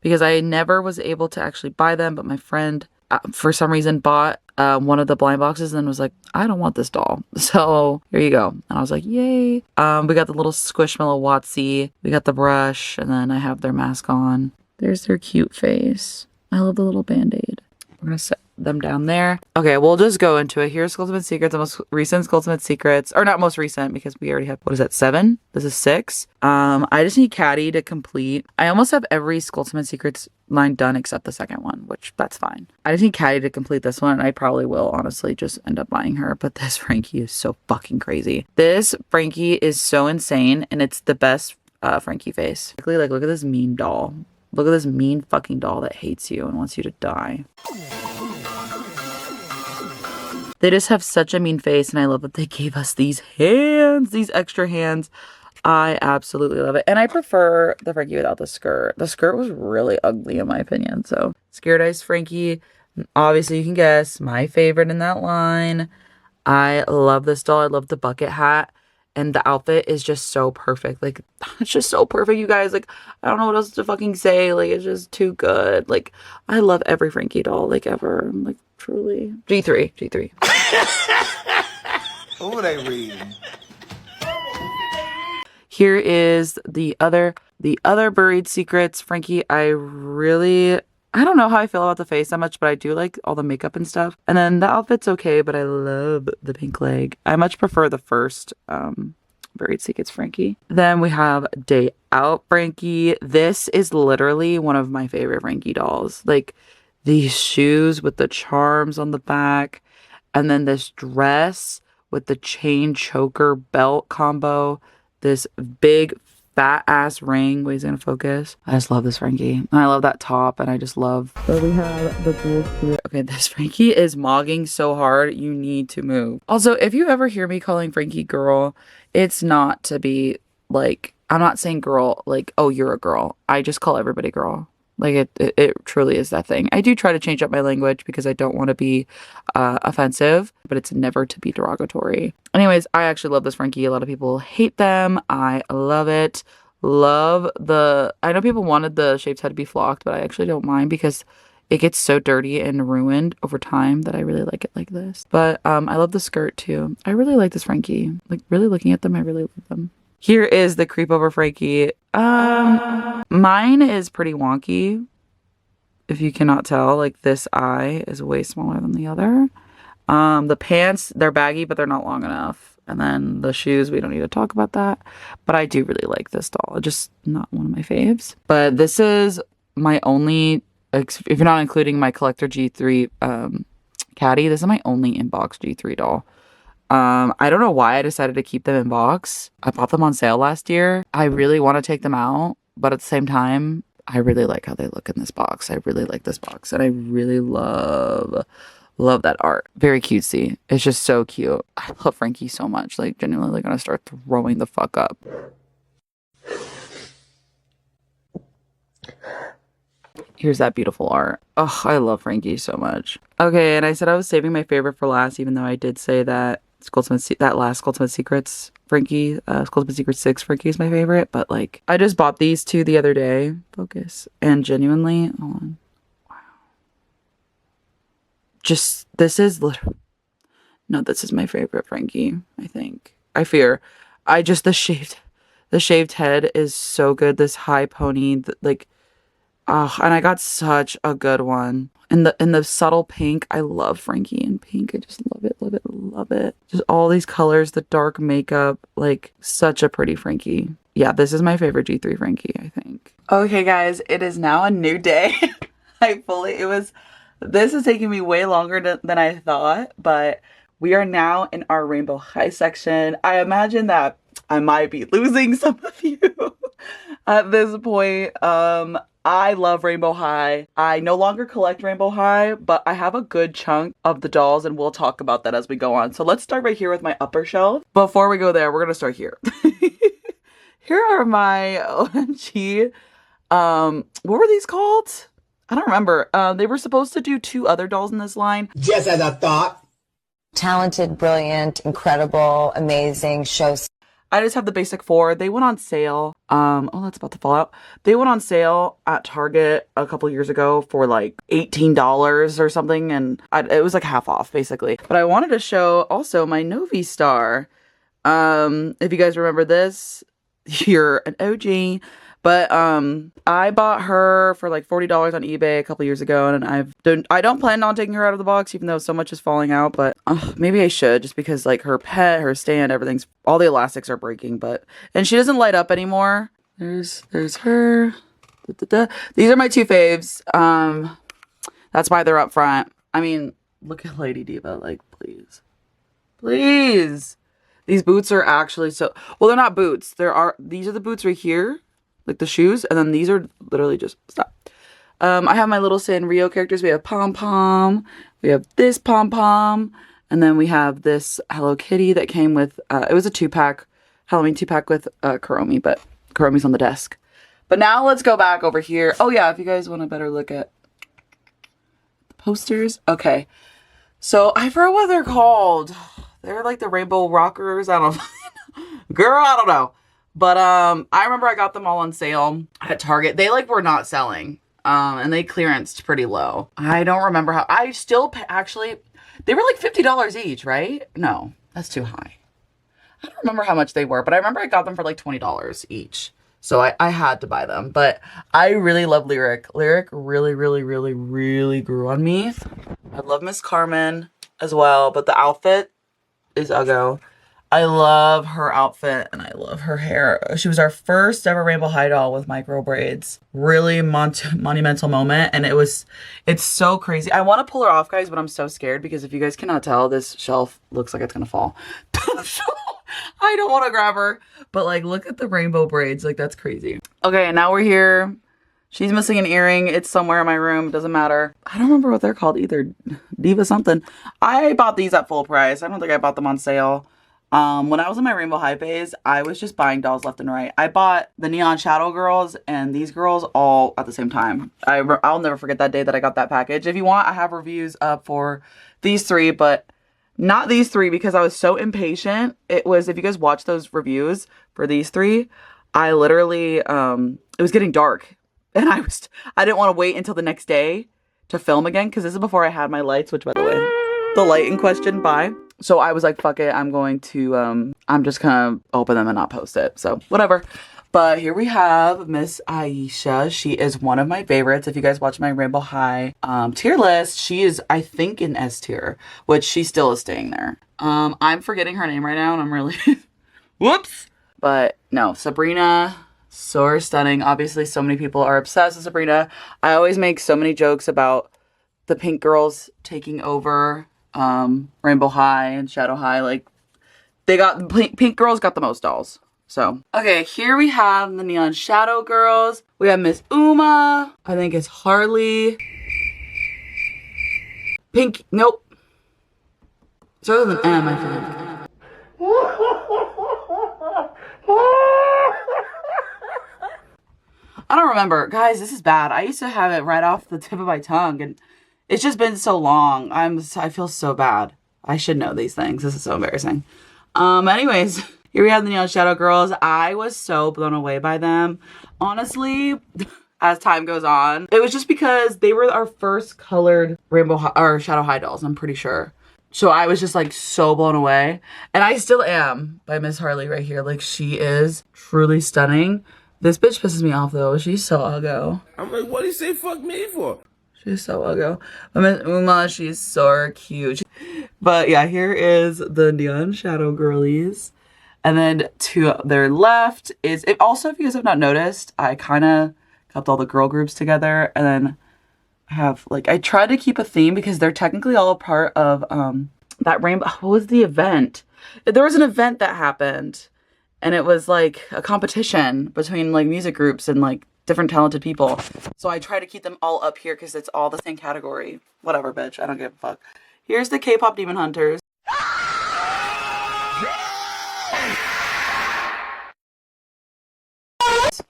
because I never was able to actually buy them, but my friend for some reason bought one of the blind boxes and was like, I don't want this doll, so here you go. And I was like, yay. We got the little Squishmallow Watsy, we got the brush, and then I have their mask on. There's their cute face. I love the little band-aid. We're gonna set them down there. Okay, we'll just go into it. Here's Skultimate Secrets, the most recent Skultimate Secrets, or not most recent because we already have, what is that, 7? This is 6. I just need Caddy to complete. I almost have every Skultimate Secrets line done except the second one, which that's fine. I just need Caddy to complete this one, and I probably will honestly just end up buying her, but this Frankie is so fucking crazy. This Frankie is so insane, and it's the best Frankie face. Like, look at this mean doll. Look at this mean fucking doll that hates you and wants you to die. They just have such a mean face, and I love that they gave us these hands, these extra hands. I absolutely love it. And I prefer the Frankie without the skirt. The skirt was really ugly in my opinion. So Scared Eyes Frankie, obviously you can guess, my favorite in that line. I love this doll. I love the bucket hat. And the outfit is just so perfect. Like, it's just so perfect, you guys. Like, I don't know what else to fucking say. Like, it's just too good. Like, I love every Frankie doll, like, ever. Like, truly. G3. Who are they reading? Here is the other Buried Secrets Frankie. I don't know how I feel about the face that much, but I do like all the makeup and stuff. And then the outfit's okay, but I love the pink leg. I much prefer the first Buried Secrets Frankie. Then we have Day Out Frankie. This is literally one of my favorite Frankie dolls. Like, these shoes with the charms on the back, and then this dress with the chain choker belt combo, this big fat ass ring. Wait, he's gonna focus. I just love this Frankie. And I love that top, and I just love. So we have the Ghoul. Okay, this Frankie is mogging so hard, you need to move. Also, if you ever hear me calling Frankie girl, it's not to be like, I'm not saying girl like, oh, you're a girl. I just call everybody girl. Like, it truly is that thing. I do try to change up my language because I don't want to be offensive, but it's never to be derogatory. Anyways, I actually love this Frankie. A lot of people hate them. I love it. I know people wanted the shaved head to be flocked, but I actually don't mind because it gets so dirty and ruined over time that I really like it like this. But I love the skirt too. I really like this Frankie. Like, really looking at them, I really love them. Here is the Creep Over Frankie. Mine is pretty wonky. If you cannot tell, like, this eye is way smaller than the other. The pants, they're baggy, but they're not long enough. And then the shoes, we don't need to talk about that. But I do really like this doll. Just not one of my faves. But this is my only, if you're not including my collector G3 caddy, this is my only inbox G3 doll. I don't know why I decided to keep them in box. I bought them on sale last year. I really want to take them out, but at the same time, I really like how they look in this box. I really like this box, and I really love that art. Very cutesy. It's just so cute. I love Frankie so much. Like, genuinely gonna start throwing the fuck up. Here's that beautiful art. Oh, I love Frankie so much. Okay, and I said I was saving my favorite for last, even though I did say that that last Skultimate Secrets Frankie, Skultimate Secrets 6 Frankie is my favorite, but like, I just bought these two the other day. Focus. And genuinely, hold on. Wow. Just, this is literally, no, this is my favorite Frankie, I think. The shaved head is so good. This high pony, like, oh, and I got such a good one. In the subtle pink, I love Frankie in pink. I just love it, love it, love it. Just all these colors, the dark makeup, like, such a pretty Frankie. Yeah, this is my favorite G3 Frankie, I think. Okay, guys, it is now a new day. This is taking me way longer than I thought, but we are now in our Rainbow High section. I imagine that I might be losing some of you at this point. I love Rainbow High. I no longer collect Rainbow High, but I have a good chunk of the dolls, and we'll talk about that as we go on. So let's start right here with my upper shelf. Before we go there, we're gonna start here. Here are my OMG, what were these called? I don't remember. They were supposed to do two other dolls in this line. Just as I thought. Talented, brilliant, incredible, amazing, shows. I just have the basic four. They went on sale. Oh, that's about to fall out. They went on sale at Target a couple years ago for like $18 or something. And it was like half off basically. But I wanted to show also my Novi Star. If you guys remember this, you're an OG. But I bought her for like $40 on eBay a couple years ago, and I don't plan on taking her out of the box, even though so much is falling out. But maybe I should, just because like her pet, her stand, all the elastics are breaking. And she doesn't light up anymore. There's her. These are my two faves. That's why they're up front. I mean, look at Lady Diva. Like, please. These boots are actually so. Well, they're not boots. These are the boots right here. Like the shoes, and then these are literally just, stop. I have my little Sanrio characters. We have Pom Pom, we have this Pom Pom, and then we have this Hello Kitty that came with, it was a 2-pack Halloween 2-pack with Kuromi, but Kuromi's on the desk. But now let's go back over here. Oh yeah, if you guys want a better look at the posters. Okay. So I forgot what they're called. They're like the rainbow rockers. I don't know. Girl, I don't know. But I remember I got them all on sale at Target. They like were not selling. And they clearanced pretty low. I don't remember how. I still actually, they were like $50 each, right? No, that's too high. I don't remember how much they were, but I remember I got them for like $20 each. So I had to buy them. But I really love Lyric. Lyric really, really, really, really grew on me. I love Miss Carmen as well, but the outfit is Uggo. I love her outfit and I love her hair. She was our first ever Rainbow High doll with micro braids. Really monumental moment, and it's so crazy. I want to pull her off, guys, but I'm so scared because if you guys cannot tell, this shelf looks like it's gonna fall. I don't want to grab her, but like look at the rainbow braids, like that's crazy. Okay, and now we're here. She's missing an earring. It's somewhere in my room. Doesn't matter. I don't remember what they're called either. Diva something. I bought these at full price. I don't think I bought them on sale. When I was in my Rainbow High phase, I was just buying dolls left and right. I bought the Neon Shadow girls and these girls all at the same time. I'll never forget that day that I got that package. If you want, I have reviews up for these three, but not these three because I was so impatient. It was, if you guys watch those reviews for these three, I literally, it was getting dark and I didn't want to wait until the next day to film again because this is before I had my lights, which by the way, the light in question, bye. So I was like, fuck it, I'm going to, I'm just gonna open them and not post it. So whatever. But here we have Miss Aisha. She is one of my favorites. If you guys watch my Rainbow High tier list, she is, I think, in S tier, which she still is staying there. I'm forgetting her name right now and I'm really, whoops. But no, Sabrina, so stunning. Obviously, so many people are obsessed with Sabrina. I always make so many jokes about the pink girls taking over Rainbow High and Shadow High. Like they got, pink girls got the most dolls. So okay, here we have the Neon Shadow girls. We have Miss Uma. I think it's Harley. Pink, nope. It's other than M, I think. I don't remember. Guys, this is bad. I used to have it right off the tip of my tongue and it's just been so long. I feel so bad. I should know these things. This is so embarrassing. Anyways, here we have the Neon Shadow girls. I was so blown away by them. Honestly, as time goes on, it was just because they were our first colored Rainbow High, or Shadow High dolls, I'm pretty sure. So I was just like so blown away. And I still am by Miss Harley right here. Like she is truly stunning. This bitch pisses me off though. She's so uggo. I'm like, what do you say fuck me for? She's so uggo. Miss Uma, she's so cute. But yeah, here is the Neon Shadow girlies. And then to their left is, also if you guys have not noticed, I kind of kept all the girl groups together. And then I have like, I tried to keep a theme because they're technically all a part of that rainbow. What was the event? There was an event that happened. And it was like a competition between like music groups and like different talented people. So I try to keep them all up here because it's all the same category. Whatever, bitch. I don't give a fuck. Here's the K-pop Demon Hunters.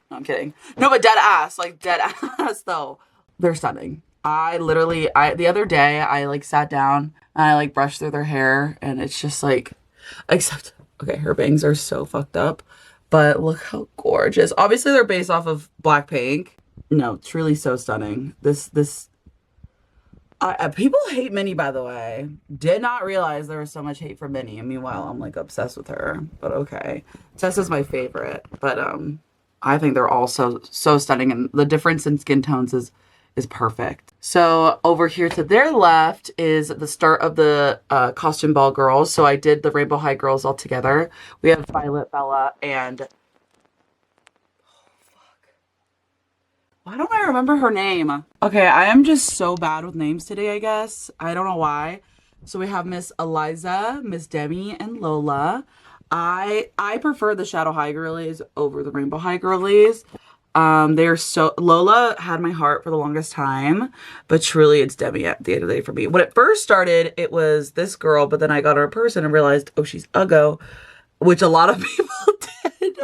No, I'm kidding. No, but dead ass. Like dead ass though. They're stunning. I literally, the other day I like sat down and I like brushed through their hair and it's just like, except, okay, her bangs are so fucked up. But look how gorgeous. Obviously, they're based off of Blackpink. No, truly so stunning. People hate Minnie, by the way. Did not realize there was so much hate for Minnie. And meanwhile, I'm like obsessed with her. But okay. Tessa's my favorite. But I think they're all so stunning. And the difference in skin tones is perfect. So over here to their left is the start of the costume ball girls. So I did the Rainbow High girls all together. We have Violet, Bella, and why don't I remember her name? Okay, I am just so bad with names today, I guess. I don't know why. So we have Miss Eliza, Miss Demi, and Lola. I prefer the Shadow High girlies over the Rainbow High girlies. They're so, Lola had my heart for the longest time, but truly it's Demi at the end of the day for me. When it first started, it was this girl, but then I got her in person and realized, oh, she's Uggo, which a lot of people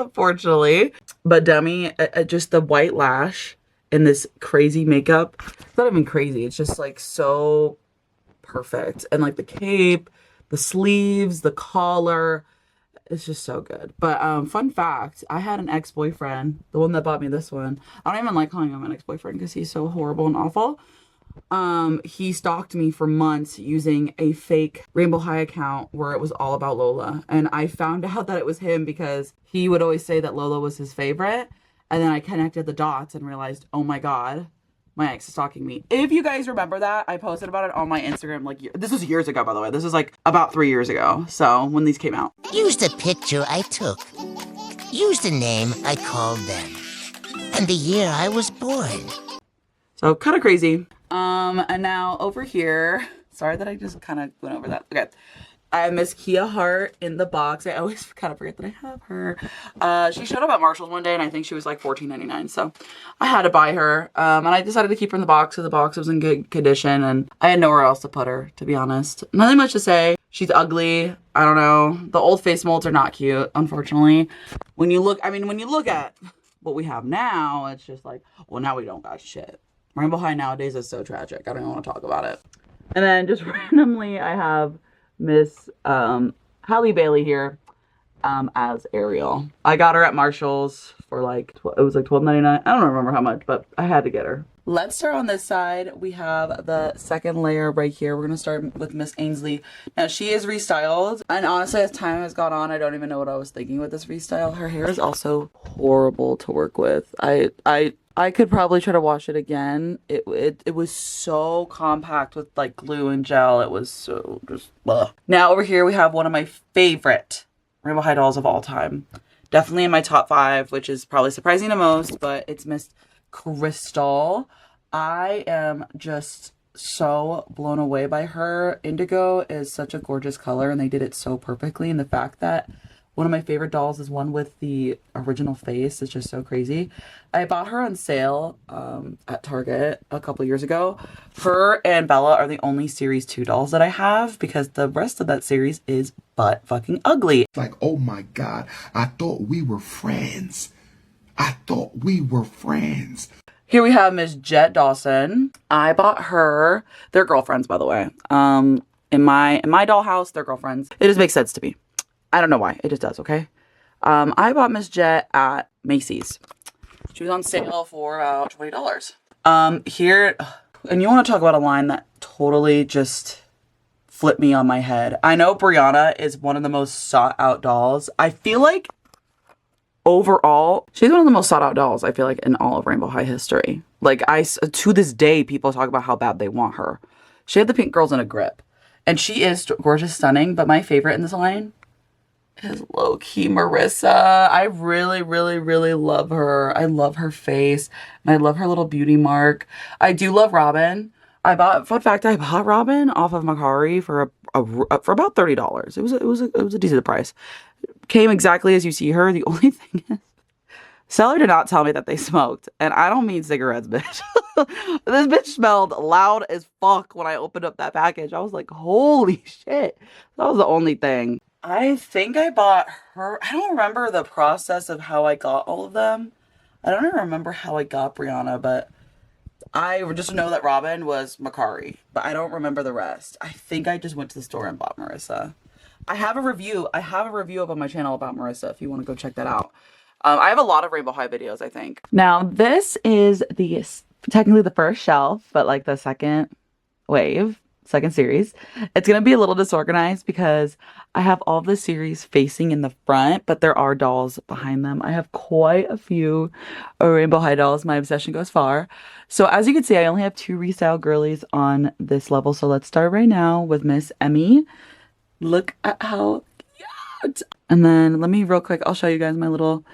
unfortunately. But Demi, just the white lash and this crazy makeup. It's not even crazy. It's just like so perfect. And like the cape, the sleeves, the collar. It's just so good. But fun fact, I had an ex-boyfriend, the one that bought me this one. I don't even like calling him an ex-boyfriend because he's so horrible and awful. He stalked me for months using a fake Rainbow High account where it was all about Lola. And I found out that it was him because he would always say that Lola was his favorite. And then I connected the dots and realized, oh my God, my ex is stalking me. If you guys remember that, I posted about it on my Instagram. Like, this was years ago, by the way. This is like about 3 years ago. So when these came out. Use the picture I took. Use the name I called them. And the year I was born. So kind of crazy. And now over here, sorry that I just kind of went over that. Okay. I have Miss Kia Hart in the box. I always kind of forget that I have her. She showed up at Marshall's one day and I think she was like $14.99. So I had to buy her. And I decided to keep her in the box because the box was in good condition and I had nowhere else to put her, to be honest. Nothing much to say. She's ugly. I don't know. The old face molds are not cute, unfortunately. When you look at what we have now, it's just like, well, now we don't got shit. Rainbow High nowadays is so tragic. I don't even want to talk about it. And then just randomly, I have Miss Halle Bailey here as Ariel. I got her at Marshall's for like, it was like $12.99. I don't remember how much, but I had to get her. Let's start on this side. We have the second layer right here. We're going to start with Miss Ainsley. Now, she is restyled. And honestly, as time has gone on, I don't even know what I was thinking with this restyle. Her hair is also horrible to work with. I could probably try to wash it again. It was so compact with like glue and gel. It was so just ugh. Now over here we have one of my favorite Rainbow High dolls of all time. Definitely in my top 5, which is probably surprising to most, but it's Miss Crystal. I am just so blown away by her. Indigo is such a gorgeous color and they did it so perfectly. And the fact that one of my favorite dolls is one with the original face. It's just so crazy. I bought her on sale at Target a couple years ago. Her and Bella are the only Series 2 dolls that I have because the rest of that series is butt fucking ugly. Like, oh my God, I thought we were friends. I thought we were friends. Here we have Miss Jet Dawson. I bought her. They're girlfriends, by the way. In my dollhouse, they're girlfriends. It just makes sense to me. I don't know why. It just does, okay? I bought Miss Jet at Macy's. She was on sale for about $20. Here, and you want to talk about a line that totally just flipped me on my head. I know Brianna is one of the most sought out dolls. I feel like overall, she's one of the most sought out dolls, I feel like, in all of Rainbow High history. Like, to this day, people talk about how bad they want her. She had the pink girls in a grip. And she is gorgeous, stunning, but my favorite in this line is low-key Marissa. I really, really, really love her. I love her face, and I love her little beauty mark. I do love Robin. Fun fact, I bought Robin off of Mercari for about $30. It was a decent price. Came exactly as you see her. The only thing is, seller did not tell me that they smoked, and I don't mean cigarettes, bitch. This bitch smelled loud as fuck when I opened up that package. I was like, holy shit. That was the only thing. I think I bought her. I don't remember the process of how I got all of them. I don't even remember how I got Brianna, but I just know that Robin was Mercari, but I don't remember the rest. I think I just went to the store and bought Marissa. I have a review up on my channel about Marissa if you want to go check that out. I have a lot of Rainbow High videos, I think. Now, this is technically the first shelf, but like the second wave. Second series. It's going to be a little disorganized because I have all the series facing in the front, but there are dolls behind them. I have quite a few Rainbow High dolls. My obsession goes far. So as you can see, I only have 2 resale girlies on this level. So let's start right now with Miss Emmy. Look at how cute. And then let me real quick, I'll show you guys my little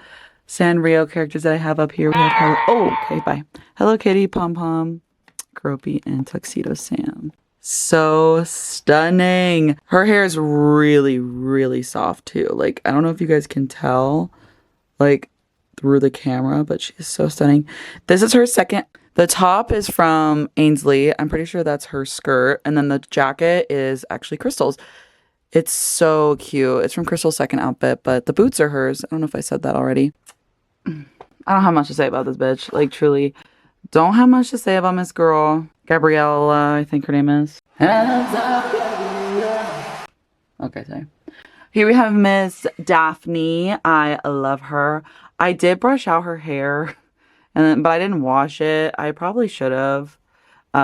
Sanrio characters that I have up here. We have Hello Kitty, Pom Pom, Gropey, and Tuxedo Sam. So stunning. Her hair is really, really soft too. Like, I don't know if you guys can tell, like, through the camera, but she's so stunning. This is her second. The top is from Ainsley. I'm pretty sure that's her skirt. And then the jacket is actually Crystal's. It's so cute. It's from Crystal's second outfit, but the boots are hers. I don't know if I said that already. I don't have much to say about this bitch. Like, truly, don't have much to say about Miss Girl. Gabriella, I think her name is. Okay, sorry. Here we have Miss Daphne. I love her. I did brush out her hair, but I didn't wash it. I probably should have.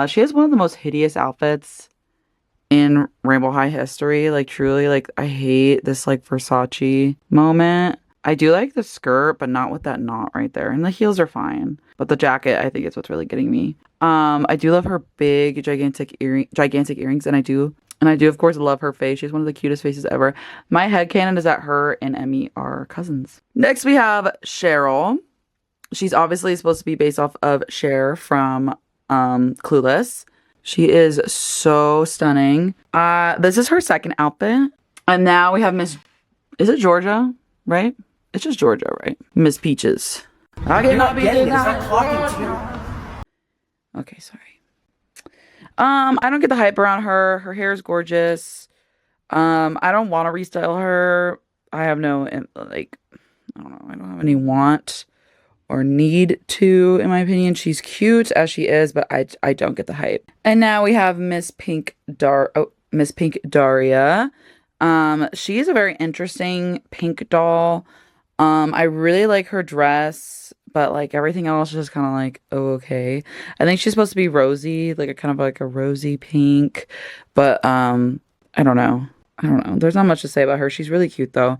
She has one of the most hideous outfits in Rainbow High history. Like, truly, like, I hate this, like, Versace moment. I do like the skirt, but not with that knot right there. And the heels are fine. But the jacket, I think, is what's really getting me. I do love her big, gigantic earrings. And I do, of course, love her face. She has one of the cutest faces ever. My headcanon is that her and Emmy are cousins. Next, we have Cheryl. She's obviously supposed to be based off of Cher from Clueless. She is so stunning. This is her second outfit. And now we have Miss... Is it Georgia? Right? It's just Georgia, right? Miss Peaches. Okay, sorry. I don't get the hype around her. Her hair is gorgeous. I don't want to restyle her. I have no, like, I don't know. I don't have any want or need to, in my opinion. She's cute as she is, but I don't get the hype. And now we have Miss Pink Daria. She is a very interesting pink doll. I really like her dress, but like everything else is just kind of like, oh, okay. I think she's supposed to be rosy, like a kind of like a rosy pink, but I don't know. There's not much to say about her. She's really cute though.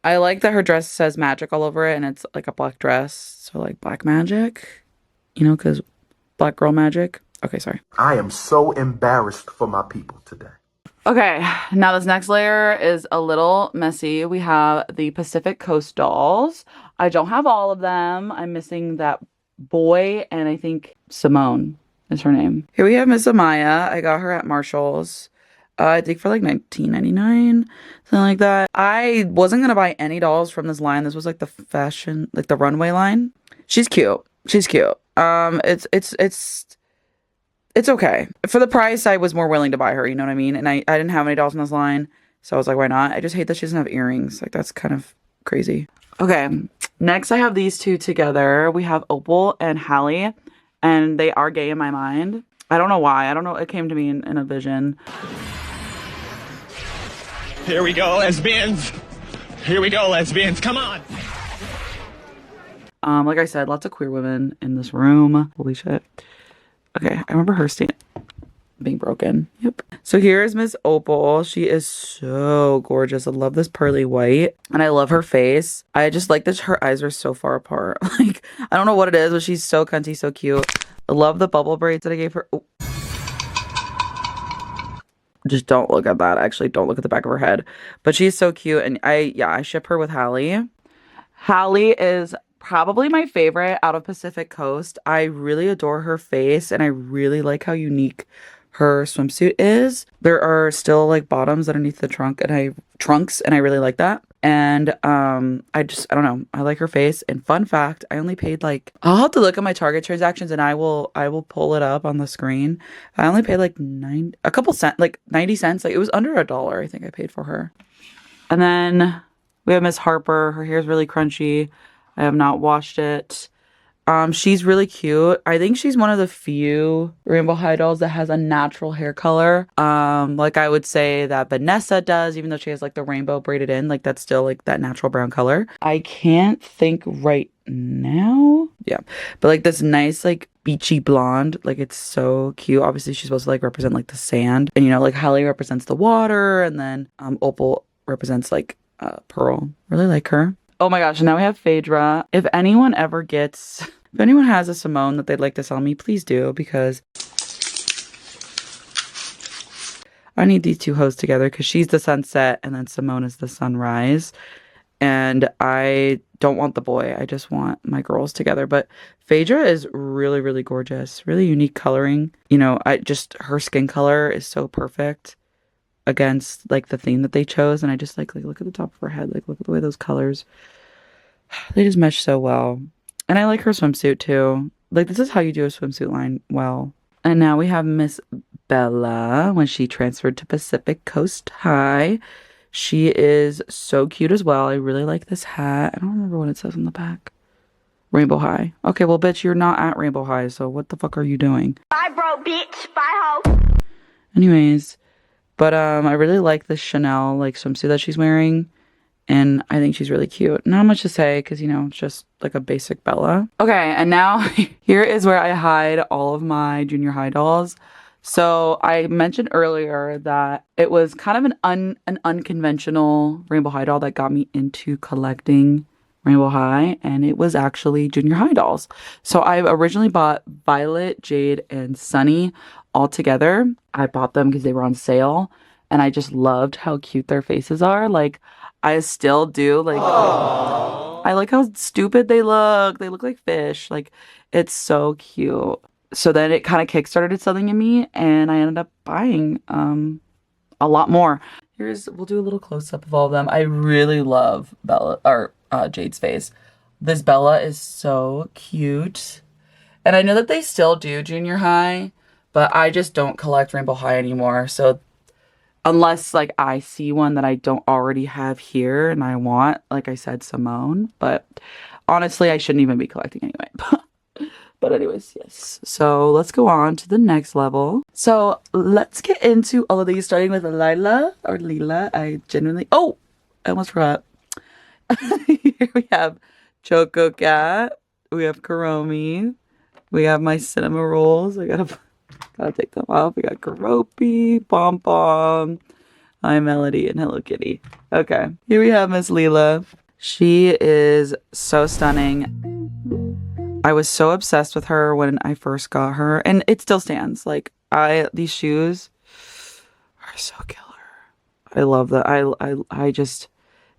I like that her dress says magic all over it, and it's like a black dress, so like black magic, you know, because black girl magic. Okay, sorry. I am so embarrassed for my people today. Okay, now this next layer is a little messy. We have the Pacific Coast dolls. I don't have all of them. I'm missing that boy, and I think Simone is her name. Here we have Miss Amaya. I got her at Marshall's. I think for like $19.99, something like that. I wasn't gonna buy any dolls from this line. This was like the fashion, like the runway line. She's cute. It's okay. For the price, I was more willing to buy her, you know what I mean? And I didn't have any dolls in this line, so I was like, why not? I just hate that she doesn't have earrings. Like, that's kind of crazy. Okay, next I have these two together. We have Opal and Hallie, and they are gay in my mind. I don't know why. I don't know. It came to me in a vision. Here we go, lesbians. Here we go, lesbians. Come on. Like I said, lots of queer women in this room. Holy shit. Okay, I remember her being broken. Yep. So here's Miss Opal. She is so gorgeous. I love this pearly white, and I love her face. I just like that her eyes are so far apart. Like, I don't know what it is, but she's so cunty, so cute. I love the bubble braids that I gave her. Oh. Just don't look at that. Actually, don't look at the back of her head. But she's so cute, and I ship her with Hallie. Hallie is probably my favorite out of Pacific Coast. I really adore her face, and I really like how unique her swimsuit is. There are still like bottoms underneath the trunks, and I really like that. And I don't know. I like her face. And fun fact, I only paid like, I'll have to look at my Target transactions, and I will pull it up on the screen. I only paid like 90 cents. Like, it was under $1, I think I paid for her. And then we have Miss Harper. Her hair's really crunchy. I have not washed it. She's really cute. I think she's one of the few Rainbow High dolls that has a natural hair color. Like I would say that Vanessa does, even though she has like the rainbow braided in, like that's still like that natural brown color. I can't think right now. Yeah. But like this nice like beachy blonde, like it's so cute. Obviously she's supposed to like represent like the sand, and you know, like Hallie represents the water, and then Opal represents like pearl. Really like her. Oh my gosh, and now we have Phaedra. If anyone has a Simone that they'd like to sell me, please do, because I need these two hoes together, because she's the sunset and then Simone is the sunrise. And I don't want the boy. I just want my girls together. But Phaedra is really, really gorgeous. Really unique coloring. You know, her skin color is so perfect against like the theme that they chose, and I just like look at the top of her head, like look at the way those colors, they just mesh so well. And I like her swimsuit too. Like, this is how you do a swimsuit line well. And now we have Miss Bella when she transferred to Pacific Coast High. She is so cute as well. I really like this hat. I don't remember what it says on the back. Rainbow High. Okay, well, bitch, you're not at Rainbow High, so what the fuck are you doing? Bye, bro, bitch. Bye, ho. Anyways, but I really like this Chanel like swimsuit that she's wearing, and I think she's really cute. Not much to say because, you know, it's just like a basic Bella. Okay, and now here is where I hide all of my junior high dolls. So I mentioned earlier that it was kind of an unconventional Rainbow High doll that got me into collecting Rainbow High, and it was actually junior high dolls. So I originally bought Violet, Jade, and Sunny all together. I bought them because they were on sale, and I just loved how cute their faces are. Like, I still do. Like, aww. I like how stupid they look. They look like fish. Like, it's so cute. So then it kind of kickstarted something in me, and I ended up buying a lot more. We'll do a little close-up of all of them. I really love Bella, or Jade's face. This Bella is so cute. And I know that they still do junior high, but I just don't collect Rainbow High anymore. So unless like I see one that I don't already have here and I want, like I said, Simone. But honestly, I shouldn't even be collecting anyway. But anyways, yes. So let's go on to the next level. So let's get into all of these, starting with Lila or Lila. I genuinely, oh, I almost forgot. Here we have Choco Cat. We have Karomi. We have my cinnamon rolls. I gotta take them off. We got Karopi, Pom Pom, Hi Melody, and Hello Kitty. Okay, here we have Miss Lila. She is so stunning. I was so obsessed with her when I first got her, and it still stands. Like, these shoes are so killer. I love that. I just,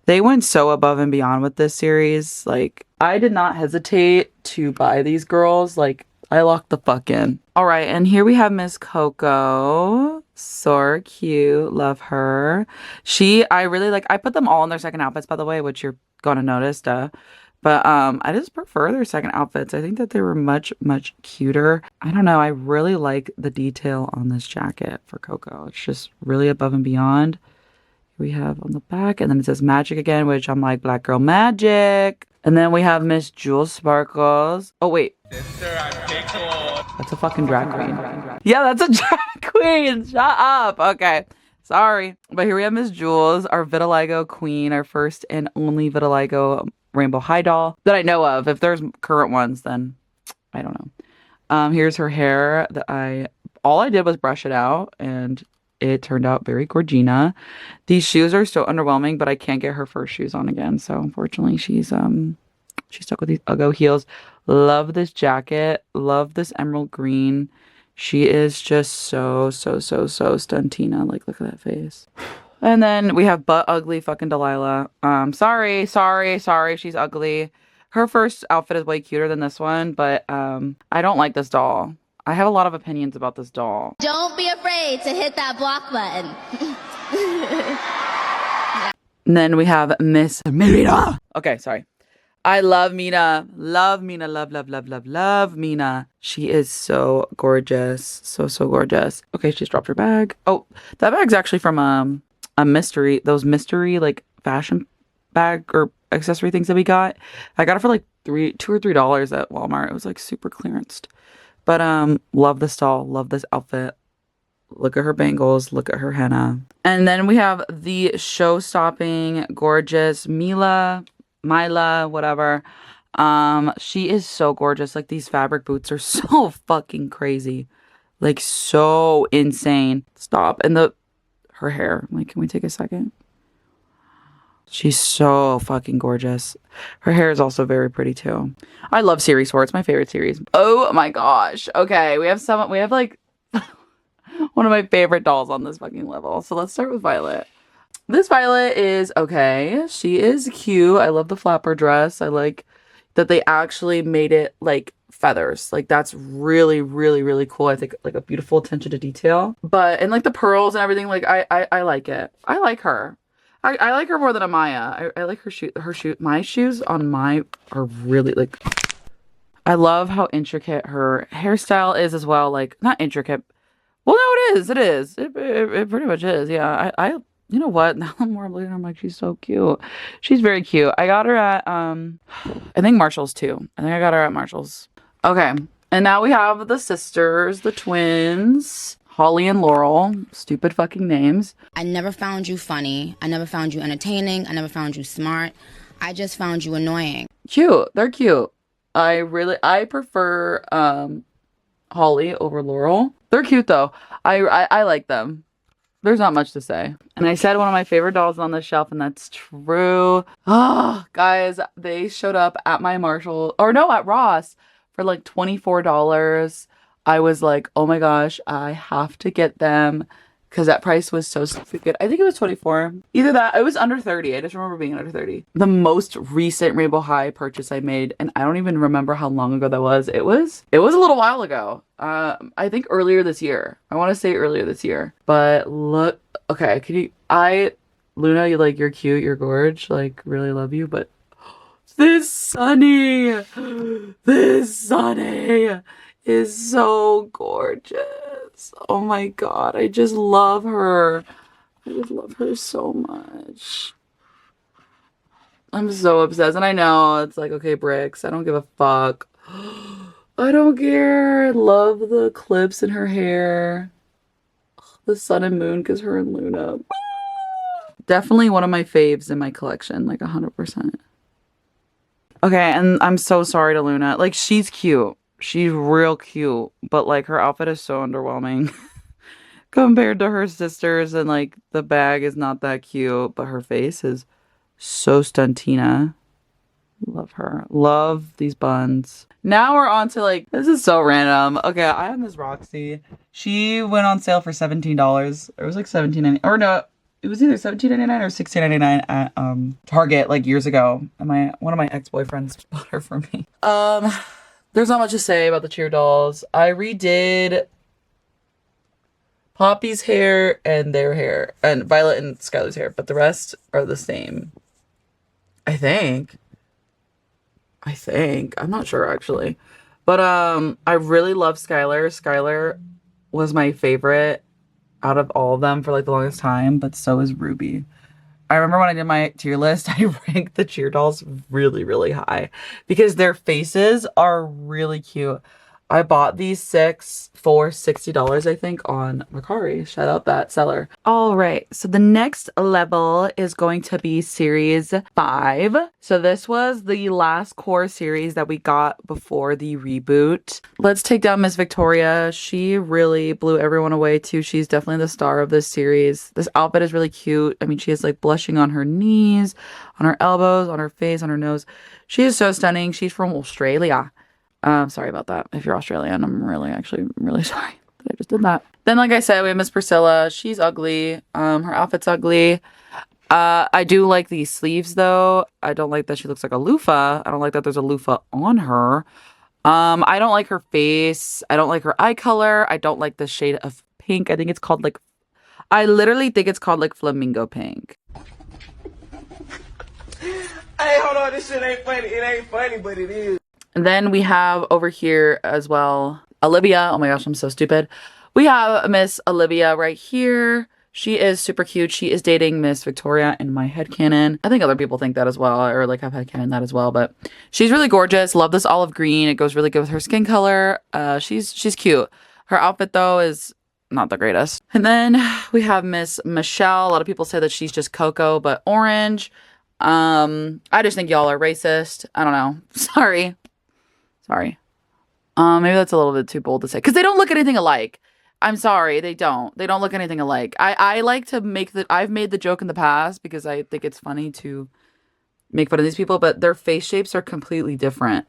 they went so above and beyond with this series. Like, I did not hesitate to buy these girls. Like, I locked the fuck in. All right, and here we have Miss Coco. So cute. Love her. I really like, I put them all in their second outfits, by the way, which you're gonna notice, duh. But I just prefer their second outfits. I think that they were much, much cuter. I don't know. I really like the detail on this jacket for Coco. It's just really above and beyond. Here we have on the back, and then it says magic again, which I'm like, black girl magic. And then we have Miss Jewel Sparkles. Oh, wait. That's a fucking drag queen. Yeah, that's a drag queen. Shut up. Okay. Sorry. But here we have Miss Jules, our vitiligo queen, our first and only vitiligo Rainbow High doll that I know of. If there's current ones, then I don't know. Here's her hair that all I did was brush it out, and it turned out very gorgina. These shoes are so underwhelming, but I can't get her first shoes on again. So unfortunately, she's stuck with these Uggo heels. Love this jacket. Love this emerald green. She is just so stuntina. Like, look at that face. And then we have butt ugly fucking Delilah. Sorry, she's ugly. Her first outfit is way cuter than this one, but I don't like this doll. I have a lot of opinions about this doll. Don't be afraid to hit that block button. And then we have Miss Mina. Okay, sorry. I love Mina. Love Mina. Love Mina. She is so gorgeous. So gorgeous. Okay, she's dropped her bag. Oh, that bag's actually from those mystery like fashion bag or accessory things that we got. I got it for like $2 or $3 at Walmart. It was like super clearanced. But love this doll, love this outfit. Look at her bangles, look at her henna. And then we have the show-stopping, gorgeous Mila, whatever. She is so gorgeous. Like, these fabric boots are so fucking crazy. Like, so insane. Stop. And her hair. Like, can we take a second? She's so fucking gorgeous. Her hair is also very pretty too. I love series 4. It's my favorite series. Oh my gosh. Okay, we have like one of my favorite dolls on this fucking level. So let's start with Violet. This Violet is okay. She is cute. I love the flapper dress. I like that they actually made it like feathers. Like, that's really cool. I think like a beautiful attention to detail. But and like the pearls and everything, like I like it. I like her. I like her more than Amaya. I like her shoe. My shoes on are really like. I love how intricate her hairstyle is as well. Like, not intricate. Well, no, it is. It is. It pretty much is. Yeah. You know what? Now I'm more looking. I'm like, she's so cute. She's very cute. I got her at I think Marshall's too. I think I got her at Marshall's. Okay. And now we have the sisters, the twins, Holly and Laurel. Stupid fucking names. I never found you funny. I never found you entertaining. I never found you smart. I just found you annoying. Cute. They're cute. I prefer Holly over Laurel. They're cute though. I like them. There's not much to say. And I said one of my favorite dolls on the shelf, and that's true. Oh, guys, they showed up at my Marshall, or no, at Ross for like $24. I was like, oh my gosh, I have to get them because that price was so stupid good. I think it was 24. Either that, it was under 30. I just remember being under 30. The most recent Rainbow High purchase I made, and I don't even remember how long ago that was. It was a little while ago. I think earlier this year. I want to say earlier this year. But look, okay, Luna, you're cute, you're gorge, like really love you, but this Sunny is so gorgeous. Oh my god, I just love her. I just love her so much. I'm so obsessed. And I know it's like, okay, Bricks, I don't give a fuck. I don't care. I love the clips in her hair. The sun and moon, because her and Luna. Definitely one of my faves in my collection, like 100%. Okay, and I'm so sorry to Luna. Like, she's cute. She's real cute, but like her outfit is so underwhelming compared to her sisters, and like the bag is not that cute, but her face is so stuntina. Love her. Love these buns. Now we're on to like, this is so random. Okay, I have Miss Roxy. She went on sale for $17. It was like $17.99, or no, it was either $17.99 or $16.99 at Target like years ago. And one of my ex-boyfriends bought her for me. There's not much to say about the cheer dolls. I redid Poppy's hair and their hair, and Violet and Skylar's hair, but the rest are the same. I think. I'm not sure actually. But I really love Skylar. Skylar was my favorite out of all of them for like the longest time, but so is Ruby. I remember when I did my tier list, I ranked the cheer dolls really, really high because their faces are really cute. I bought these 6 for $60, I think, on Mercari. Shout out that seller. All right, so the next level is going to be series 5. So this was the last core series that we got before the reboot. Let's take down Miss Victoria. She really blew everyone away too. She's definitely the star of this series. This outfit is really cute. I mean, she has like blushing on her knees, on her elbows, on her face, on her nose. She is so stunning. She's from Australia. Sorry about that. If you're Australian, I'm actually really sorry that I just did that. Then, like I said, we have Miss Priscilla. She's ugly. Her outfit's ugly. I do like these sleeves, though. I don't like that she looks like a loofah. I don't like that there's a loofah on her. I don't like her face. I don't like her eye color. I don't like the shade of pink. I think it's called like... I literally think it's called like flamingo pink. Hey, hold on. This shit ain't funny. It ain't funny, but it is. And then we have over here as well, Olivia. Oh my gosh, I'm so stupid. We have Miss Olivia right here. She is super cute. She is dating Miss Victoria in my headcanon. I think other people think that as well, or like have headcanon that as well, but she's really gorgeous. Love this olive green. It goes really good with her skin color. She's cute. Her outfit though is not the greatest. And then we have Miss Michelle. A lot of people say that she's just Coco, but orange. I just think y'all are racist. I don't know. Sorry. Maybe that's a little bit too bold to say. Because they don't look anything alike. I'm sorry, they don't. They don't look anything alike. I like to I've made the joke in the past because I think it's funny to make fun of these people, but their face shapes are completely different.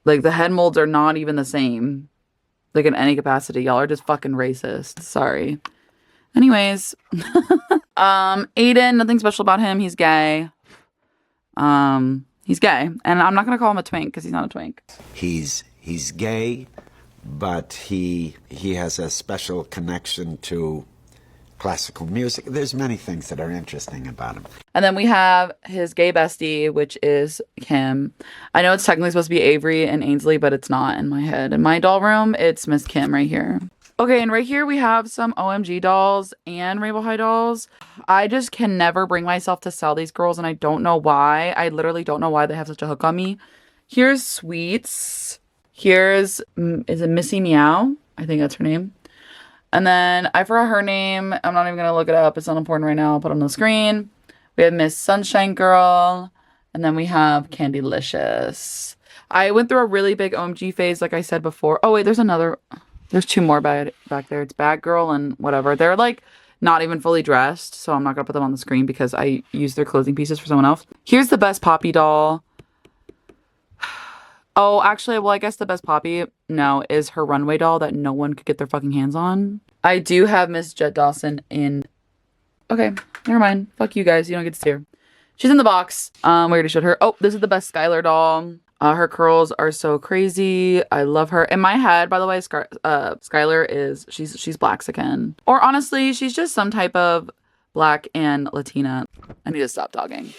Like, the head molds are not even the same. Like, in any capacity. Y'all are just fucking racist. Sorry. Anyways. Aiden, nothing special about him. He's gay. He's gay, and I'm not gonna call him a twink because he's not a twink. He's gay, but he has a special connection to classical music. There's many things that are interesting about him. And then we have his gay bestie, which is Kim. I know it's technically supposed to be Avery and Ainsley, but it's not in my head. In my doll room, it's Miss Kim right here. Okay, and right here we have some OMG dolls and Rainbow High dolls. I just can never bring myself to sell these girls, and I don't know why. I literally don't know why they have such a hook on me. Here's Sweets. Here's, is it Missy Meow? I think that's her name. And then I forgot her name. I'm not even going to look it up. It's not important right now. I'll put it on the screen. We have Miss Sunshine Girl. And then we have Candylicious. I went through a really big OMG phase, like I said before. Oh, wait, there's two more back there. It's Bad Girl and whatever. They're like not even fully dressed, so I'm not going to put them on the screen because I used their clothing pieces for someone else. Here's the best Poppy doll. Oh, actually, well, I guess the best Poppy, no, is her runway doll that no one could get their fucking hands on. I do have Miss Jet Dawson in... Okay, never mind. Fuck you guys. You don't get to see her. She's in the box. We already showed her. Oh, this is the best Skylar doll. Her curls are so crazy. I love her. In my head, by the way, Skylar is... She's Blaxican. Or honestly, she's just some type of Black and Latina. I need to stop talking. And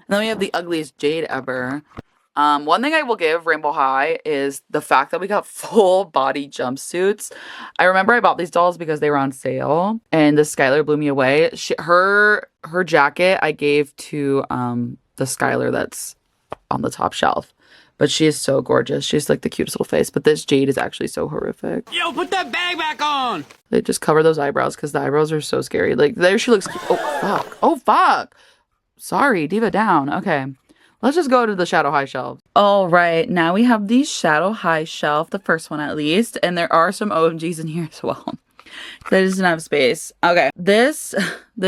then we have the ugliest Jade ever. One thing I will give Rainbow High is the fact that we got full body jumpsuits. I remember I bought these dolls because they were on sale, and the Skylar blew me away. Her jacket I gave to the Skylar that's on the top shelf, but she is so gorgeous. She's like the cutest little face, but this Jade is actually so horrific. Yo, put that bag back on! They just cover those eyebrows because the eyebrows are so scary. Like, there she looks cute. Oh, fuck. Oh, fuck. Sorry, diva down. Okay. Let's just go to the Shadow High shelf. All right, now we have the Shadow High shelf, the first one at least, and there are some OMGs in here as well. They just didn't have space. Okay, this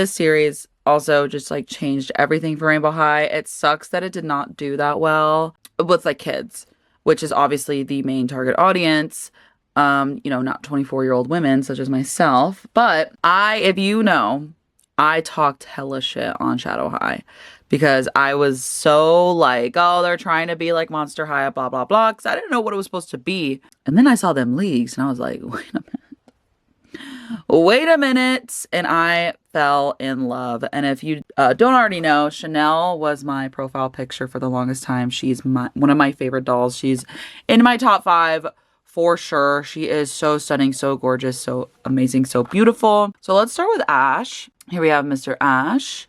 series also just like changed everything for Rainbow High. It sucks that it did not do that well with like kids, which is obviously the main target audience. You know, not 24-year-old women such as myself, but if you know, I talked hella shit on Shadow High. Because I was so like, oh, they're trying to be like Monster High, blah, blah, blah. Because I didn't know what it was supposed to be. And then I saw them leagues and I was like, wait a minute. Wait a minute. And I fell in love. And if you don't already know, Chanel was my profile picture for the longest time. She's one of my favorite dolls. She's in my top 5 for sure. She is so stunning, so gorgeous, so amazing, so beautiful. So let's start with Ash. Here we have Mr. Ash.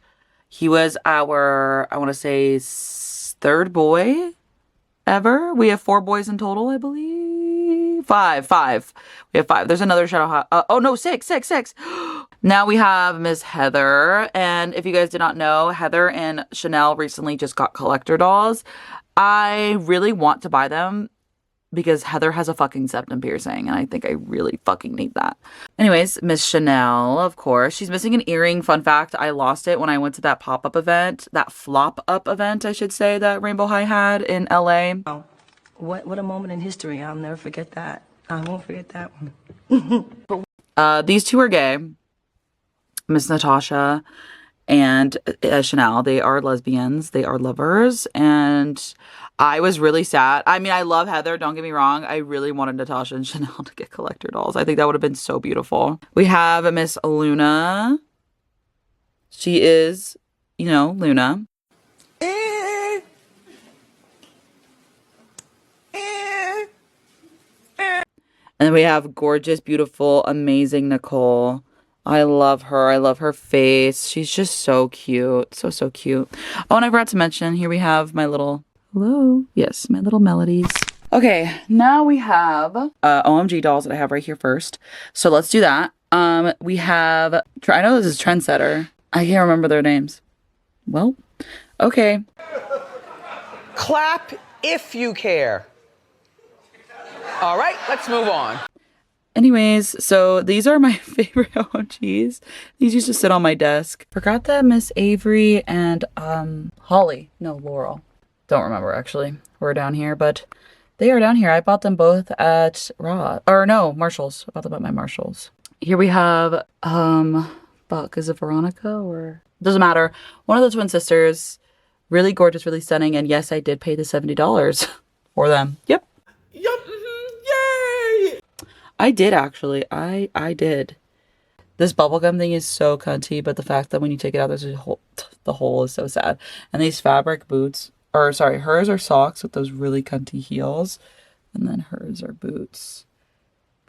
He was our, I want to say, 3rd boy ever. We have 4 boys in total, I believe. 5. We have 5. There's another Shadow High. Oh, no, 6. Now we have Miss Heather. And if you guys did not know, Heather and Chanel recently just got collector dolls. I really want to buy them because Heather has a fucking septum piercing, and I think I really fucking need that. Anyways, Miss Chanel, of course. She's missing an earring. Fun fact, I lost it when I went to that pop-up event, that flop-up event, I should say, that Rainbow High had in LA. Oh, what a moment in history. I'll never forget that. I won't forget that one. These two are gay. Miss Natasha and Chanel, they are lesbians. They are lovers, and I was really sad. I mean, I love Heather, don't get me wrong. I really wanted Natasha and Chanel to get collector dolls. I think that would have been so beautiful. We have Miss Luna. She is, you know, Luna. And then we have gorgeous, beautiful, amazing Nicole. I love her. I love her face. She's just so cute. So cute. Oh, and I forgot to mention, here we have my little... Hello. Yes, my little melodies. Okay, now we have OMG dolls that I have right here first. So let's do that. We have... I know this is Trendsetter. I can't remember their names. Well, okay. Clap if you care. All right, let's move on. Anyways, so these are my favorite OMGs. These used to sit on my desk. Forgot that Miss Avery and Holly. No, Laurel. Don't remember actually. We're down here, but they are down here. I bought them both at Marshall's. I bought them at my Marshall's. Here we have fuck, is it Veronica or doesn't matter. One of the twin sisters. Really gorgeous, really stunning, and yes, I did pay the $70 for them. Yep. Yay! I did actually. I did. This bubblegum thing is so cunty, but the fact that when you take it out, there's a hole. The hole is so sad. And these fabric boots. Or sorry, hers are socks with those really cunty heels. And then hers are boots.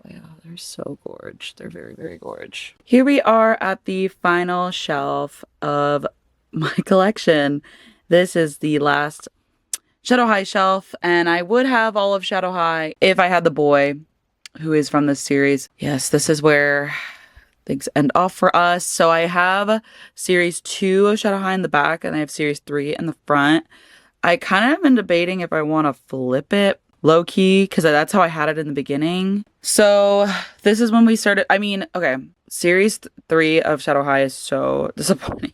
But yeah, they're so gorge. They're very, very gorge. Here we are at the final shelf of my collection. This is the last Shadow High shelf, and I would have all of Shadow High if I had the boy who is from this series. Yes, this is where things end off for us. So I have series 2 of Shadow High in the back, and I have series 3 in the front. I kind of have been debating if I want to flip it low-key, because that's how I had it in the beginning. So this is when we started. I mean, okay, series 3 of Shadow High is so disappointing.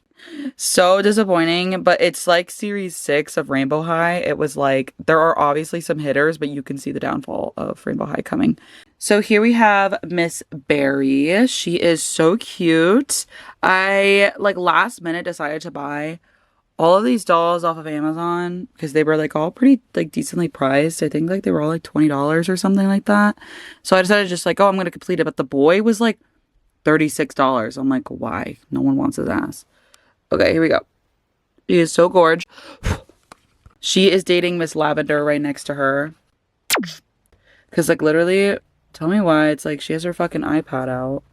So disappointing, but it's like series 6 of Rainbow High. It was like, there are obviously some hitters, but you can see the downfall of Rainbow High coming. So here we have Miss Berry. She is so cute. I, like, last minute decided to buy all of these dolls off of Amazon because they were like all pretty like decently priced. I think like they were all like $20 or something like that. So I decided just like, oh, I'm going to complete it. But the boy was like $36. I'm like, why? No one wants his ass. Okay, here we go. She is so gorge. She is dating Miss Lavender right next to her. Because like literally, tell me why. It's like she has her fucking iPad out.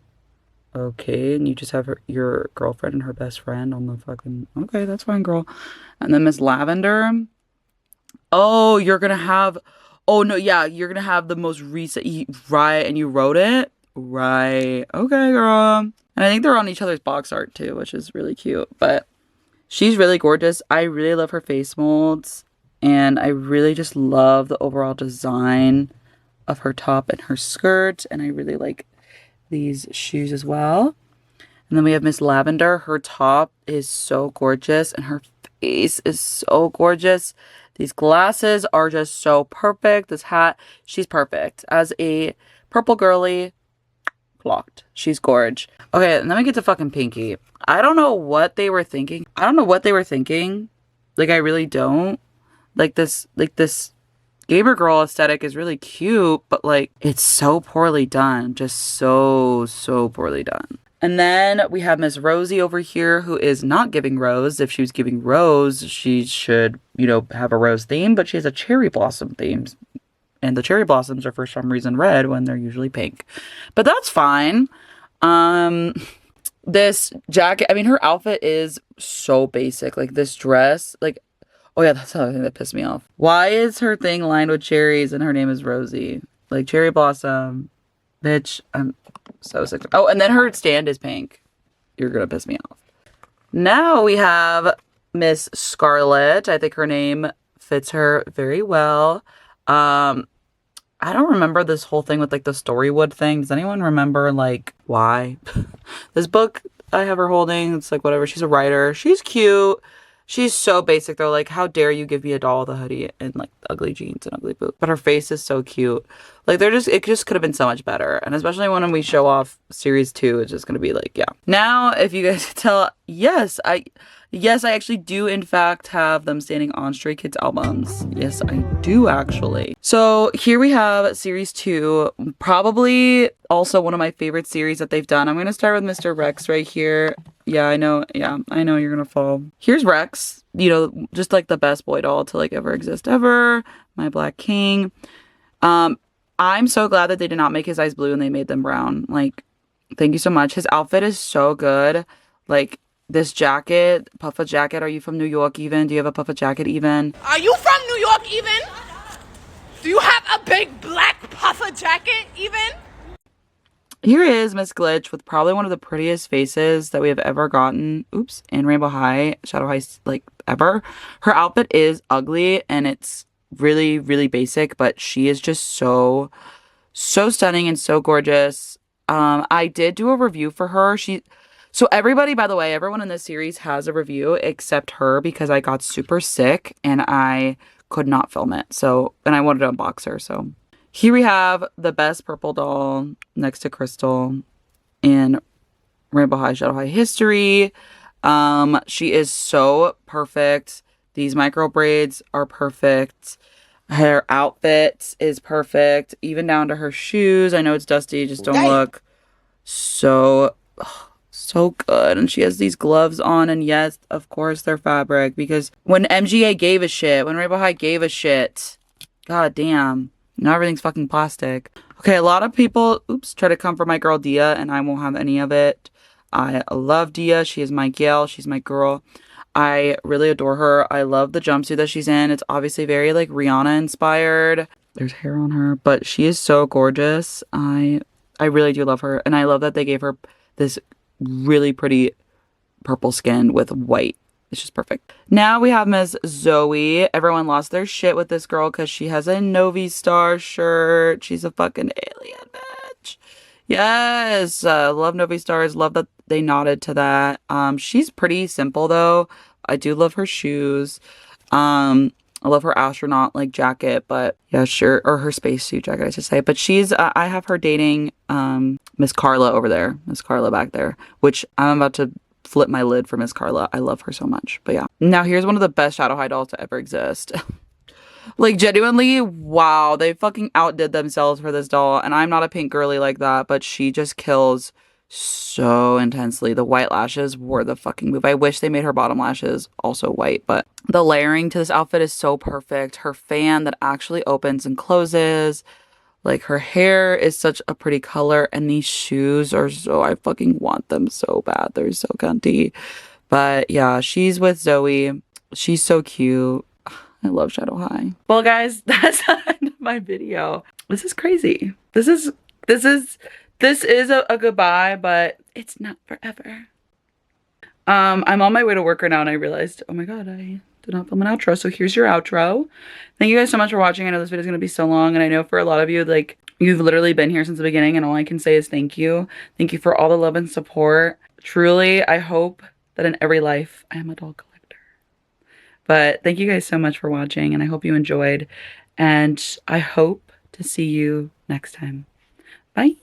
Okay, and you just have your girlfriend and her best friend on the fucking... Okay, that's fine, girl. And then Miss Lavender. Oh, you're gonna have... Oh, no, yeah, you're gonna have the most recent... Right, and you wrote it? Right. Okay, girl. And I think they're on each other's box art, too, which is really cute. But she's really gorgeous. I really love her face molds. And I really just love the overall design of her top and her skirt. And I really like these shoes as well. And then we have Miss Lavender. Her top is so gorgeous and her face is so gorgeous. These glasses are just so perfect. This hat, she's perfect. As a purple girly, clocked. She's gorge. Okay, and then we get to fucking Pinky. I don't know what they were thinking. Like, I really don't. Like this gamer girl aesthetic is really cute, but like it's so poorly done. Just so poorly done. And then we have Miss Rosie over here, who is not giving rose. If she was giving rose, she should, you know, have a rose theme, but she has a cherry blossom theme. And the cherry blossoms are for some reason red when they're usually pink. But that's fine. This jacket, I mean, her outfit is so basic. Like this dress, like, oh yeah, that's another thing that pissed me off. Why is her thing lined with cherries and her name is Rosie? Like, cherry blossom. Bitch, I'm so sick. Oh, and then her stand is pink. You're gonna piss me off. Now we have Miss Scarlet. I think her name fits her very well. I don't remember this whole thing with like the Storywood thing. Does anyone remember like why? This book I have her holding, it's like whatever. She's a writer. She's cute. She's so basic though. Like, how dare you give me a doll with a hoodie and like ugly jeans and ugly boots? But her face is so cute. Like, it just could have been so much better. And especially when we show off series 2, it's just gonna be like, yeah. Now, if you guys can tell, yes, I actually do in fact have them standing on Stray Kids albums. Yes, I do actually. So here we have series 2, probably also one of my favorite series that they've done. I'm gonna start with Mr. Rex right here. Yeah, I know you're gonna fall. Here's Rex, you know, just like the best boy doll to like ever exist ever. My Black King. I'm so glad that they did not make his eyes blue and they made them brown. Like, thank you so much. His outfit is so good. Like, this jacket, puffer jacket. Are you from New York even? Do you have a puffer jacket even? Are you from New York even? Do you have a big black puffer jacket even? Here is Miss Glitch with probably one of the prettiest faces that we have ever gotten. Oops. In Rainbow High, Shadow High, like ever. Her outfit is ugly and it's really, really basic, but she is just so stunning and so gorgeous. I did do a review for her. So everybody, by the way, everyone in this series has a review except her because I got super sick and I could not film it. So, and I wanted to unbox her. So here we have the best purple doll next to Crystal in Rainbow High, Shadow High history. She is so perfect. These micro braids are perfect. Her outfit is perfect, even down to her shoes. I know it's dusty, just don't look. So good. And she has these gloves on, and yes, of course they're fabric, because when MGA gave a shit, when Rainbow High gave a shit, god damn, now everything's fucking plastic. Okay, a lot of people, try to come for my girl Dia, and I won't have any of it. I love Dia. She is my gal. She's my girl. I really adore her. I love the jumpsuit that she's in. It's obviously very like Rihanna inspired. There's hair on her, but she is so gorgeous. I really do love her. And I love that they gave her this really pretty purple skin with white. It's just perfect. Now we have Ms. Zoe. Everyone lost their shit with this girl because she has a Novi Star shirt. She's a fucking alien bitch. Yes, love Novi Stars. Love that they nodded to that. She's pretty simple though. I do love her shoes. I love her astronaut like jacket, but yeah, sure, or her spacesuit jacket, I should say. But she's, I have her dating Miss Carla over there, Miss Carla back there, which I'm about to flip my lid for Miss Carla. I love her so much. But yeah, now here's one of the best Shadow High dolls to ever exist. Like, genuinely, wow, they fucking outdid themselves for this doll. And I'm not a pink girly like that, but she just kills so intensely. The white lashes were the fucking move. I wish they made her bottom lashes also white, but the layering to this outfit is so perfect. Her fan that actually opens and closes. Like, her hair is such a pretty color, and these shoes are so, I fucking want them so bad. They're so cunty. But yeah, she's with Zoe. She's so cute. I love Shadow High. Well, guys, that's the end of my video. This is crazy. This is a goodbye, but it's not forever. I'm on my way to work right now, and I realized, oh my god, I did not film an outro. So here's your outro. Thank you guys so much for watching. I know this video is gonna be so long, and I know for a lot of you, like, you've literally been here since the beginning, and all I can say is thank you. Thank you for all the love and support. Truly, I hope that in every life I am a doll collector. But thank you guys so much for watching, and I hope you enjoyed, and I hope to see you next time. Bye.